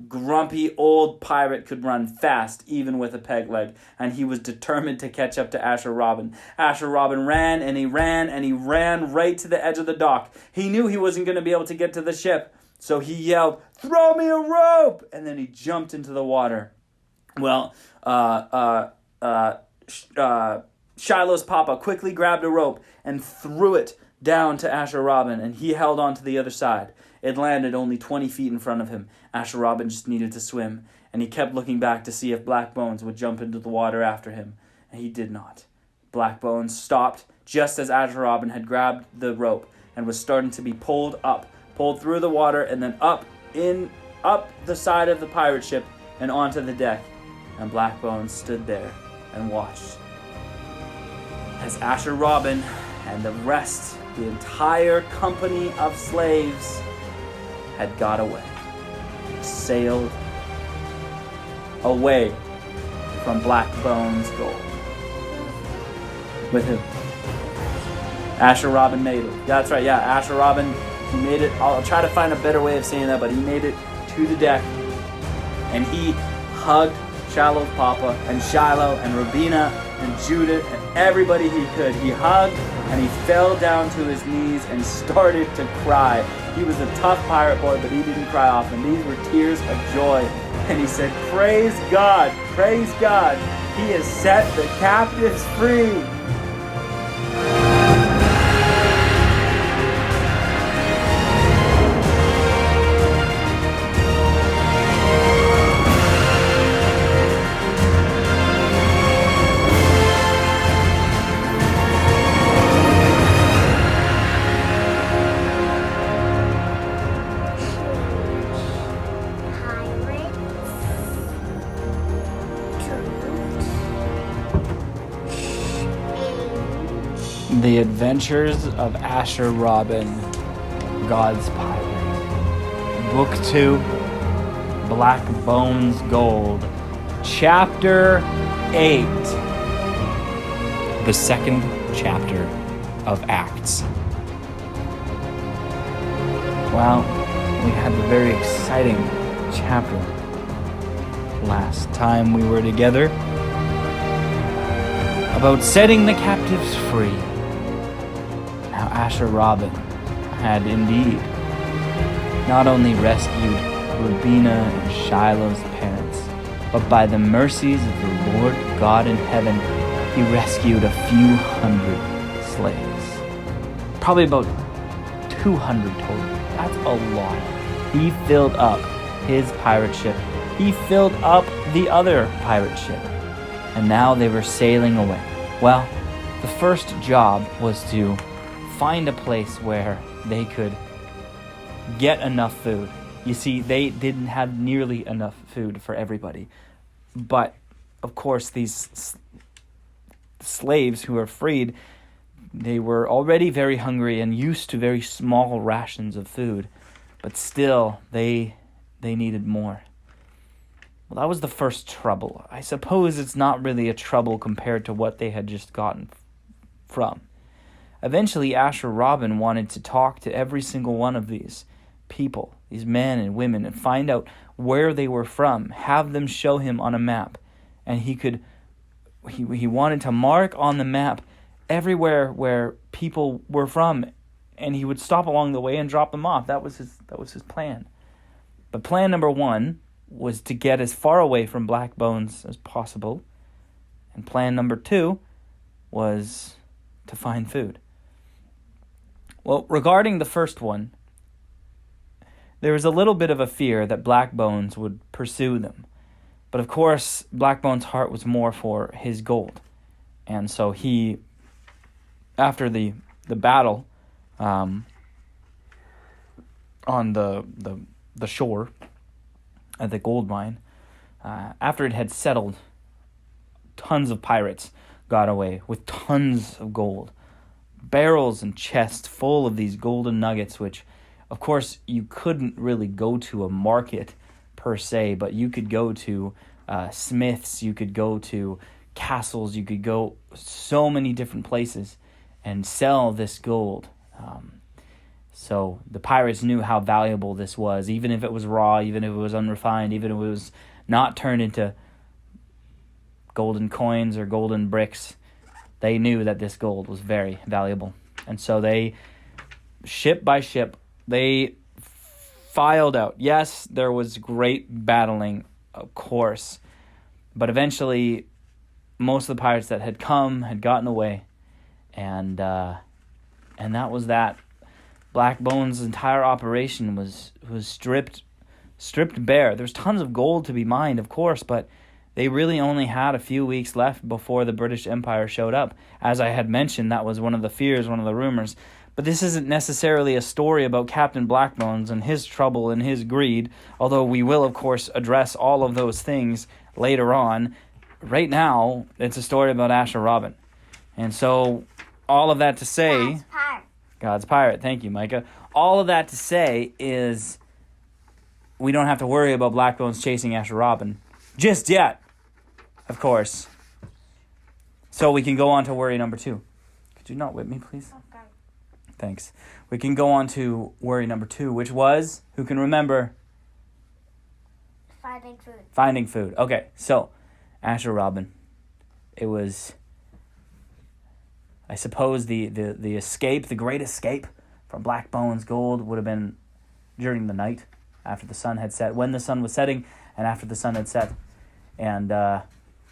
grumpy old pirate could run fast, even with a peg leg, and he was determined to catch up to Asher Robin. Asher Robin ran and he ran and he ran right to the edge of the dock. He knew he wasn't going to be able to get to the ship, so he yelled, "Throw me a rope!" and then he jumped into the water. Well, Shiloh's papa quickly grabbed a rope and threw it down to Asher Robin, and he held on to the other side. It landed only 20 feet in front of him. Asher Robin just needed to swim, and he kept looking back to see if Blackbones would jump into the water after him, and he did not. Blackbones stopped just as Asher Robin had grabbed the rope and was starting to be pulled through the water, and then up the side of the pirate ship and onto the deck. And Blackbones stood there and watched as Asher Robin and the rest, the entire company of slaves, had got away, sailed away from Blackbones' gold. With who? Asher Robin made it. That's right, yeah, Asher Robin, he made it. I'll try to find a better way of saying that, but he made it to the deck, and he hugged Shiloh's papa and Shiloh and Rubina and Judith and everybody he could. He hugged and he fell down to his knees and started to cry. He was a tough pirate boy, but he didn't cry often. These were tears of joy. And he said, praise God, he has set the captives free. The Adventures of Asher Robin, God's Pirate. Book 2, Blackbones Gold. Chapter 8. The second chapter of Acts. Well, we had a very exciting chapter last time we were together about setting the captives free. Now Asher Robin had indeed not only rescued Rubina and Shiloh's parents, but by the mercies of the Lord God in heaven, he rescued a few hundred slaves. Probably about 200 total. That's a lot. He filled up his pirate ship. He filled up the other pirate ship. And now they were sailing away. Well, the first job was to find a place where they could get enough food. You see, they didn't have nearly enough food for everybody. But, of course, these slaves who were freed, they were already very hungry and used to very small rations of food. But still, they needed more. Well, that was the first trouble. I suppose it's not really a trouble compared to what they had just gotten from. Eventually, Asher Robin wanted to talk to every single one of these people, these men and women, and find out where they were from, have them show him on a map. And he wanted to mark on the map everywhere where people were from, and he would stop along the way and drop them off. That was his plan. But plan number one was to get as far away from Blackbones as possible. And plan number two was to find food. Well, regarding the first one, there was a little bit of a fear that Blackbones would pursue them. But of course, Blackbones' heart was more for his gold. And so he, after the battle on the shore at the gold mine, after it had settled, tons of pirates got away with tons of gold. Barrels and chests full of these golden nuggets, which, of course, you couldn't really go to a market per se, but you could go to smiths, you could go to castles, you could go so many different places and sell this gold. So the pirates knew how valuable this was, even if it was raw, even if it was unrefined, even if it was not turned into golden coins or golden bricks. They knew that this gold was very valuable. And so they, ship by ship, they filed out. Yes, there was great battling, of course, but eventually most of the pirates that had come had gotten away, and that was that. Blackbones' entire operation was stripped bare. There's tons of gold to be mined, of course, but they really only had a few weeks left before the British Empire showed up. As I had mentioned, that was one of the fears, one of the rumors. But this isn't necessarily a story about Captain Blackbones and his trouble and his greed, although we will, of course, address all of those things later on. Right now, it's a story about Asher Robin. And so, all of that to say... God's pirate. Thank you, Micah. All of that to say is we don't have to worry about Blackbones chasing Asher Robin just yet, of course. So we can go on to worry number two. Could you not whip me, please? Okay. Thanks. We can go on to worry number two, which was, who can remember? Finding food. Finding food. Okay, so Asher Robin. It was... I suppose the escape, the great escape from Blackbones' gold would have been during the night, after the sun had set, when the sun was setting, and after the sun had set. And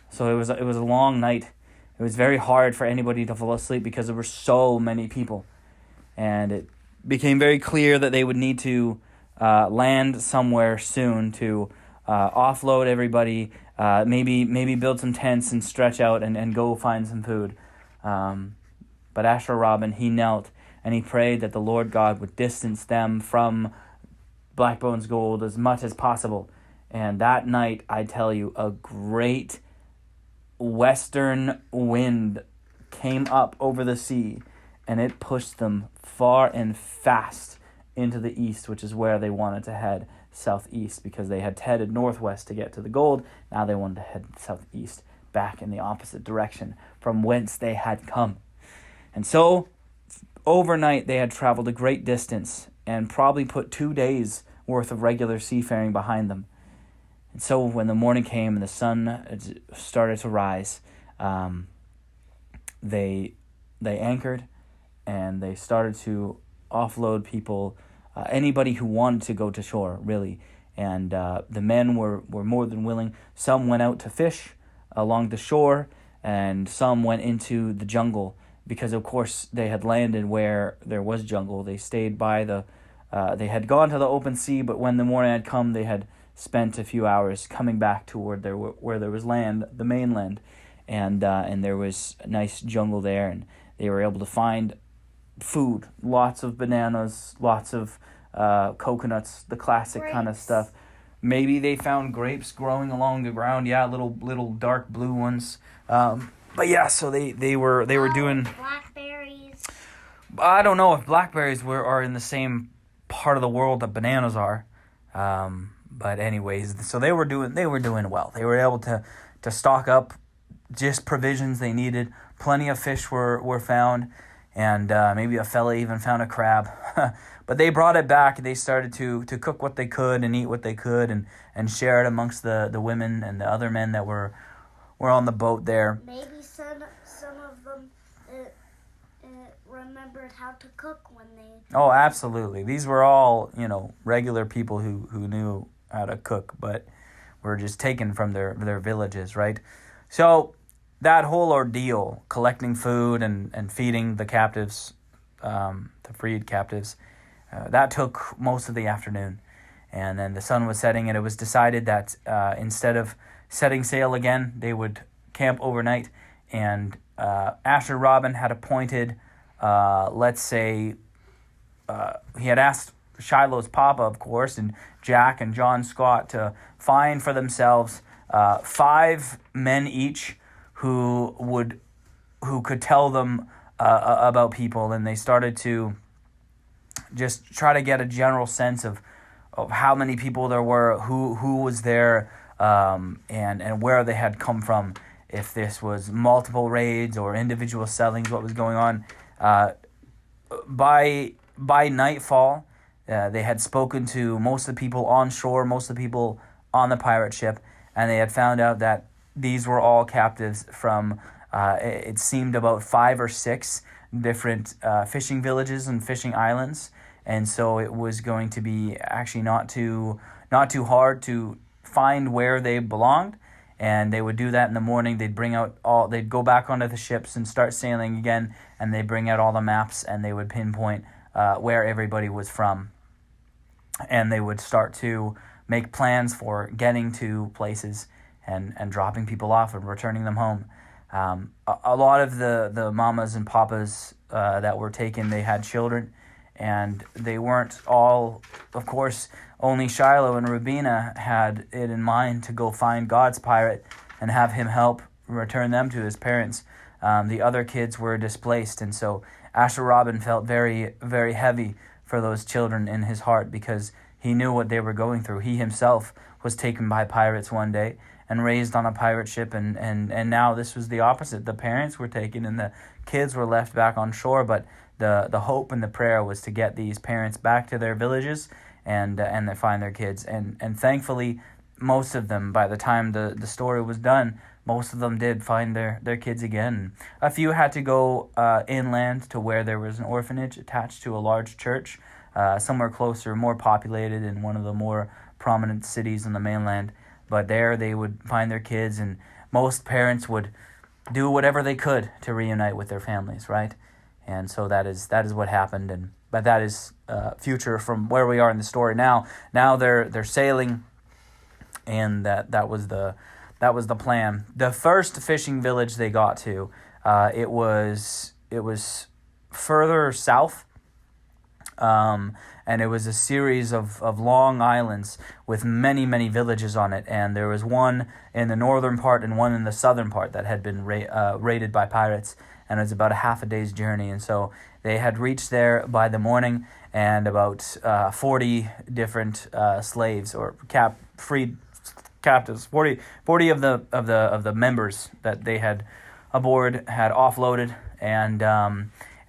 so it was a long night. It was very hard for anybody to fall asleep because there were so many people. And it became very clear that they would need to land somewhere soon to offload everybody, maybe build some tents and stretch out and go find some food. But Asher Robin, he knelt and he prayed that the Lord God would distance them from Blackbones' gold as much as possible. And that night, I tell you, a great western wind came up over the sea, and it pushed them far and fast into the east, which is where they wanted to head southeast, because they had headed northwest to get to the gold. Now they wanted to head southeast, back in the opposite direction from whence they had come. And so, overnight, they had traveled a great distance, and probably put 2 days worth of regular seafaring behind them. And so when the morning came and the sun started to rise, they anchored, and they started to offload people, anybody who wanted to go to shore, really. And the men were more than willing. Some went out to fish along the shore, and some went into the jungle, because of course they had landed where there was jungle. They stayed by they had gone to the open sea, but when the morning had come, they had spent a few hours coming back toward where there was land, the mainland, and there was a nice jungle there, and they were able to find food, lots of bananas, lots of coconuts, the classic Grapes. kind of stuff. Maybe they found grapes growing along the ground, little dark blue ones. But yeah, so they were doing. Blackberries. I don't know if blackberries are in the same part of the world that bananas are. But anyways, so they were doing well. They were able to stock up just provisions they needed. Plenty of fish were found, and maybe a fella even found a crab. But they brought it back. They started to cook what they could and eat what they could, and share it amongst the women and the other men that were on the boat there. Maybe some of them remembered how to cook when they... Oh, absolutely. These were all, regular people who knew how to cook, but were just taken from their villages, right? So that whole ordeal, collecting food and feeding the captives, the freed captives, that took most of the afternoon. And then the sun was setting, and it was decided that instead of setting sail again, they would camp overnight. And Asher Robin had appointed, he had asked Shiloh's papa, of course, and Jack and John Scott to find for themselves 5 men each who could tell them about people. And they started to just try to get a general sense of how many people there were, who was there, and where they had come from, if this was multiple raids or individual settlings, what was going on. By nightfall, they had spoken to most of the people on shore, most of the people on the pirate ship, and they had found out that these were all captives from, it seemed, about 5 or 6 different fishing villages and fishing islands. And so it was going to be actually not too hard to find where they belonged. And they would do that in the morning. They'd go back onto the ships and start sailing again, and they'd bring out all the maps, and they would pinpoint where everybody was from. And they would start to make plans for getting to places and dropping people off and returning them home. A lot of the mamas and papas that were taken, they had children, and they weren't all, of course. Only Shiloh and Rubina had it in mind to go find God's pirate and have him help return them to his parents. The other kids were displaced, and so Asher Robin felt very, very heavy for those children in his heart, because he knew what they were going through. He himself was taken by pirates one day and raised on a pirate ship, and now this was the opposite. The parents were taken and the kids were left back on shore, but the hope and the prayer was to get these parents back to their villages and they find their kids. And thankfully, most of them, by the time the story was done, most of them did find their kids again. A few had to go inland to where there was an orphanage attached to a large church, somewhere closer, more populated in one of the more prominent cities on the mainland. But there they would find their kids, and most parents would do whatever they could to reunite with their families, right? And so that is what happened. But that is future from where we are in the story now. Now they're sailing, and that was the plan. The first fishing village they got to, it was further south, and it was a series of long islands with many, many villages on it. And there was one in the northern part and one in the southern part that had been raided by pirates, and it was about a half a day's journey. And so they had reached there by the morning, and about 40 different slaves or freed captives, 40 of the members that they had aboard had offloaded, and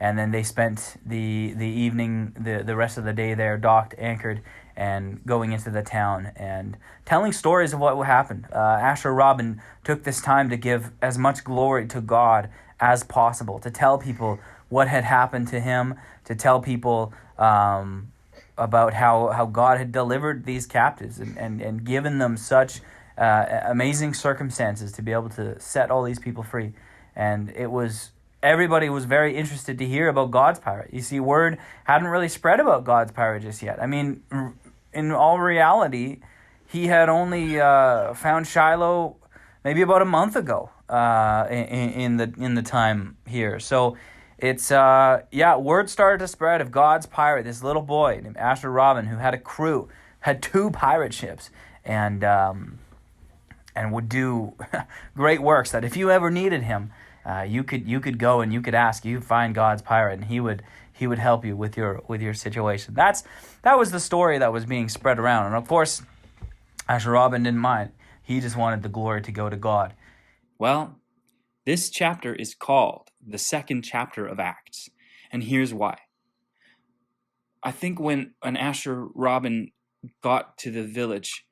and then they spent the evening, the rest of the day there, docked, anchored, and going into the town and telling stories of what happened. Asher Robin took this time to give as much glory to God as possible, to tell people what had happened to him, to tell people about how God had delivered these captives and given them such amazing circumstances to be able to set all these people free. And everybody was very interested to hear about God's pirate. You see, word hadn't really spread about God's pirate just yet. I mean, in all reality, he had only found Shiloh maybe about a month ago in the time here. So it's word started to spread of God's pirate, this little boy named Asher Robin, who had a crew, had 2 pirate ships, and would do great works. That if you ever needed him, you could go and you could ask, you find God's pirate, and he would help you with your situation. That was the story that was being spread around, and of course, Asher Robin didn't mind. He just wanted the glory to go to God. Well, this chapter is called the second chapter of Acts, and here's why. I think when Asher Robin got to the village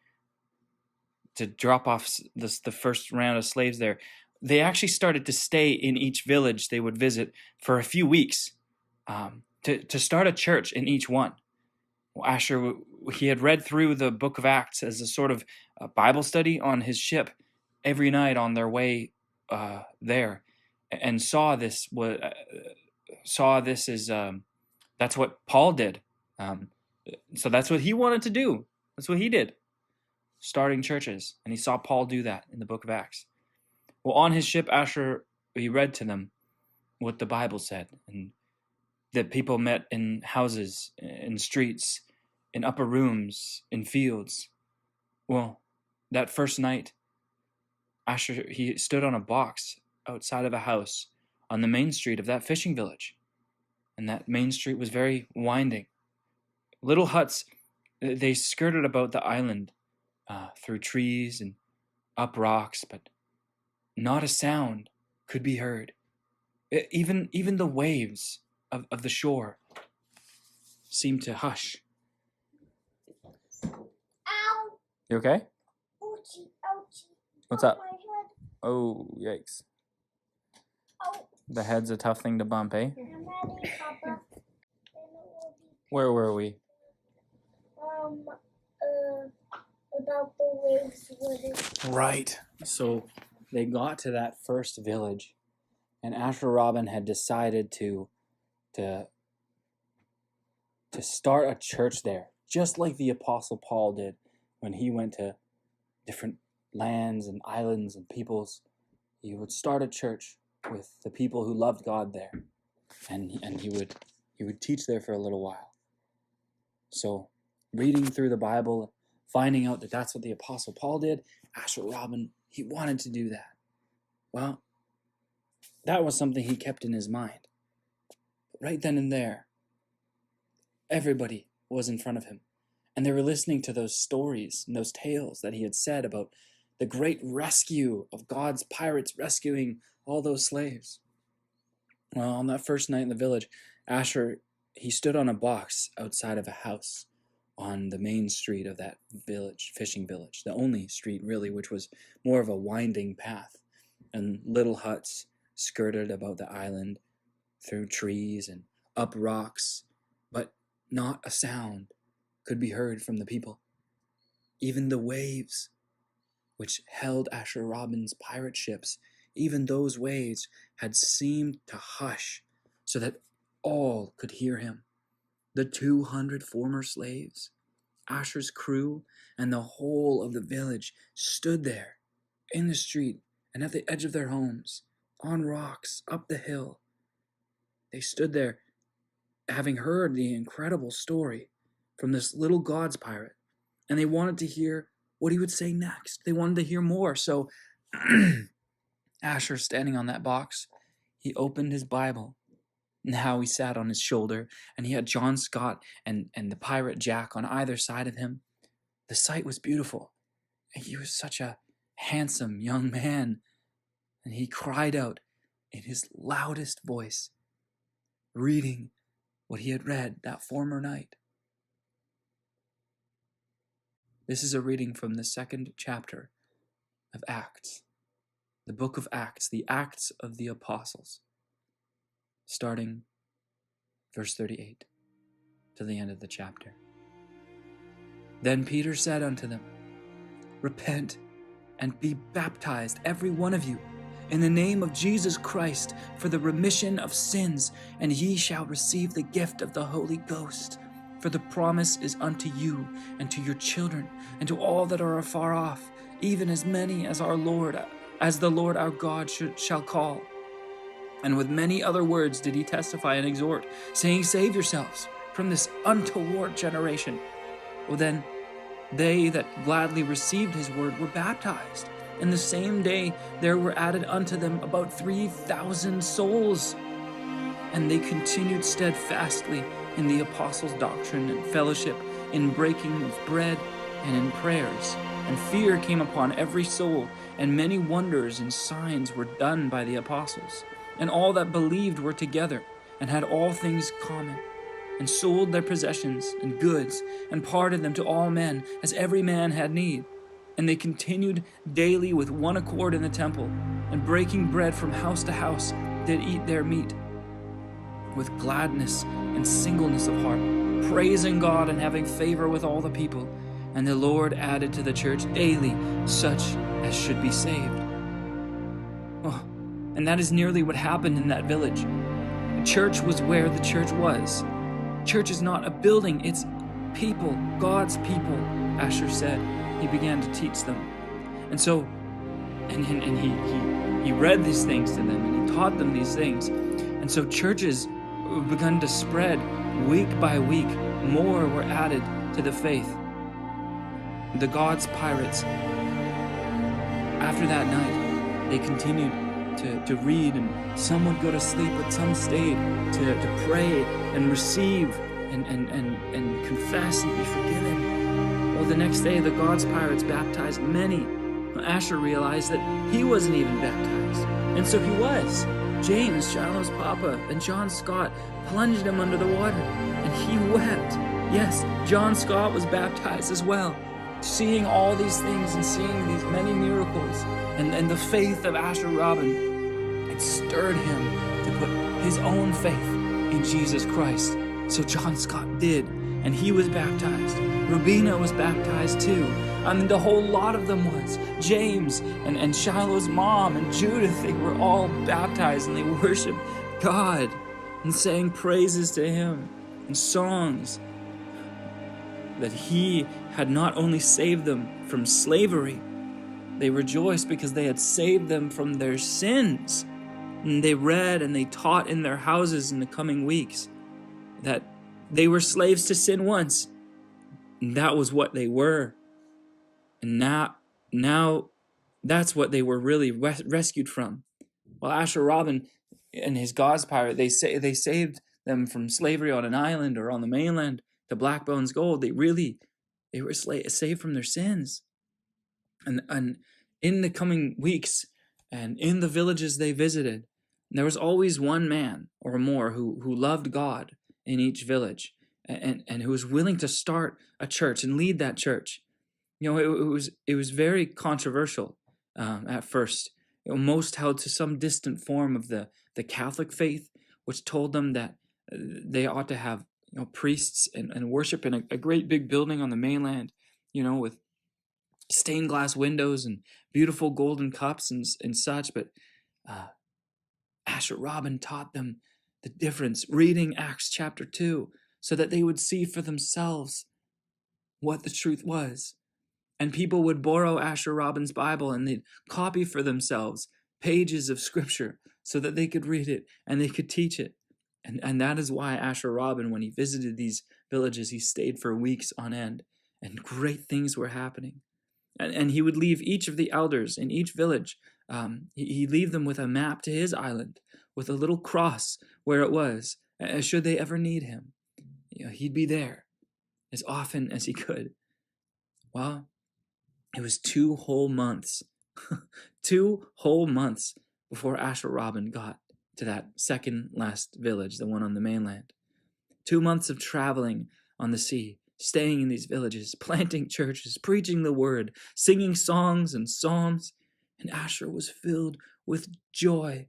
to drop off the first round of slaves there, they actually started to stay in each village they would visit for a few weeks to start a church in each one. Well, Asher, he had read through the book of Acts as a sort of Bible study on his ship every night on their way there, and saw this as that's what Paul did. So that's what he wanted to do. That's what he did, starting churches. And he saw Paul do that in the book of Acts. Well, on his ship, Asher, he read to them what the Bible said, and that people met in houses, in streets, in upper rooms, in fields. Well, that first night, Asher, he stood on a box outside of a house on the main street of that fishing village. And that main street was very winding. Little huts, they skirted about the island through trees and up rocks, but not a sound could be heard. Even the waves of the shore seemed to hush. Ow! You okay? Ouchie, ouchie. What's Oh, up? my head. Oh, yikes. Oh. The head's a tough thing to bump, eh? I'm ready, Papa. Then it will be, Where were we? about the waves with it. Right. So they got to that first village, and Asher Robin had decided to start a church there, just like the Apostle Paul did when he went to different lands and islands and peoples. He would start a church with the people who loved God there, and he would teach there for a little while. So, reading through the Bible, finding out that that's what the Apostle Paul did, Asher Robin, he wanted to do that. Well, that was something he kept in his mind. But right then and there, everybody was in front of him, and they were listening to those stories and those tales that he had said about the great rescue of God's pirates rescuing all those slaves. Well, on that first night in the village, Asher, he stood on a box outside of a house on the main street of that village, fishing village, the only street really, which was more of a winding path, and little huts skirted about the island through trees and up rocks, but not a sound could be heard from the people. Even the waves, which held Asher Robin's pirate ships, even those waves had seemed to hush so that all could hear him. The 200 former slaves, Asher's crew, and the whole of the village stood there in the street and at the edge of their homes, on rocks, up the hill. They stood there having heard the incredible story from this little God's pirate, and they wanted to hear what he would say next. They wanted to hear more. So Asher, standing on that box, he opened his Bible. Now he sat on his shoulder, and he had John Scott and the pirate Jack on either side of him. The sight was beautiful, and he was such a handsome young man. And he cried out in his loudest voice, reading what he had read that former night. This is a reading from the 2nd chapter of Acts, the book of Acts, the Acts of the Apostles, starting verse 38 to the end of the chapter. Then Peter said unto them, Repent and be baptized, every one of you, in the name of Jesus Christ, for the remission of sins, and ye shall receive the gift of the Holy Ghost. For the promise is unto you, and to your children, and to all that are afar off, even as many as the Lord our God shall call. And with many other words did he testify and exhort, saying, Save yourselves from this untoward generation. Well, then they that gladly received his word were baptized. And the same day there were added unto them about 3,000 souls. And they continued steadfastly in the apostles' doctrine and fellowship, in breaking of bread and in prayers. And fear came upon every soul, and many wonders and signs were done by the apostles. And all that believed were together, and had all things common, and sold their possessions and goods, and parted them to all men, as every man had need. And they continued daily with one accord in the temple, and breaking bread from house to house, did eat their meat, with gladness and singleness of heart, praising God and having favor with all the people. And the Lord added to the church daily such as should be saved. Oh, and that is nearly what happened in that village. The church was where the church was. Church is not a building, it's people, God's people, Asher said. He began to teach them. And so, and he read these things to them, and he taught them these things. And so churches began to spread week by week. More were added to the faith. The God's pirates, after that night, they continued to read, and some would go to sleep, but some stayed to pray and receive and confess and be forgiven. Well, the next day, the God's pirates baptized many. Asher realized that he wasn't even baptized, and so he was. James, Shiloh's papa, and John Scott plunged him under the water, and he wept. Yes, John Scott was baptized as well. Seeing all these things and seeing these many miracles and the faith of Asher Robin, it stirred him to put his own faith in Jesus Christ. So John Scott did, and he was baptized. Rubina was baptized too. I mean, the whole lot of them was. James and Shiloh's mom and Judith, they were all baptized, and they worshiped God and sang praises to him and songs that he had not only saved them from slavery, they rejoiced because they had saved them from their sins. And they read and they taught in their houses in the coming weeks that they were slaves to sin once, and that was what they were. And now that's what they were really rescued from. Well, Asher Robin and his God's pirate, they saved them from slavery on an island or on the mainland to Blackbones gold. They were saved from their sins. And in the coming weeks and in the villages they visited, there was always one man or more who loved God in each village and who was willing to start a church and lead that church. You know, it was very controversial at first. Most held to some distant form of the Catholic faith, which told them that they ought to have priests and worship in a great big building on the mainland, with stained glass windows and beautiful golden cups and such. But Asher Robin taught them the difference, reading Acts chapter 2, so that they would see for themselves what the truth was. And people would borrow Asher Robin's Bible and they'd copy for themselves pages of scripture so that they could read it and they could teach it. And that is why Asher Robin, when he visited these villages, he stayed for weeks on end, and great things were happening. And he would leave each of the elders in each village, he'd leave them with a map to his island, with a little cross where it was, should they ever need him. He'd be there as often as he could. Well, it was 2 whole months, 2 whole months before Asher Robin got to that second last village, the one on the mainland. 2 months of traveling on the sea, staying in these villages, planting churches, preaching the word, singing songs and psalms, and Asher was filled with joy.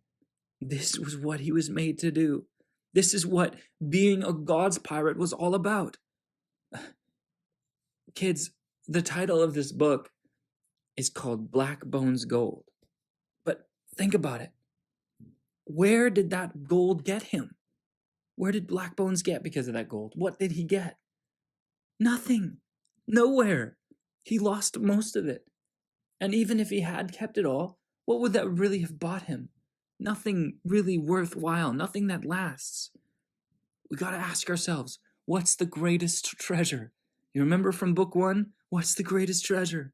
This was what he was made to do. This is what being a God's pirate was all about. Kids, the title of this book is called Blackbones Gold. But think about it. Where did that gold get him? Where did Blackbones get because of that gold? What did he get? Nothing. Nowhere. He lost most of it. And even if he had kept it all, what would that really have bought him? Nothing really worthwhile, nothing that lasts. We got to ask ourselves, what's the greatest treasure? You remember from book 1? What's the greatest treasure?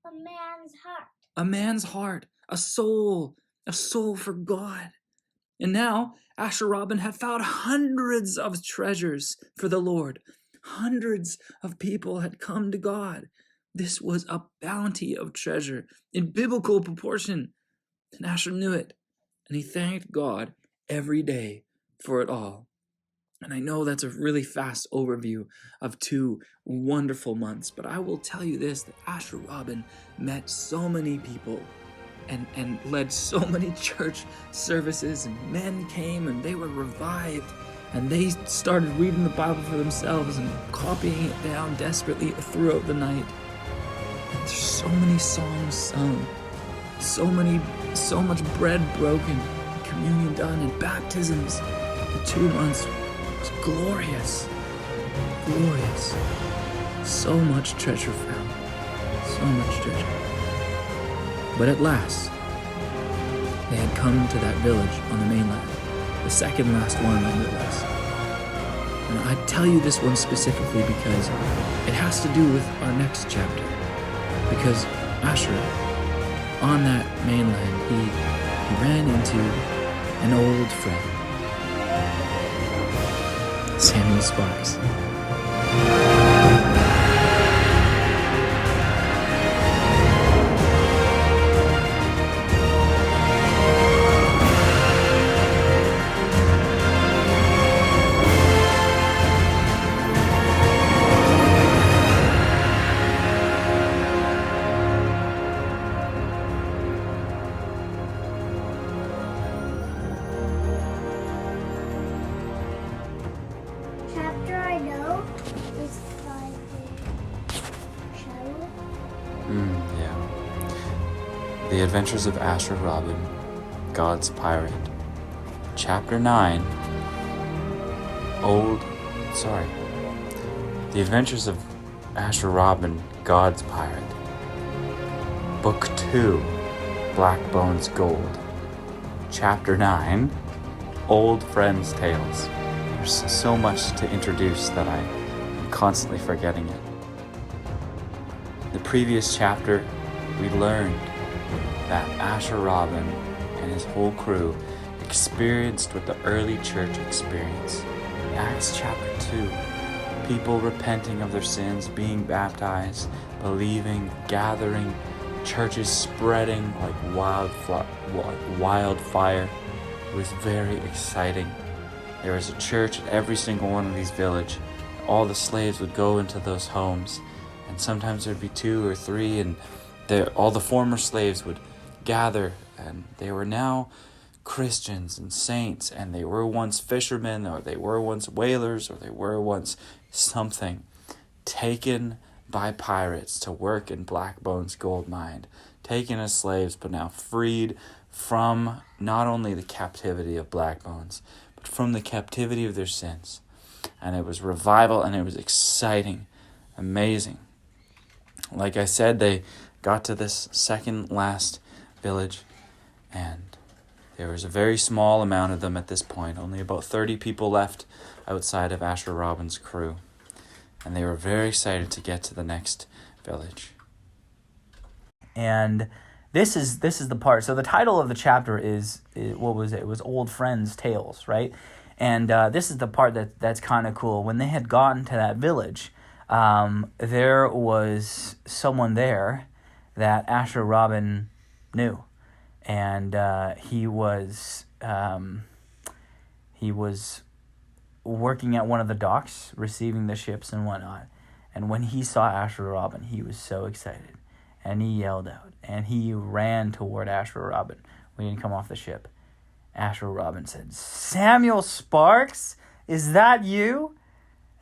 A man's heart. A man's heart, a soul for God. And now, Asher Robin had found hundreds of treasures for the Lord. Hundreds of people had come to God. This was a bounty of treasure in biblical proportion. And Asher knew it. And he thanked God every day for it all. And I know that's a really fast overview of 2 wonderful months, but I will tell you this, that Asher Robin met so many people and led so many church services, and men came and they were revived, and they started reading the Bible for themselves and copying it down desperately throughout the night. And there's so many songs sung, so much bread broken, communion done, and baptisms. The 2 months was glorious. So much treasure found. So much treasure. But at last, they had come to that village on the mainland, the second last one on the list. And I tell you this one specifically because it has to do with our next chapter. Because Asher, on that mainland, he ran into an old friend, Samuel Sparks. Chapter I know is by the Shiloh. Yeah. The Adventures of Asher Robin, God's Pirate. Chapter 9. The Adventures of Asher Robin, God's Pirate. Book 2, Blackbones Gold. Chapter 9, Old Friends' Tales. There's so much to introduce that I'm constantly forgetting it. The previous chapter, we learned that Asher Robin and his whole crew experienced what the early church experienced. In Acts chapter 2, people repenting of their sins, being baptized, believing, gathering, churches spreading like wildfire. It was very exciting. There was a church at every single one of these villages. All the slaves would go into those homes, and sometimes there'd be 2 or 3, and all the former slaves would gather, and they were now Christians and saints, and they were once fishermen, or they were once whalers, or they were once something, taken by pirates to work in Blackbones gold mine, taken as slaves, but now freed from not only the captivity of Blackbones, but from the captivity of their sins. And it was revival, and it was exciting, amazing. Like I said, they got to this second last village, and there was a very small amount of them at this point, only about 30 people left outside of Asher Robin's crew. And they were very excited to get to the next village. And this is the part. So the title of the chapter is what was it? It was Old Friends' Tales, right? And this is the part that's kind of cool. When they had gotten to that village, there was someone there that Asher Robin knew. and he was working at one of the docks, receiving the ships and whatnot. And when he saw Asher Robin, he was so excited, and he yelled out, and he ran toward Asher Robin when he come off the ship. Asher Robin said, "Samuel Sparks, is that you?"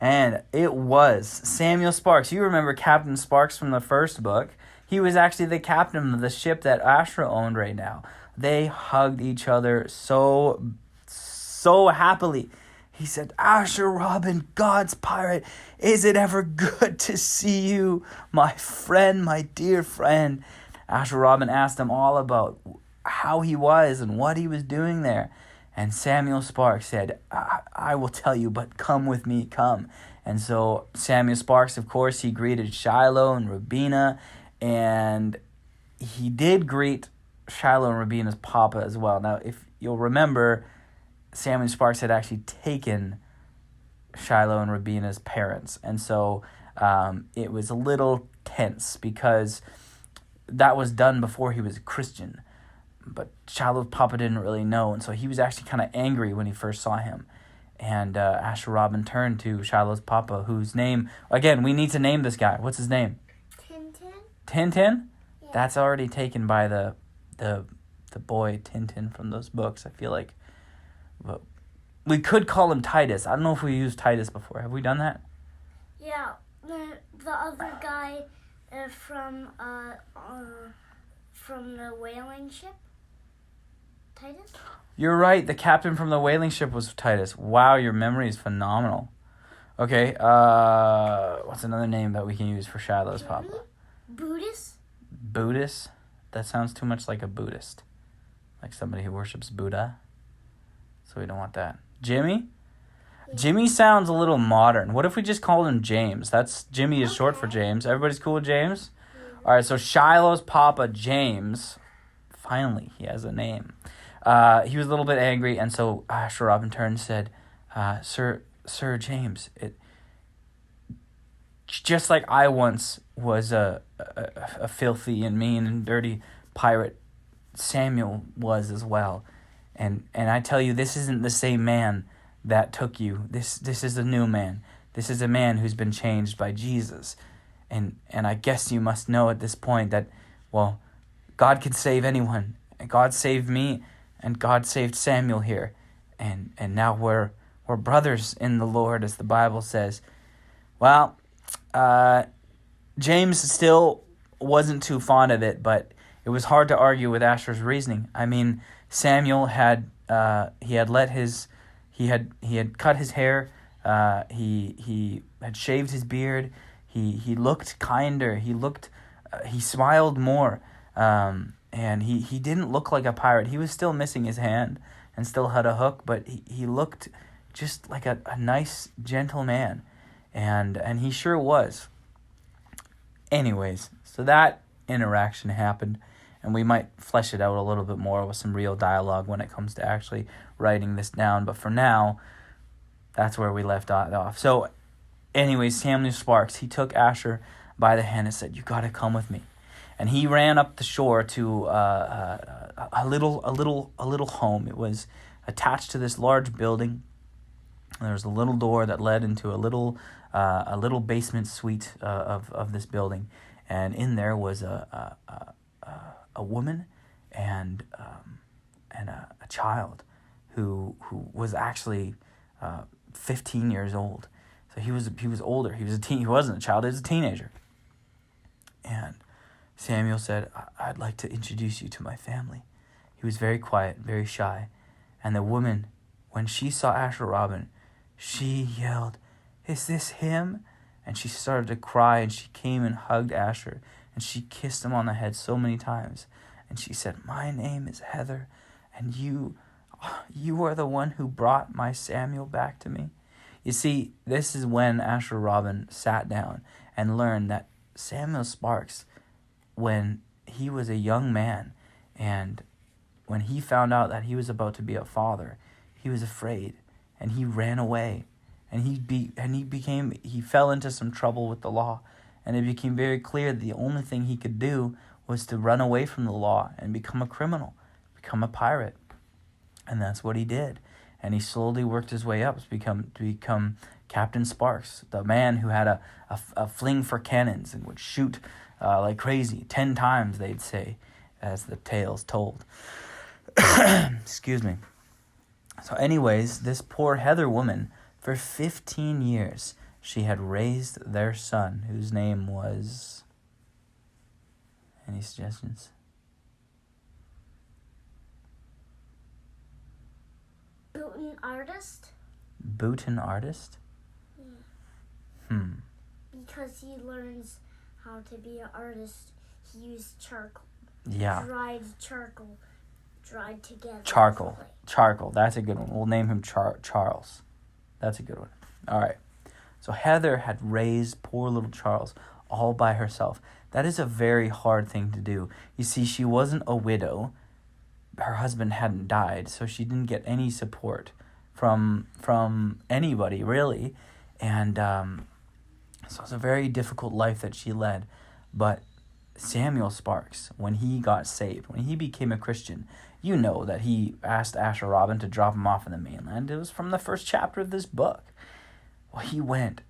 And it was Samuel Sparks. You remember Captain Sparks from the first book. He was actually the captain of the ship that Asher owned right now. They hugged each other so happily. He said, "Asher Robin, God's pirate, is it ever good to see you, my friend, my dear friend?" Asher Robin asked him all about how he was and what he was doing there. And Samuel Sparks said, I will tell you, but come with me, come." And so Samuel Sparks, of course, he greeted Shiloh and Rubina, and he did greet Shiloh and Rubina's papa as well. Now, if you'll remember, Samuel Sparks had actually taken Shiloh and Rubina's parents. And so it was a little tense because that was done before he was a Christian. But Shiloh's papa didn't really know. And so he was actually kind of angry when he first saw him. And Asher Robin turned to Shiloh's papa, whose name, again, we need to name this guy. What's his name? Tintin. Tintin? Yeah. That's already taken by the boy Tintin from those books, I feel like. But we could call him Titus. I don't know if we used Titus before. Have we done that? Yeah, the other guy from the whaling ship. Titus? You're right. The captain from the whaling ship was Titus. Wow, your memory is phenomenal. Okay, what's another name that we can use for Shiloh's papa? Buddhist? Buddhist? That sounds too much like a Buddhist. Like somebody who worships Buddha. So we don't want that. Jimmy? Yeah. Jimmy sounds a little modern. What if we just called him James? Jimmy is short for James. Everybody's cool with James? Yeah. All right, so Shiloh's papa, James, finally, he has a name. He was a little bit angry, and so Asher Robin turned and said, Sir James, just like I once was a filthy and mean and dirty pirate, Samuel was as well. And I tell you, this isn't the same man that took you. This is a new man. This is a man who's been changed by Jesus. And I guess you must know at this point that, well, God can save anyone. And God saved me, and God saved Samuel here. And now we're brothers in the Lord, as the Bible says. Well, James still wasn't too fond of it, but it was hard to argue with Asher's reasoning. I mean, Samuel had cut his hair, he had shaved his beard, he looked kinder, he smiled more, and he didn't look like a pirate. He was still missing his hand and still had a hook, but he looked just like a nice, gentle man, and he sure was. Anyways, so that interaction happened. And we might flesh it out a little bit more with some real dialogue when it comes to actually writing this down. But for now, that's where we left off. So, anyways, Samuel Sparks, he took Asher by the hand and said, "You got to come with me." And he ran up the shore to a little home. It was attached to this large building. There was a little door that led into a little basement suite of this building, and in there was a woman and a child who was actually 15 years old. So he was older. He wasn't a child. He was a teenager. And Samuel said, "I'd like to introduce you to my family." He was very quiet, very shy. And the woman, when she saw Asher Robin, she yelled, "Is this him?" And she started to cry, and she came and hugged Asher, and she kissed him on the head so many times. And she said, "My name is Heather, and you are the one who brought my Samuel back to me." You see, this is when Asher Robin sat down and learned that Samuel Sparks, when he was a young man, and when he found out that he was about to be a father, he was afraid, and he ran away, and he fell into some trouble with the law, and it became very clear that the only thing he could do was to run away from the law and become a criminal. become a pirate. And that's what he did. And he slowly worked his way up to become Captain Sparks, the man who had a fling for cannons and would shoot like crazy, 10 times, they'd say, as the tales told. Excuse me. So anyways, this poor Heather woman, for 15 years, she had raised their son, whose name was... Any suggestions? Buchan artist? Buchan artist? Yeah. Because he learns how to be an artist, he used charcoal. Yeah. Dried charcoal. Dried together. Charcoal. That's a good one. We'll name him Charles. That's a good one. All right. So Heather had raised poor little Charles all by herself. That is a very hard thing to do. You see, she wasn't a widow. Her husband hadn't died, so she didn't get any support from anybody, really. And so it's a very difficult life that she led. But Samuel Sparks, when he got saved, when he became a Christian, you know that he asked Asher Robin to drop him off in the mainland. It was from the first chapter of this book. Well, he went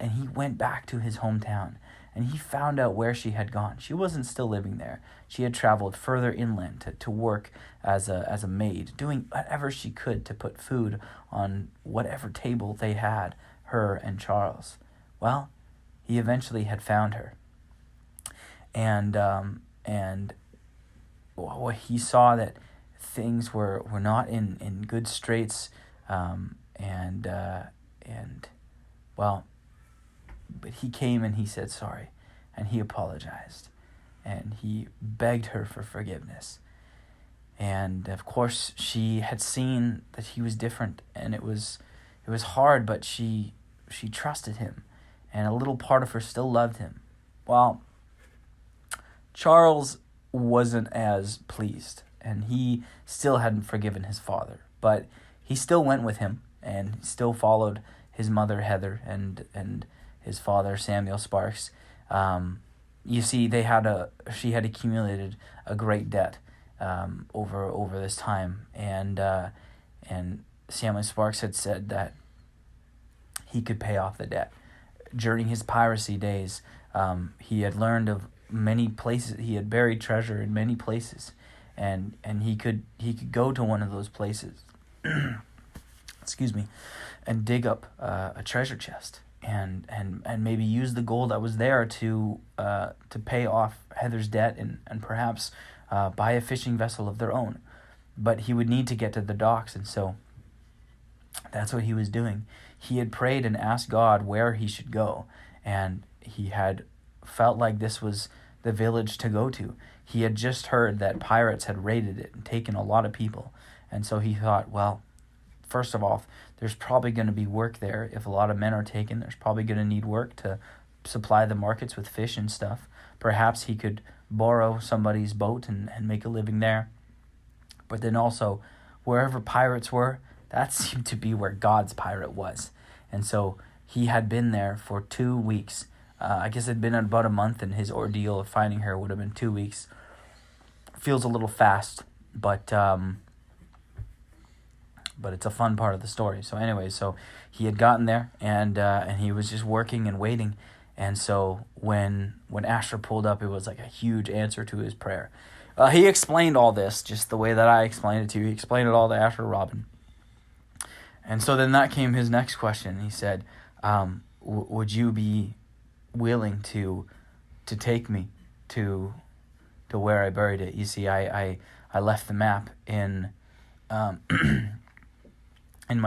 back to his hometown, and he found out where she had gone. She wasn't still living there. She had traveled further inland to work as a maid, doing whatever she could to put food on whatever table they had, her and Charles. Well, he eventually had found her. And he saw that things were not in good straits, but he came and he said sorry, and he apologized, and he begged her for forgiveness. And of course, she had seen that he was different, and it was hard, but she trusted him, and a little part of her still loved him. Well, Charles wasn't as pleased, and he still hadn't forgiven his father, but he still went with him, and still followed his mother Heather and his father Samuel Sparks. You see, she had accumulated a great debt over this time, and Samuel Sparks had said that he could pay off the debt. During his piracy days, he had learned of many places. He had buried treasure in many places, and he could go to one of those places, excuse me, and dig up a treasure chest, and maybe use the gold that was there to pay off Heather's debt, and perhaps buy a fishing vessel of their own. But he would need to get to the docks, and so that's what he was doing. He had prayed and asked God where he should go, and he had felt like this was the village to go to. He had just heard that pirates had raided it and taken a lot of people, and so he thought, well, first of all, there's probably going to be work there. If a lot of men are taken, there's probably going to need work to supply the markets with fish and stuff. Perhaps he could borrow somebody's boat and make a living there. But then also, wherever pirates were, that seemed to be where God's pirate was. And so he had been there for 2 weeks. I guess it had been about a month, and his ordeal of finding her would have been 2 weeks. Feels a little fast, but it's a fun part of the story. So anyway, so he had gotten there, and he was just working and waiting. And so when Asher pulled up, it was like a huge answer to his prayer. He explained all this just the way that I explained it to you. He explained it all to Asher Robin. And so then that came his next question. He said, would you be willing to take me to where I buried it? You see, I left the map in my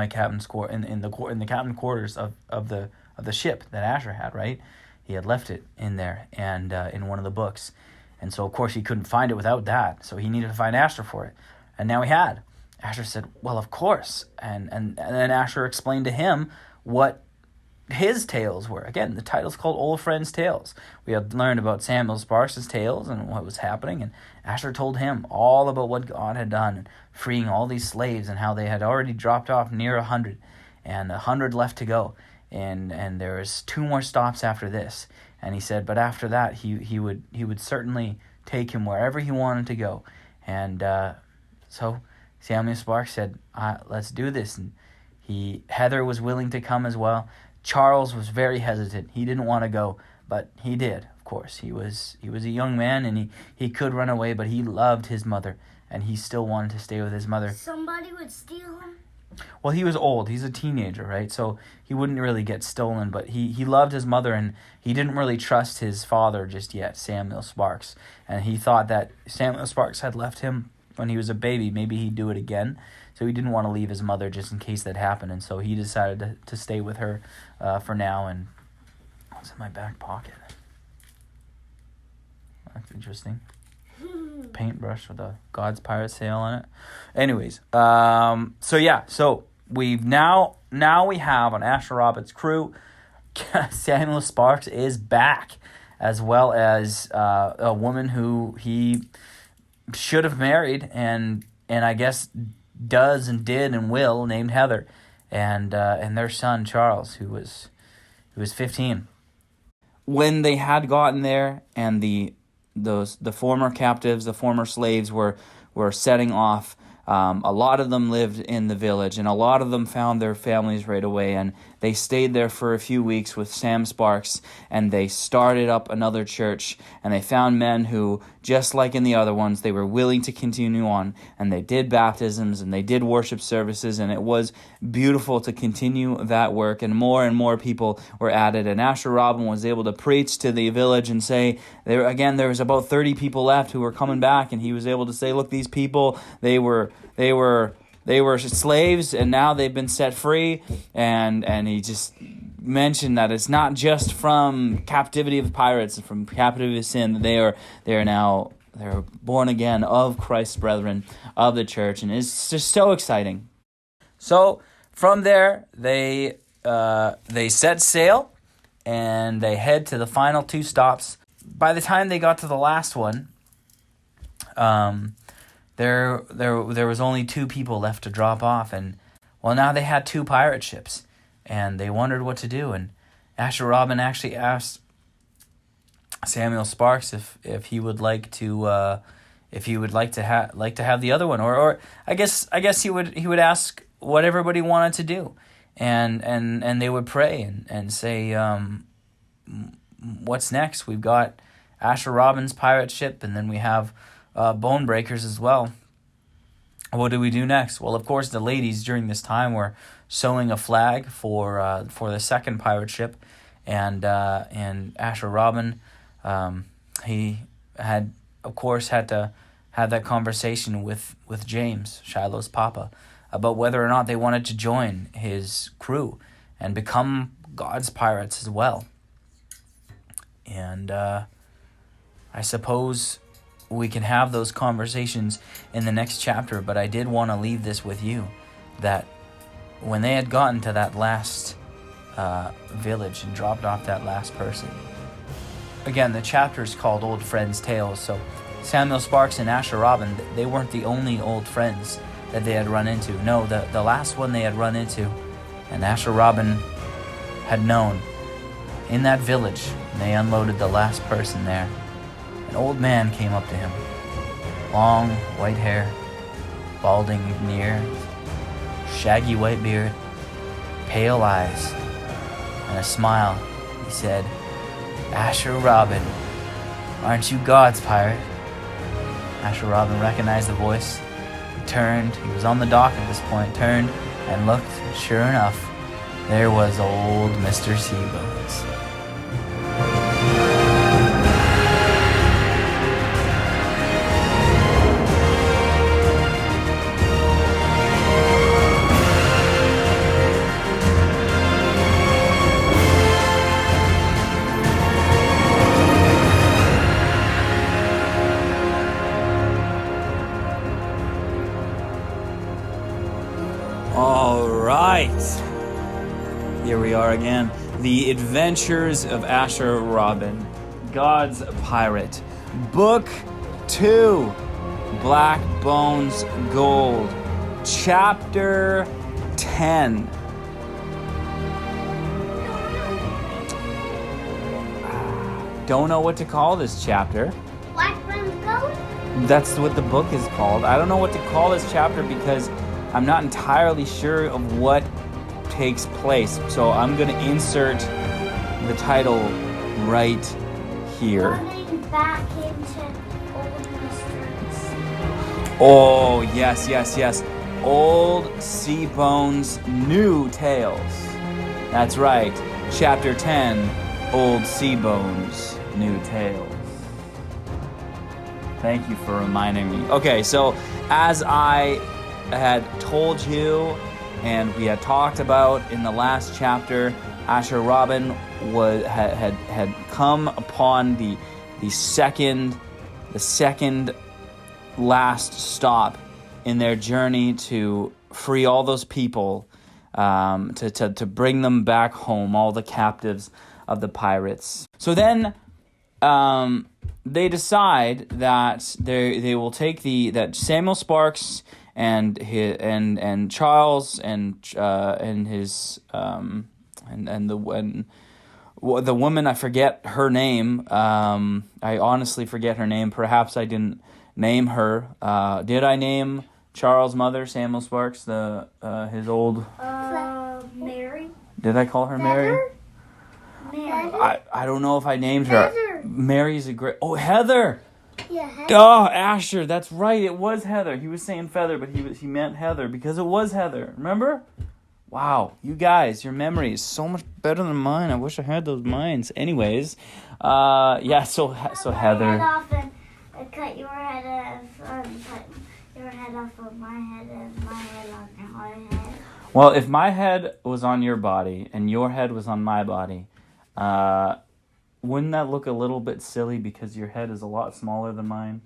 captain's in the captain quarters of the ship that Asher had, right? He had left it in there, and in one of the books. And so, of course, he couldn't find it without that. So he needed to find Asher for it. And now he had. Asher said, well, of course. And then Asher explained to him what his tales were. Again, the title's called Old Friend's Tales. We had learned about Samuel Sparks' tales and what was happening. And Asher told him all about what God had done, freeing all these slaves, and how they had already dropped off near 100. And 100 left to go. And there was 2 more stops after this. And he said, but after that, he would certainly take him wherever he wanted to go. And so Samuel Sparks said, let's do this. And Heather was willing to come as well. Charles was very hesitant. He didn't want to go, but he did, of course. He was a young man, and he could run away, but he loved his mother, and he still wanted to stay with his mother. Somebody would steal him? Well, he was old. He's a teenager, right? So he wouldn't really get stolen, but he loved his mother, and he didn't really trust his father just yet, Samuel Sparks. And he thought that Samuel Sparks had left him when he was a baby. Maybe he'd do it again. So he didn't want to leave his mother just in case that happened. And so he decided to stay with her for now. And what's in my back pocket? That's interesting. Paintbrush with a God's Pirate sail on it. Anyways, so we've now we have on Asher Robin's crew, Samuel Sparks is back, as well as a woman who he should have married and I guess does and did and will, named Heather, and their son Charles, who was 15. When they had gotten there, and the former captives, the former slaves were setting off, a lot of them lived in the village, and a lot of them found their families right away, and they stayed there for a few weeks with Sam Sparks, and they started up another church, and they found men who, just like in the other ones, they were willing to continue on, and they did baptisms, and they did worship services, and it was beautiful to continue that work, and more people were added, and Asher Robin was able to preach to the village and say, there was about 30 people left who were coming back, and he was able to say, look, these people, they were slaves, and now they've been set free, and he just mentioned that it's not just from captivity of pirates and from captivity of sin, that they're born again of Christ's brethren of the church, and it's just so exciting. So from there they set sail and they head to the final 2 stops. By the time they got to the last one, there was only 2 people left to drop off, and now they had 2 pirate ships, and they wondered what to do. And Asher Robin actually asked Samuel Sparks if he would like to have the other one, or I guess he would ask what everybody wanted to do, and they would pray and say, what's next? We've got Asher Robin's pirate ship, and then we have Bone Breakers as well. What do we do next? Well, of course, the ladies during this time were sewing a flag for the second pirate ship, and Asher Robin, he had to have that conversation with James, Shiloh's papa, about whether or not they wanted to join his crew and become God's pirates as well. And I suppose we can have those conversations in the next chapter, but I did want to leave this with you, that when they had gotten to that last village and dropped off that last person, again, the chapter is called Old Friends' Tales, so Samuel Sparks and Asher Robin, they weren't the only old friends that they had run into. No, the last one they had run into, and Asher Robin had known, in that village, when they unloaded the last person there, an old man came up to him. Long, white hair, balding ear, shaggy white beard, pale eyes, and a smile. He said, "Asher Robin, aren't you God's pirate?" Asher Robin recognized the voice. He turned, he was on the dock at this point, turned and looked. Sure enough, there was old Mr. Seabones. Here we are again. The Adventures of Asher Robin, God's Pirate. Book 2, Blackbones Gold. Chapter 10. Don't know what to call this chapter. Blackbones Gold? That's what the book is called. I don't know what to call this chapter because I'm not entirely sure of what takes place. So I'm going to insert the title right here. Going back into old mysteries. Oh, yes. Old Seabones New Tales. That's right. Chapter 10, Old Seabones New Tales. Thank you for reminding me. Okay, so as I had told you and we had talked about in the last chapter, Asher Robin had come upon the second last stop in their journey to free all those people, to bring them back home, all the captives of the pirates. So then they decide that they will take that Samuel Sparks and Charles and the woman, I forget her name. I honestly forget her name. Perhaps I didn't name her. Did I name Charles' mother, Samuel Sparks, his old? Mary. Did I call her Mary? Mary. I don't know if I named her. Heather. Mary's a great. Oh, Heather. Yeah, Heather. Oh, Asher, that's right. It was Heather. He was saying feather, but he meant Heather because it was Heather. Remember? Wow, you guys, your memory is so much better than mine. I wish I had those minds. Anyways, yeah. So Heather. Head off and cut your head off. Cut your head off of my head and my head on your head. Well, if my head was on your body and your head was on my body, wouldn't that look a little bit silly because your head is a lot smaller than mine?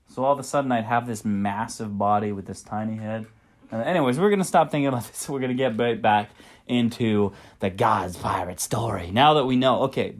So all of a sudden I'd have this massive body with this tiny head. Anyways, we're going to stop thinking about this. We're going to get right back into the God's pirate story. Now that we know, okay,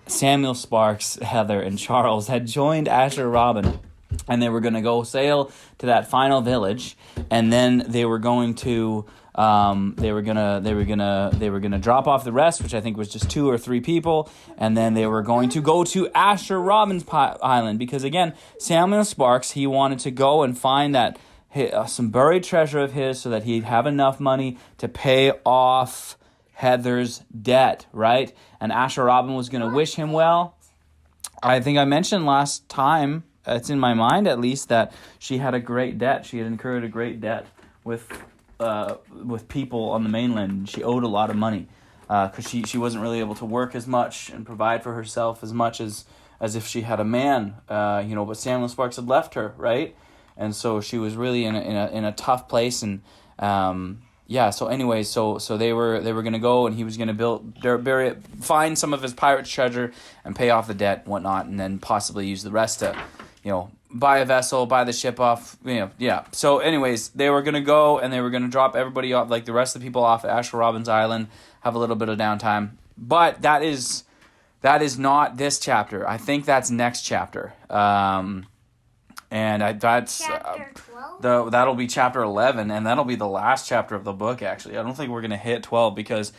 Samuel Sparks, Heather, and Charles had joined Asher Robin, and they were going to go sail to that final village, and then they were going to they were gonna drop off the rest, which I think was just 2 or 3 people, and then they were going to go to Asher Robin's island because again, Samuel Sparks, he wanted to go and find that some buried treasure of his so that he'd have enough money to pay off Heather's debt, right? And Asher Robin was going to wish him well. I think I mentioned last time, it's in my mind at least, that she had a great debt. She had incurred a great debt with people on the mainland. She owed a lot of money because she wasn't really able to work as much and provide for herself as much as if she had a man. But Samuel Sparks had left her, right? And so she was really in a tough place. And so anyways, so they were going to go, and he was going to find some of his pirate treasure and pay off the debt and whatnot, and then possibly use the rest to, buy a vessel, buy the ship off, yeah. So anyways, they were going to go, and they were going to drop everybody off, like the rest of the people off at Asher Robin's island, have a little bit of downtime. But that is not this chapter. I think that's next chapter. That's Chapter 12? That'll be chapter 11, and that'll be the last chapter of the book, actually. I don't think we're going to hit 12 because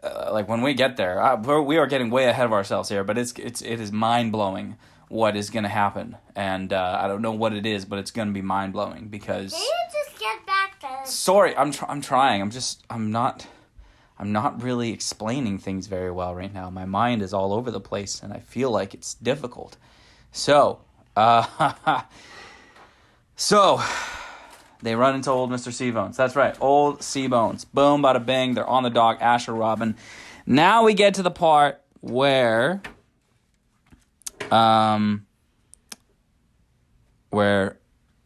when we get there, we are getting way ahead of ourselves here, but it is mind-blowing what is going to happen. And I don't know what it is, but it's going to be mind-blowing because... Can you just get back to... Sorry, I'm trying. I'm not really explaining things very well right now. My mind is all over the place, and I feel like it's difficult. So, they run into old Mr. Seabones. That's right, old Seabones. Boom, bada bing, they're on the dock, Asher Robin. Now we get to the part where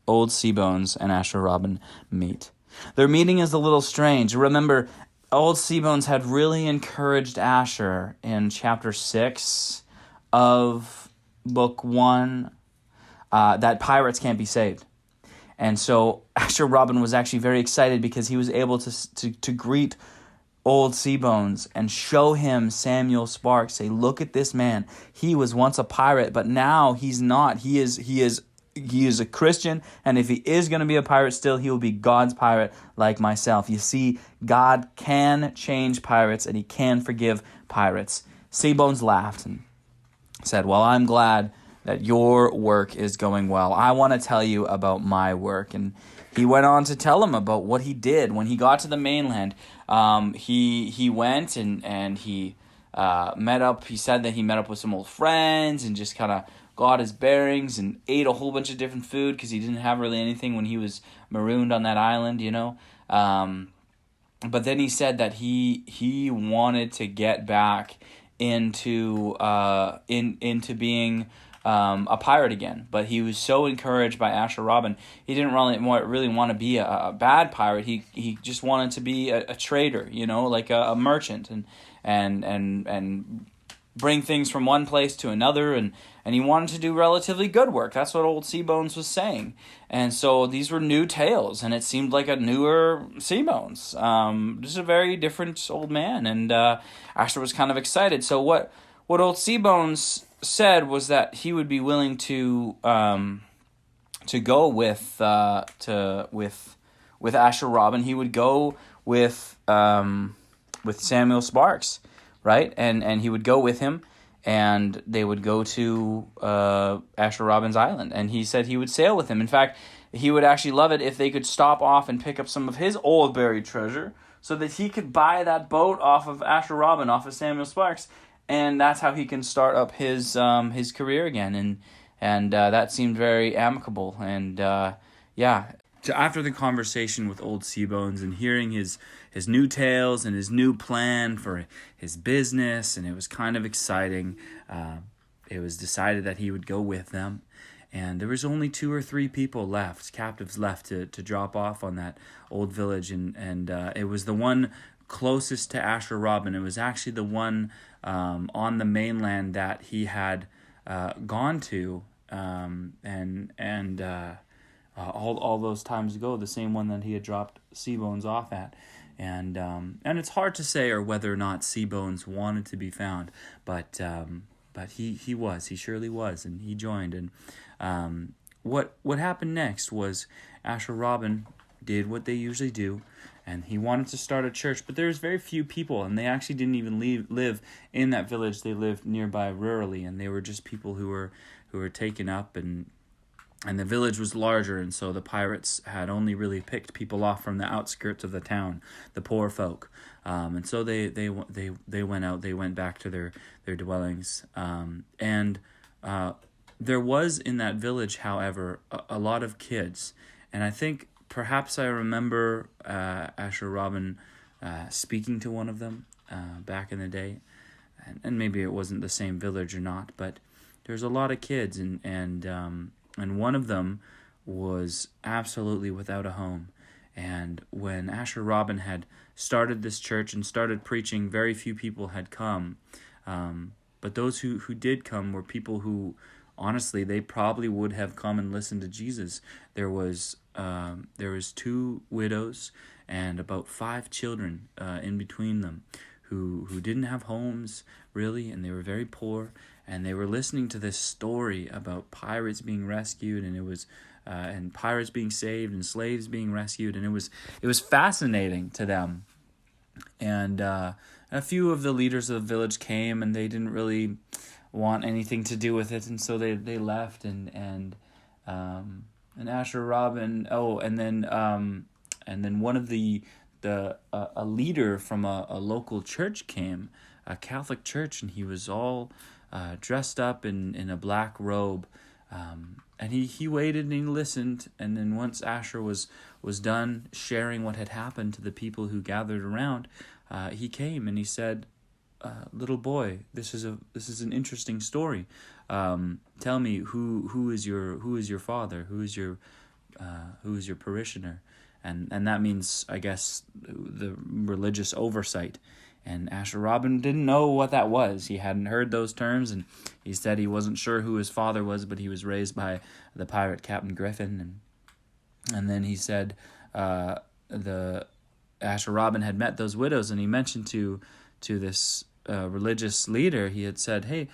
old Seabones and Asher Robin meet. Their meeting is a little strange. Remember, old Seabones had really encouraged Asher in chapter 6 of book 1 that pirates can't be saved. And so Asher Robin was actually very excited because he was able to greet old Seabones and show him Samuel Sparks. Say, look at this man. He was once a pirate, but now he's not. He is a Christian, and if he is going to be a pirate still, he will be God's pirate like myself. You see, God can change pirates, and he can forgive pirates. Seabones laughed, and said, "Well, I'm glad that your work is going well. I want to tell you about my work." And he went on to tell him about what he did when he got to the mainland. He went and he met up. He said that he met up with some old friends and just kind of got his bearings and ate a whole bunch of different food because he didn't have really anything when he was marooned on that island, you know. But then he said that he wanted to get back into being a pirate again, but he was so encouraged by Asher Robin. He didn't really want to be a bad pirate. He just wanted to be a trader, you know, like a merchant, and bring things from one place to another, and he wanted to do relatively good work. That's what old Seabones was saying. And so these were new tales, and it seemed like a newer Seabones. Just a very different old man, and Asher was kind of excited. So what old Seabones said was that he would be willing to go with Asher Robin. He would go with Samuel Sparks, right? And he would go with him, and they would go to Asher Robin's island. And he said he would sail with him. In fact, he would actually love it if they could stop off and pick up some of his old buried treasure so that he could buy that boat off of Asher Robin, off of Samuel Sparks. And that's how he can start up his career again. And that seemed very amicable. And yeah. So after the conversation with old Seabones and hearing his new tales and his new plan for his business, and it was kind of exciting, it was decided that he would go with them. And there was only 2 or 3 people left, captives left to drop off on that old village. And it was the one closest to Asher Robin. It was actually the one on the mainland that he had gone to all those times ago, the same one that he had dropped Seabones off at. And it's hard to say or whether or not Seabones wanted to be found, but he surely was, and he joined. And what happened next was Asher Robin did what they usually do, and he wanted to start a church, but there was very few people, and they actually didn't even live in that village. They lived nearby rurally, and they were just people who were taken up, and the village was larger, and so the pirates had only really picked people off from the outskirts of the town, the poor folk, and so they went out. They went back to their dwellings, and there was in that village, however, a lot of kids, and I think perhaps I remember Asher Robin speaking to one of them back in the day, and maybe it wasn't the same village or not, but there's a lot of kids, and one of them was absolutely without a home. And when Asher Robin had started this church and started preaching, very few people had come. But those who did come were people who, honestly, they probably would have come and listened to Jesus. There was 2 widows and about 5 children in between them who didn't have homes, really, and they were very poor. And they were listening to this story about pirates being rescued, and it was and pirates being saved and slaves being rescued, and it was fascinating to them. And a few of the leaders of the village came, and they didn't really want anything to do with it, and so they left. And Asher Robin, and then one of a leader from a local church came, a Catholic church, and he was all dressed up in a black robe, and he waited and he listened. And then once Asher was done sharing what had happened to the people who gathered around, he came and he said, "Little boy, this is an interesting story. Tell me who is your father? Who is your parishioner?" And that means, I guess, the religious oversight. And Asher Robin didn't know what that was. He hadn't heard those terms, and he said he wasn't sure who his father was, but he was raised by the pirate Captain Griffin. And then he said the Asher Robin had met those widows, and he mentioned to this religious leader, he had said, "Hey,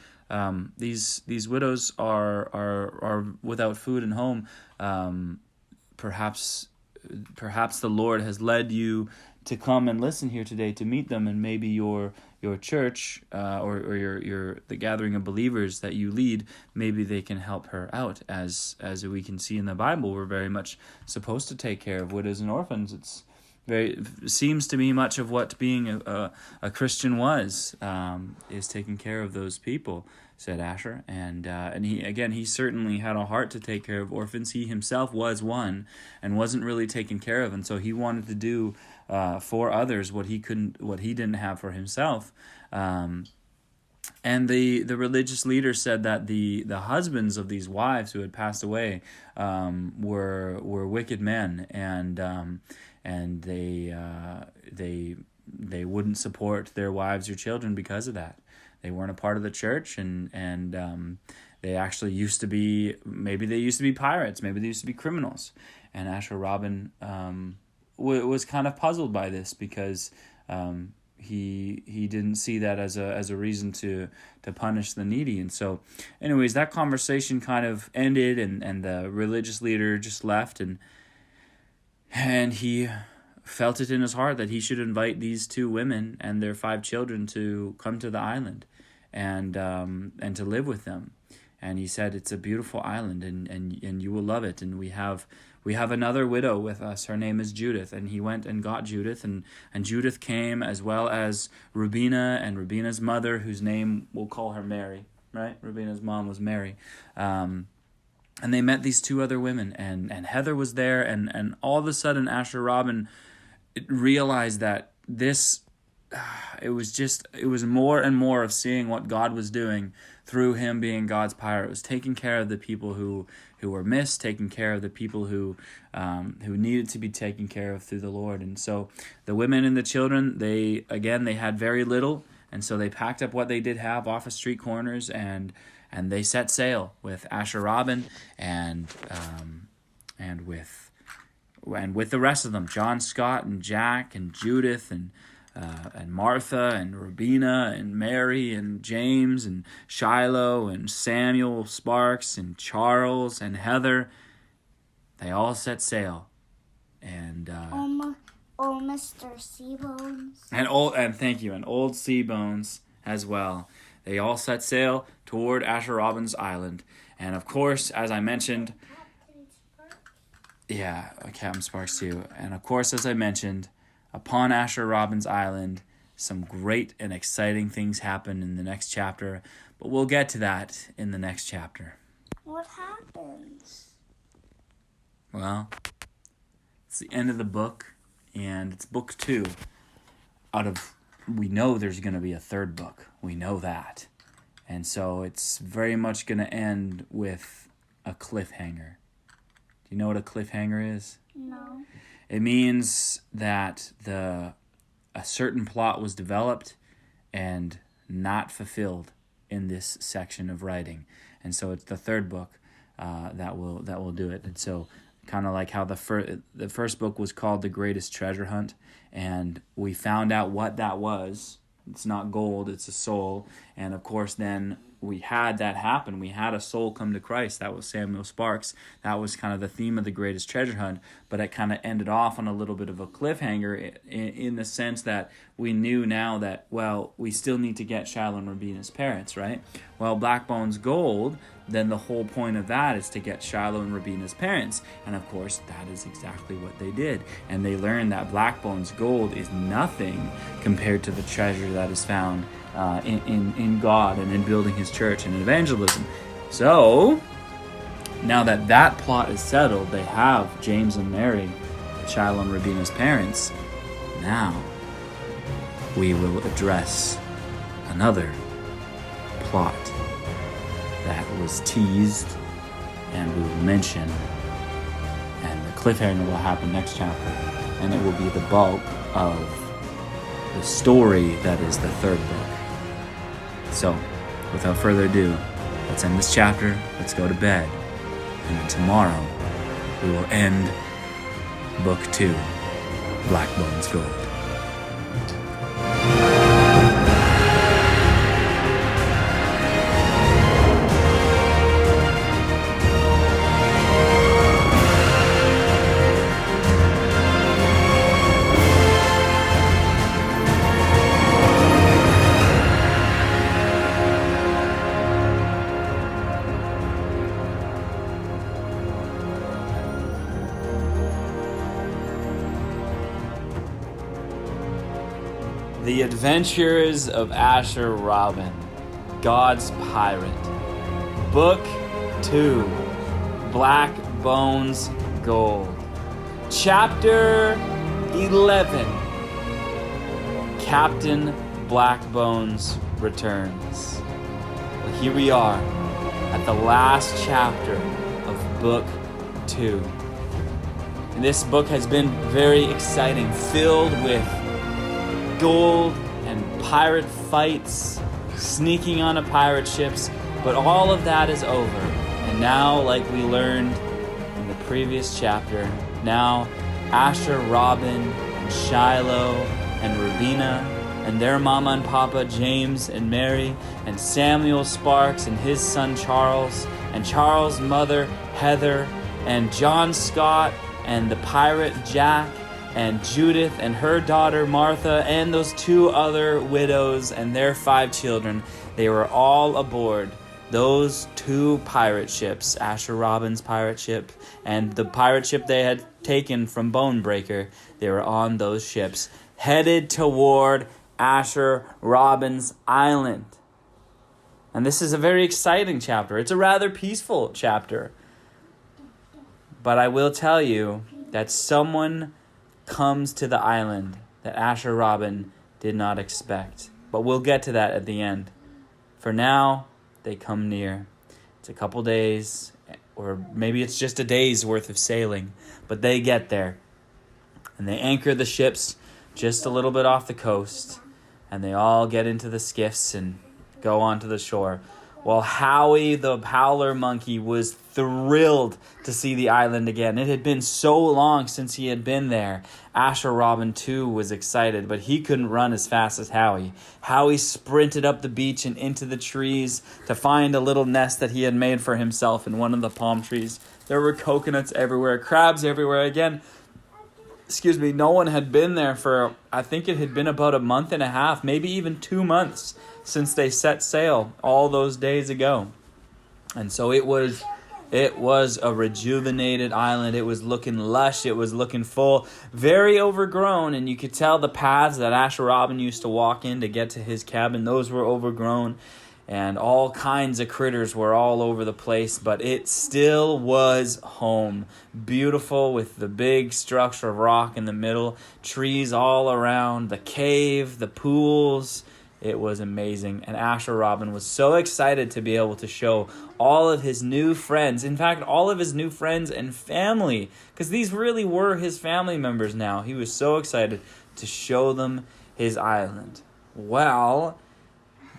these widows are without food and home. Perhaps the Lord has led you to come and listen here today to meet them, and maybe your your church or your the gathering of believers that you lead, maybe they can help her out. As we can see in the Bible, we're very much supposed to take care of widows and orphans. Seems to me much of what being a Christian was, is taking care of those people, said Asher. And he certainly had a heart to take care of orphans. He himself was one and wasn't really taken care of, and so he wanted to do for others what he didn't have for himself. And the religious leader said that the husbands of these wives who had passed away were wicked men, and they wouldn't support their wives or children because of that. They weren't a part of the church, and they actually used to be pirates, maybe they used to be criminals. And Asher Robin was kind of puzzled by this, because he didn't see that as a reason to punish the needy. And so anyways, that conversation kind of ended, and the religious leader just left, and he felt it in his heart that he should invite these 2 women and their 5 children to come to the island and to live with them. And he said, it's a beautiful island, and you will love it. And we have another widow with us. Her name is Judith. And he went and got Judith, and Judith came, as well as Rubina and Rubina's mother, whose name we'll call her Mary, right? Rubina's mom was Mary. And they met these 2 other women, and Heather was there, and all of a sudden Asher Robin realized that this, it was more and more of seeing what God was doing through him being God's pirate. It was taking care of the people who were missed, taking care of the people who needed to be taken care of through the Lord. And so the women and the children, they had very little, and so they packed up what they did have off of street corners, and they set sail with Asher Robin and with the rest of them, John Scott and Jack and Judith and Martha and Rubina and Mary and James and Shiloh and Samuel Sparks and Charles and Heather. They all set sail, and Mr. Seabones. And thank you, and old Seabones as well. They all set sail toward Asher Robin's island, and of course, as I mentioned, Captain Sparks too. And of course, as I mentioned, upon Asher Robin's island, some great and exciting things happen in the next chapter, but we'll get to that in the next chapter. What happens? Well, it's the end of the book, and it's book 2. We know there's going to be a 3rd book. We know that. And so it's very much going to end with a cliffhanger. Do you know what a cliffhanger is? No. It means that a certain plot was developed and not fulfilled in this section of writing, and so it's the 3rd book that will do it. And so, kind of like how the first book was called The Greatest Treasure Hunt, and we found out what that was. It's not gold; it's a soul. And of course, then we had that happen. We had a soul come to Christ. That was Samuel Sparks. That was kind of the theme of The Greatest Treasure Hunt, but it kind of ended off on a little bit of a cliffhanger in the sense that we knew now that, well, we still need to get Shiloh and Rubina's parents, right? Well, Blackbones Gold, then the whole point of that is to get Shiloh and Rubina's parents. And of course, that is exactly what they did. And they learned that Blackbones Gold is nothing compared to the treasure that is found in God and in building his church and in evangelism. So, now that plot is settled, they have James and Mary, Shiloh and Rubina's parents. Now, we will address another plot that was teased and we will mention, and the cliffhanger will happen next chapter, and it will be the bulk of the story that is the 3rd book. So, without further ado, let's end this chapter, let's go to bed, and then tomorrow we will end Book 2, Blackbones Gold. The Adventures of Asher Robin, God's Pirate. Book 2, Blackbones Gold. Chapter 11, Captain Blackbones returns. Well, here we are at the last chapter of Book 2. And this book has been very exciting, filled with gold and pirate fights, sneaking onto pirate ships, but all of that is over. And now, like we learned in the previous chapter, now Asher Robin and Shiloh and Rubina and their mama and papa James and Mary and Samuel Sparks and his son Charles and Charles' mother Heather and John Scott and the pirate Jack and Judith and her daughter Martha and those 2 other widows and their 5 children. They were all aboard those 2 pirate ships, Asher Robin's pirate ship and the pirate ship they had taken from Bonebreaker. They were on those ships, headed toward Asher Robin's island. And this is a very exciting chapter. It's a rather peaceful chapter. But I will tell you that someone comes to the island that Asher Robin did not expect. But we'll get to that at the end. For now, they come near. It's a couple days, or maybe it's just a day's worth of sailing, but they get there. And they anchor the ships just a little bit off the coast, and they all get into the skiffs and go onto the shore. Well, Howie the howler monkey was thrilled to see the island again. It had been so long since he had been there. Asher Robin, too, was excited, but he couldn't run as fast as Howie. Howie sprinted up the beach and into the trees to find a little nest that he had made for himself in one of the palm trees. There were coconuts everywhere, crabs everywhere. Again, no one had been there for, I think it had been about a month and a half, maybe even 2 months since they set sail all those days ago. And so it was a rejuvenated island. It was looking lush. It was looking full, very overgrown. And you could tell the paths that Asher Robin used to walk in to get to his cabin, those were overgrown. And all kinds of critters were all over the place, but it still was home. Beautiful, with the big structure of rock in the middle, trees all around, the cave, the pools. It was amazing. And Asher Robin was so excited to be able to show all of his new friends, in fact, all of his new friends and family, because these really were his family members now. He was so excited to show them his island. Well,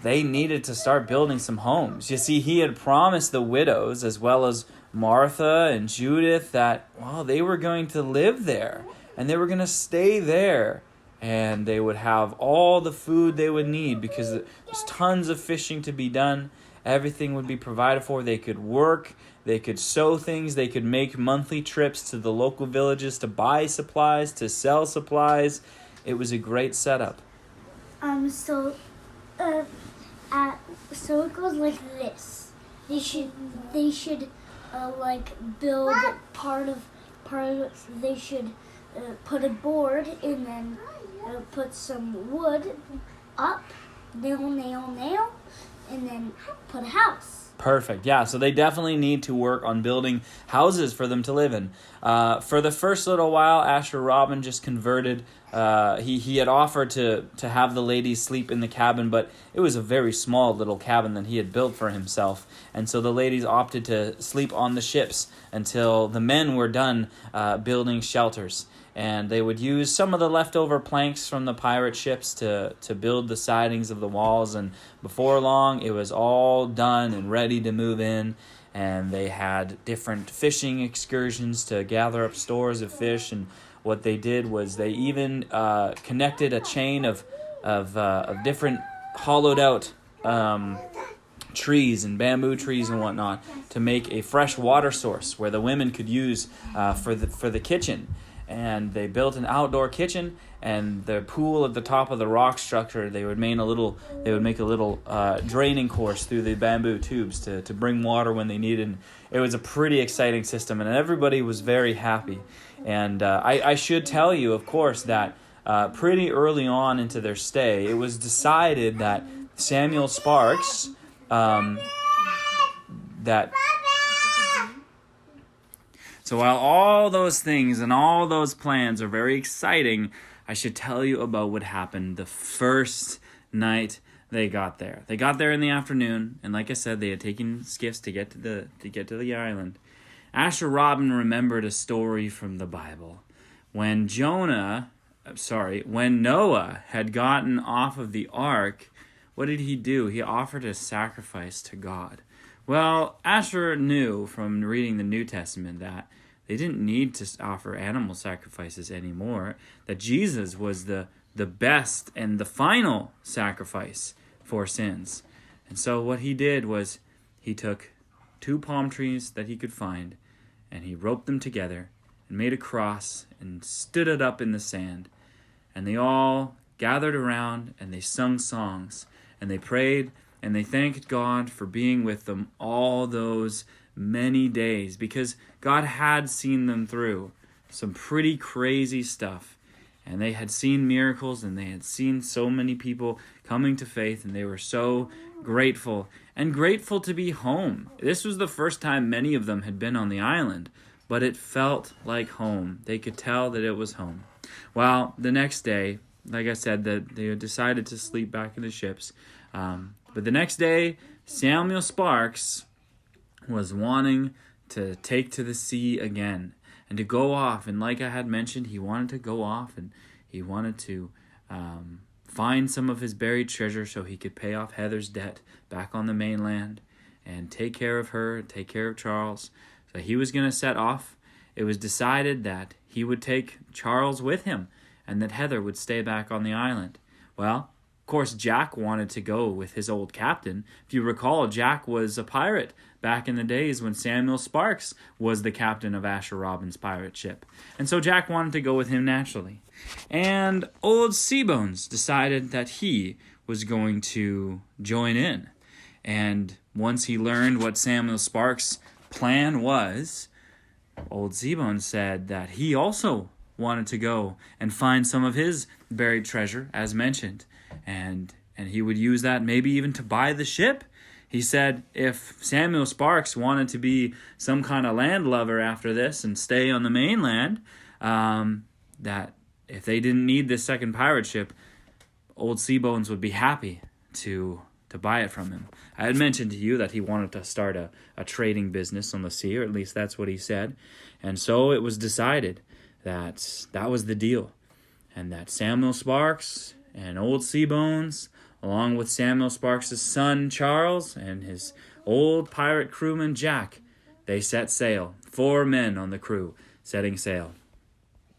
they needed to start building some homes. You see, he had promised the widows, as well as Martha and Judith, that, well, they were going to live there, and they were going to stay there, and they would have all the food they would need, because there's tons of fishing to be done. Everything would be provided for. They could work, they could sew things, they could make monthly trips to the local villages to buy supplies, to sell supplies. It was a great setup. So it goes like this. They should build part of. They should put a board and then put some wood up, nail, and then put a house. Perfect. Yeah, so they definitely need to work on building houses for them to live in. For the first little while, Asher Robin just converted. He had offered to have the ladies sleep in the cabin, but it was a very small little cabin that he had built for himself. And so the ladies opted to sleep on the ships until the men were done building shelters. And they would use some of the leftover planks from the pirate ships to build the sidings of the walls. And before long, it was all done and ready to move in. And they had different fishing excursions to gather up stores of fish. And what they did was they even connected a chain of different hollowed out trees and bamboo trees and whatnot to make a fresh water source where the women could use for the kitchen. And they built an outdoor kitchen, and the pool at the top of the rock structure, they would make a little draining course through the bamboo tubes to bring water when they needed. It was a pretty exciting system, and everybody was very happy. And I should tell you, of course, that pretty early on into their stay, it was decided that Samuel Sparks, So while all those things and all those plans are very exciting, I should tell you about what happened the first night they got there. They got there in the afternoon, and like I said, they had taken skiffs to get to the island. Asher Robin remembered a story from the Bible. When Noah had gotten off of the ark, what did he do? He offered a sacrifice to God. Well, Asher knew from reading the New Testament that they didn't need to offer animal sacrifices anymore, that Jesus was the best and the final sacrifice for sins. And so what he did was he took 2 palm trees that he could find, and he roped them together and made a cross and stood it up in the sand. And they all gathered around and they sung songs and they prayed and they thanked God for being with them all those many days, because God had seen them through some pretty crazy stuff. And they had seen miracles, and they had seen so many people coming to faith, and they were so grateful, and grateful to be home. This was the first time many of them had been on the island, but it felt like home. They could tell that it was home. Well, the next day, like I said, that they had decided to sleep back in the ships. But the next day, Samuel Sparks was wanting to take to the sea again and to go off. And like I had mentioned, he wanted to go off and he wanted to find some of his buried treasure so he could pay off Heather's debt back on the mainland and take care of her, take care of Charles. So he was going to set off. It was decided that he would take Charles with him and that Heather would stay back on the island. Well, of course, Jack wanted to go with his old captain. If you recall, Jack was a pirate back in the days when Samuel Sparks was the captain of Asher Robin's pirate ship. And so Jack wanted to go with him naturally. And old Seabones decided that he was going to join in. And once he learned what Samuel Sparks' plan was, old Seabones said that he also wanted to go and find some of his buried treasure, as mentioned. And he would use that maybe even to buy the ship. He said if Samuel Sparks wanted to be some kind of landlubber after this and stay on the mainland, that if they didn't need this second pirate ship, old Seabones would be happy to buy it from him. I had mentioned to you that he wanted to start a trading business on the sea, or at least that's what he said. And so it was decided that that was the deal, and that Samuel Sparks and old Seabones, along with Samuel Sparks' son Charles and his old pirate crewman Jack, they set sail. 4 men on the crew setting sail.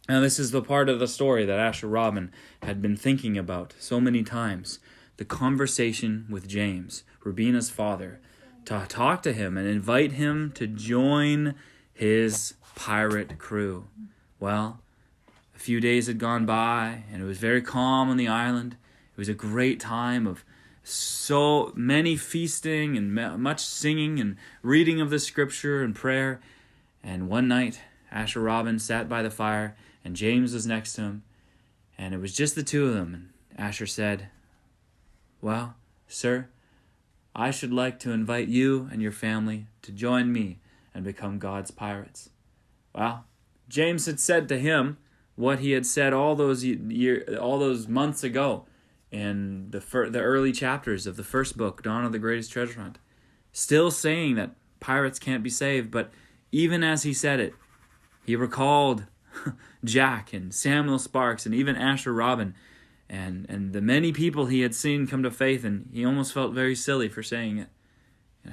Now this is the part of the story that Asher Robin had been thinking about so many times. The conversation with James, Rubina's father, to talk to him and invite him to join his pirate crew. Well, a few days had gone by, and it was very calm on the island. It was a great time of so many feasting and much singing and reading of the scripture and prayer. And one night, Asher Robin sat by the fire, and James was next to him, and it was just the two of them. And Asher said, "Well, sir, I should like to invite you and your family to join me and become God's pirates." Well, James had said to him what he had said all those months ago in the early chapters of the first book, Dawn of the Greatest Treasure Hunt, still saying that pirates can't be saved. But even as he said it, he recalled Jack and Samuel Sparks and even Asher Robin and the many people he had seen come to faith, and he almost felt very silly for saying it.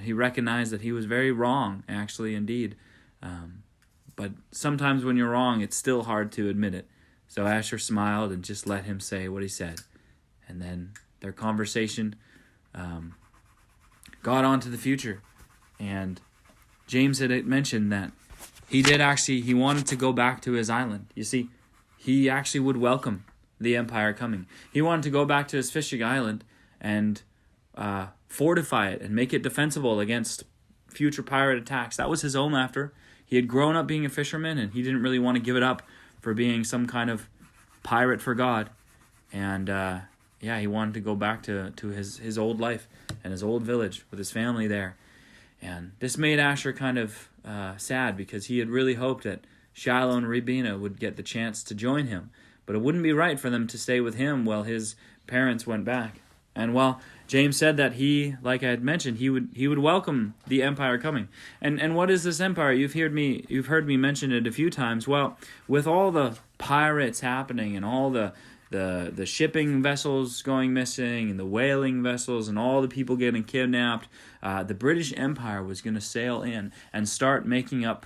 He recognized that he was very wrong, actually, indeed. But sometimes when you're wrong, it's still hard to admit it. So Asher smiled and just let him say what he said. And then their conversation got on to the future. And James had mentioned that he wanted to go back to his island. You see, he actually would welcome the Empire coming. He wanted to go back to his fishing island and fortify it and make it defensible against future pirate attacks. That was his home after. He had grown up being a fisherman, and he didn't really want to give it up for being some kind of pirate for God. And he wanted to go back to his old life and his old village with his family there. And this made Asher kind of sad, because he had really hoped that Shiloh and Rubina would get the chance to join him. But it wouldn't be right for them to stay with him while his parents went back. And James said that he, like I had mentioned, he would welcome the empire coming. And what is this empire? You've heard me mention it a few times. Well, with all the pirates happening and all the shipping vessels going missing and the whaling vessels and all the people getting kidnapped, the British Empire was going to sail in and start making up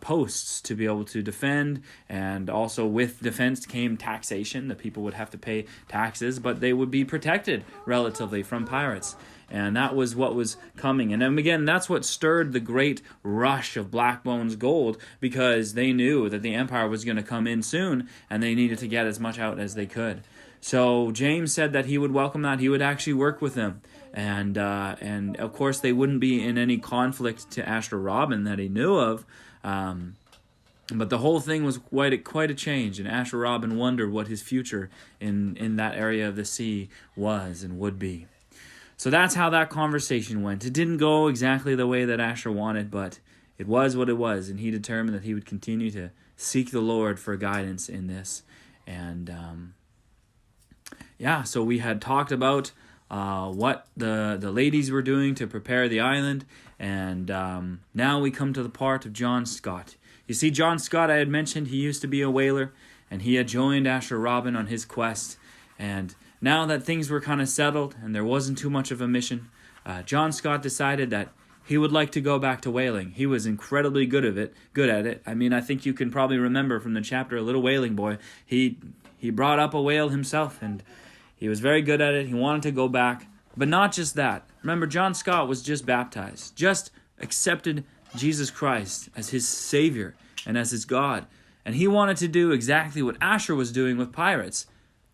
posts to be able to defend. And also with defense came taxation. The people would have to pay taxes, but they would be protected relatively from pirates. And that was what was coming. And then again, that's what stirred the great rush of Blackbones gold, because they knew that the empire was going to come in soon and they needed to get as much out as they could. So James said that he would welcome that. He would actually work with them. And of course, they wouldn't be in any conflict to Asher Robin that he knew of. But the whole thing was quite a change, and Asher Robin wondered what his future in that area of the sea was and would be. So that's how that conversation went. It didn't go exactly the way that Asher wanted, but it was what it was, and he determined that he would continue to seek the Lord for guidance in this. And so we had talked about what the ladies were doing to prepare the island, and now we come to the part of John Scott. You see, John Scott, I had mentioned, he used to be a whaler, and he had joined Asher Robin on his quest. And now that things were kind of settled and there wasn't too much of a mission, John Scott decided that he would like to go back to whaling. He was incredibly good at it. I mean, I think you can probably remember from the chapter, A Little Whaling Boy, he brought up a whale himself, and he was very good at it. He wanted to go back. But not just that. Remember, John Scott was just baptized, just accepted Jesus Christ as his Savior and as his God. And he wanted to do exactly what Asher was doing with pirates,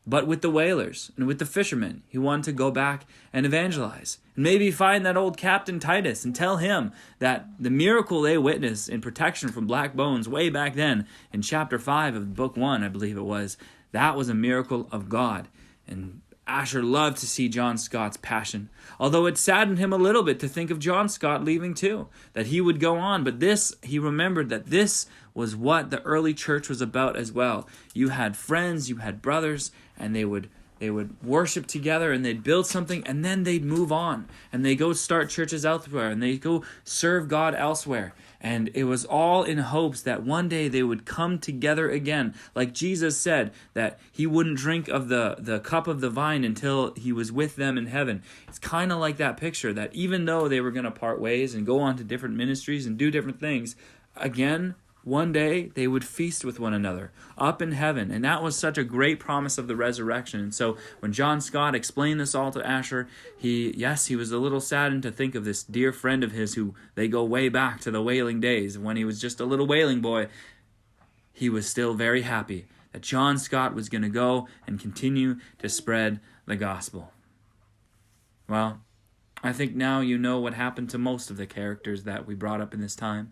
but with the whalers and with the fishermen. He wanted to go back and evangelize. And maybe find that old Captain Titus and tell him that the miracle they witnessed in protection from Blackbones way back then in chapter 5 of book 1, I believe it was, that was a miracle of God. And Asher loved to see John Scott's passion, although it saddened him a little bit to think of John Scott leaving too, that he would go on. But he remembered that this was what the early church was about as well. You had friends, you had brothers, and they would worship together, and they'd build something, and then they'd move on, and they go start churches elsewhere, and they go serve God elsewhere. And it was all in hopes that one day they would come together again. Like Jesus said, that he wouldn't drink of the cup of the vine until he was with them in heaven. It's kind of like that picture, that even though they were going to part ways and go on to different ministries and do different things, again, one day they would feast with one another up in heaven. And that was such a great promise of the resurrection. And so when John Scott explained this all to Asher, he was a little saddened to think of this dear friend of his who they go way back to the whaling days. When he was just a little whaling boy, he was still very happy that John Scott was going to go and continue to spread the gospel. Well, I think now you know what happened to most of the characters that we brought up in this time.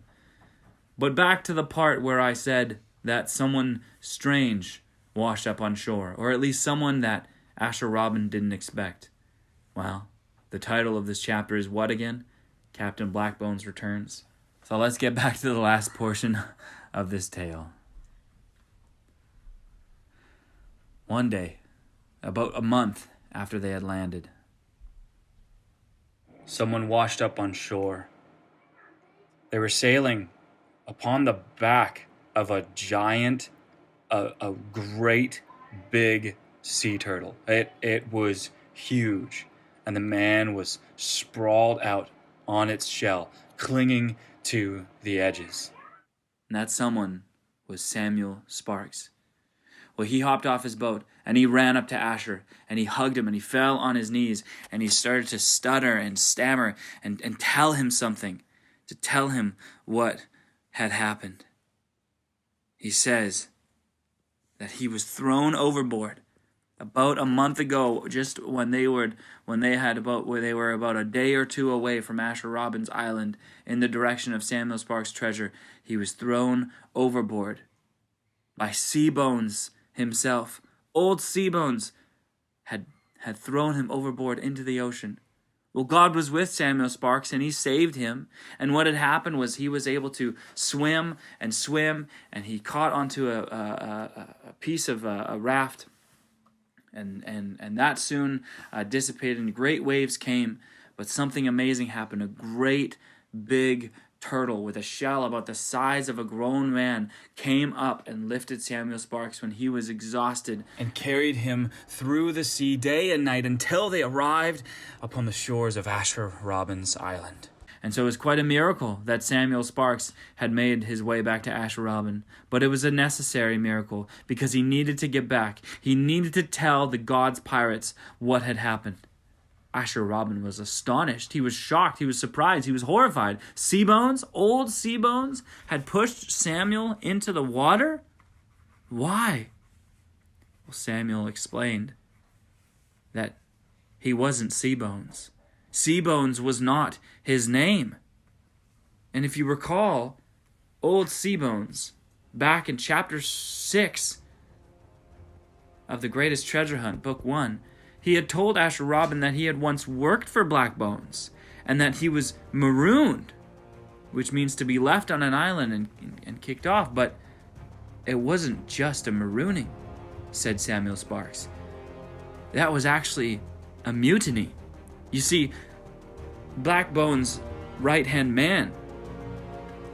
But back to the part where I said that someone strange washed up on shore, or at least someone that Asher Robin didn't expect. Well, the title of this chapter is what again? Captain Blackbones Returns. So let's get back to the last portion of this tale. One day, about a month after they had landed, someone washed up on shore. They were sailing upon the back of a giant, a great big sea turtle. It was huge, and the man was sprawled out on its shell, clinging to the edges. And that someone was Samuel Sparks. Well, he hopped off his boat, and he ran up to Asher, and he hugged him, and he fell on his knees, and he started to stutter and stammer and tell him something, to tell him what had happened. He says that he was thrown overboard about a month ago, just when they were about a day or two away from Asher Robin's island in the direction of Samuel Sparks' treasure. He was thrown overboard by Seabones himself. Old Seabones had thrown him overboard into the ocean. Well, God was with Samuel Sparks, and he saved him. And what had happened was he was able to swim, and he caught onto a piece of a raft, and that soon dissipated, and great waves came. But something amazing happened. A great big turtle with a shell about the size of a grown man came up and lifted Samuel Sparks when he was exhausted and carried him through the sea day and night until they arrived upon the shores of Asher Robin's island. And so it was quite a miracle that Samuel Sparks had made his way back to Asher Robin. But it was a necessary miracle because he needed to get back. He needed to tell the God's pirates what had happened. Asher Robin was astonished. He was shocked. He was surprised. He was horrified. Seabones, old Seabones, had pushed Samuel into the water? Why? Well, Samuel explained that he wasn't Seabones. Seabones was not his name. And if you recall, old Seabones, back in chapter 6 of The Greatest Treasure Hunt, book 1, he had told Asher Robin that he had once worked for Blackbones and that he was marooned, which means to be left on an island and kicked off. But it wasn't just a marooning, said Samuel Sparks. That was actually a mutiny. You see, Blackbones' right-hand man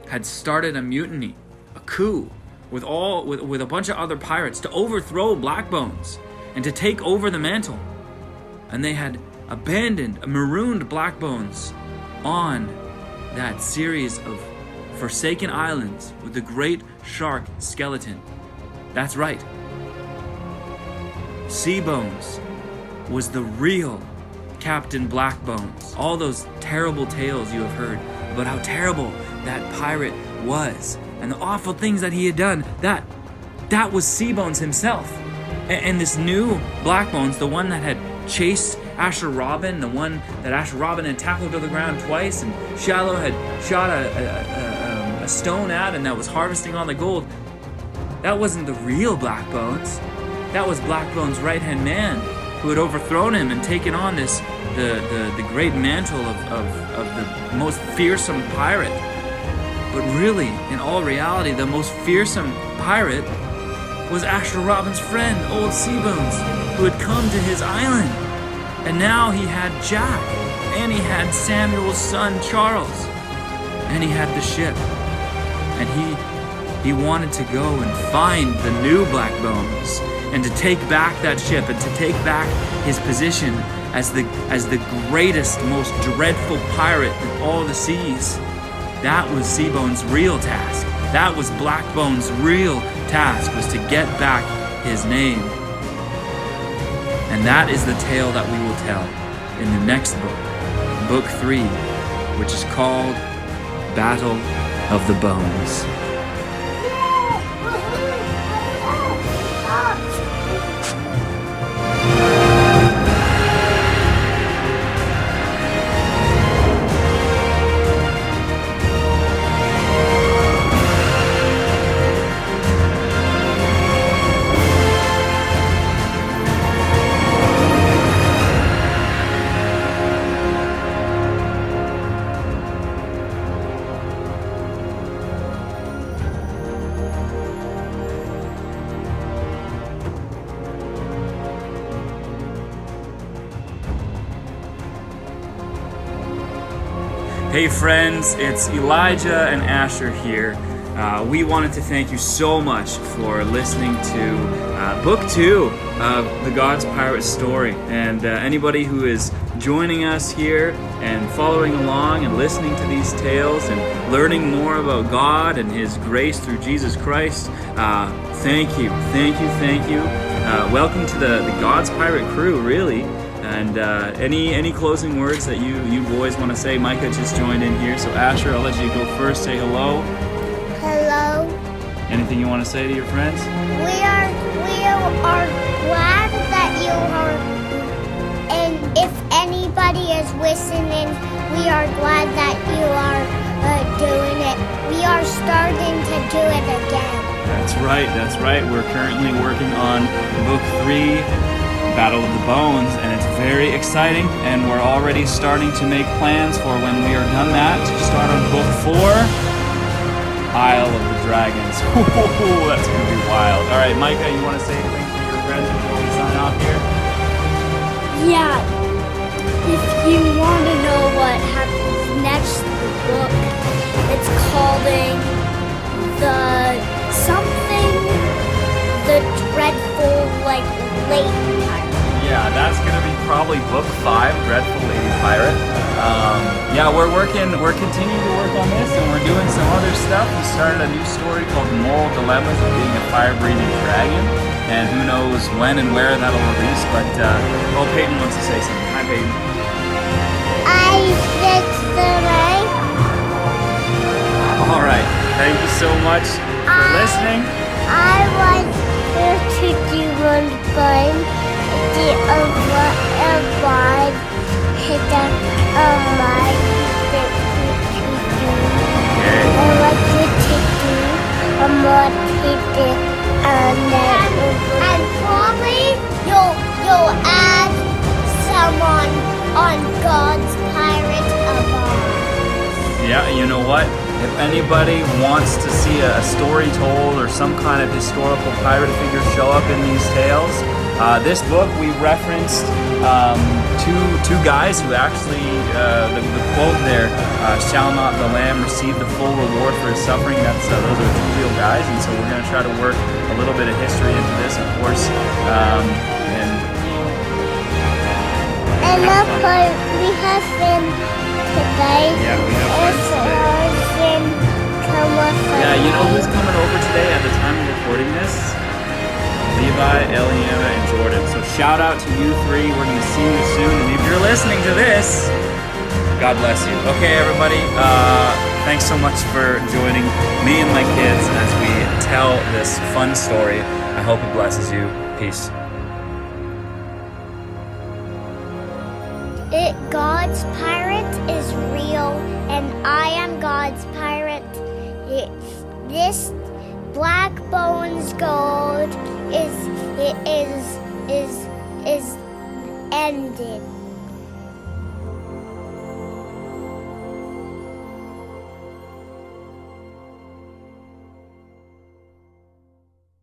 had started a mutiny, a coup, with a bunch of other pirates to overthrow Blackbones and to take over the mantle. And they had marooned Blackbones on that series of forsaken islands with the great shark skeleton. That's right. Seabones was the real Captain Blackbones. All those terrible tales you have heard about how terrible that pirate was and the awful things that he had done, that was Seabones himself. And this new Blackbones, the one that had chased Asher Robin, the one that Asher Robin had tackled to the ground twice, and Shiloh had shot a stone at, and that was harvesting all the gold. That wasn't the real Blackbones. That was Blackbones' right-hand man, who had overthrown him and taken on the great mantle of the most fearsome pirate. But really, in all reality, the most fearsome pirate was Asher Robin's friend, old Seabones, who had come to his island. And now he had Jack, and he had Samuel's son Charles, and he had the ship. And he wanted to go and find the new Blackbones, and to take back that ship, and to take back his position as the greatest, most dreadful pirate in all the seas. That was Seabones' real task. That was Blackbones' real task, was to get back his name. And that is the tale that we will tell in the next book, Book 3, which is called Battle of the Bones. Hey friends, it's Elijah and Asher here. We wanted to thank you so much for listening to Book 2 of the God's Pirate story. And anybody who is joining us here and following along and listening to these tales and learning more about God and His grace through Jesus Christ, thank you. Welcome to the God's Pirate crew, really. And any closing words that you boys want to say? Micah just joined in here, so Asher, I'll let you go first. Say hello. Hello. Anything you want to say to your friends? We are glad that you are, and if anybody is listening, we are glad that you are doing it. We are starting to do it again. That's right. We're currently working on book 3, Battle of the Bones, and it's very exciting, and we're already starting to make plans for when we are done that to start on book 4, Isle of the Dragons. Ooh, that's going to be wild. All right, Micah, you want to say anything to your friends before we sign off here? Yeah. If you want to know what happens next in the book, it's called the dreadful, like, late pirate. Yeah, that's gonna be probably book 5, Dreadful Lady Pirate. Yeah, we're continuing to work on this, and we're doing some other stuff. We started a new story called Moral Dilemmas of Being a Fire-Breathing Dragon, and who knows when and where that'll release, but, Peyton wants to say something. Hi, Peyton. All right, thank you so much for listening. I want you to do one fun. The avoid hit the mic that Okay. I want you to do a more hit it and probably you'll add someone on God's Pirate of Ours. Yeah, you know what? If anybody wants to see a story told or some kind of historical pirate figure show up in these tales, this book we referenced two guys who actually, the quote there, shall not the lamb receive the full reward for his suffering. Those are 2 real guys, and so we're going to try to work a little bit of history into this, of course. And we have been today. Yeah, we have friends today. Yeah, you know who's coming over today at the time of recording this? Levi, Eliana, and Jordan. So shout out to you 3. We're going to see you soon. And if you're listening to this, God bless you. Okay, everybody. Thanks so much for joining me and my kids as we tell this fun story. I hope it blesses you. Peace. God's pirate is real, and I am God's pirate. This Blackbones gold is ended.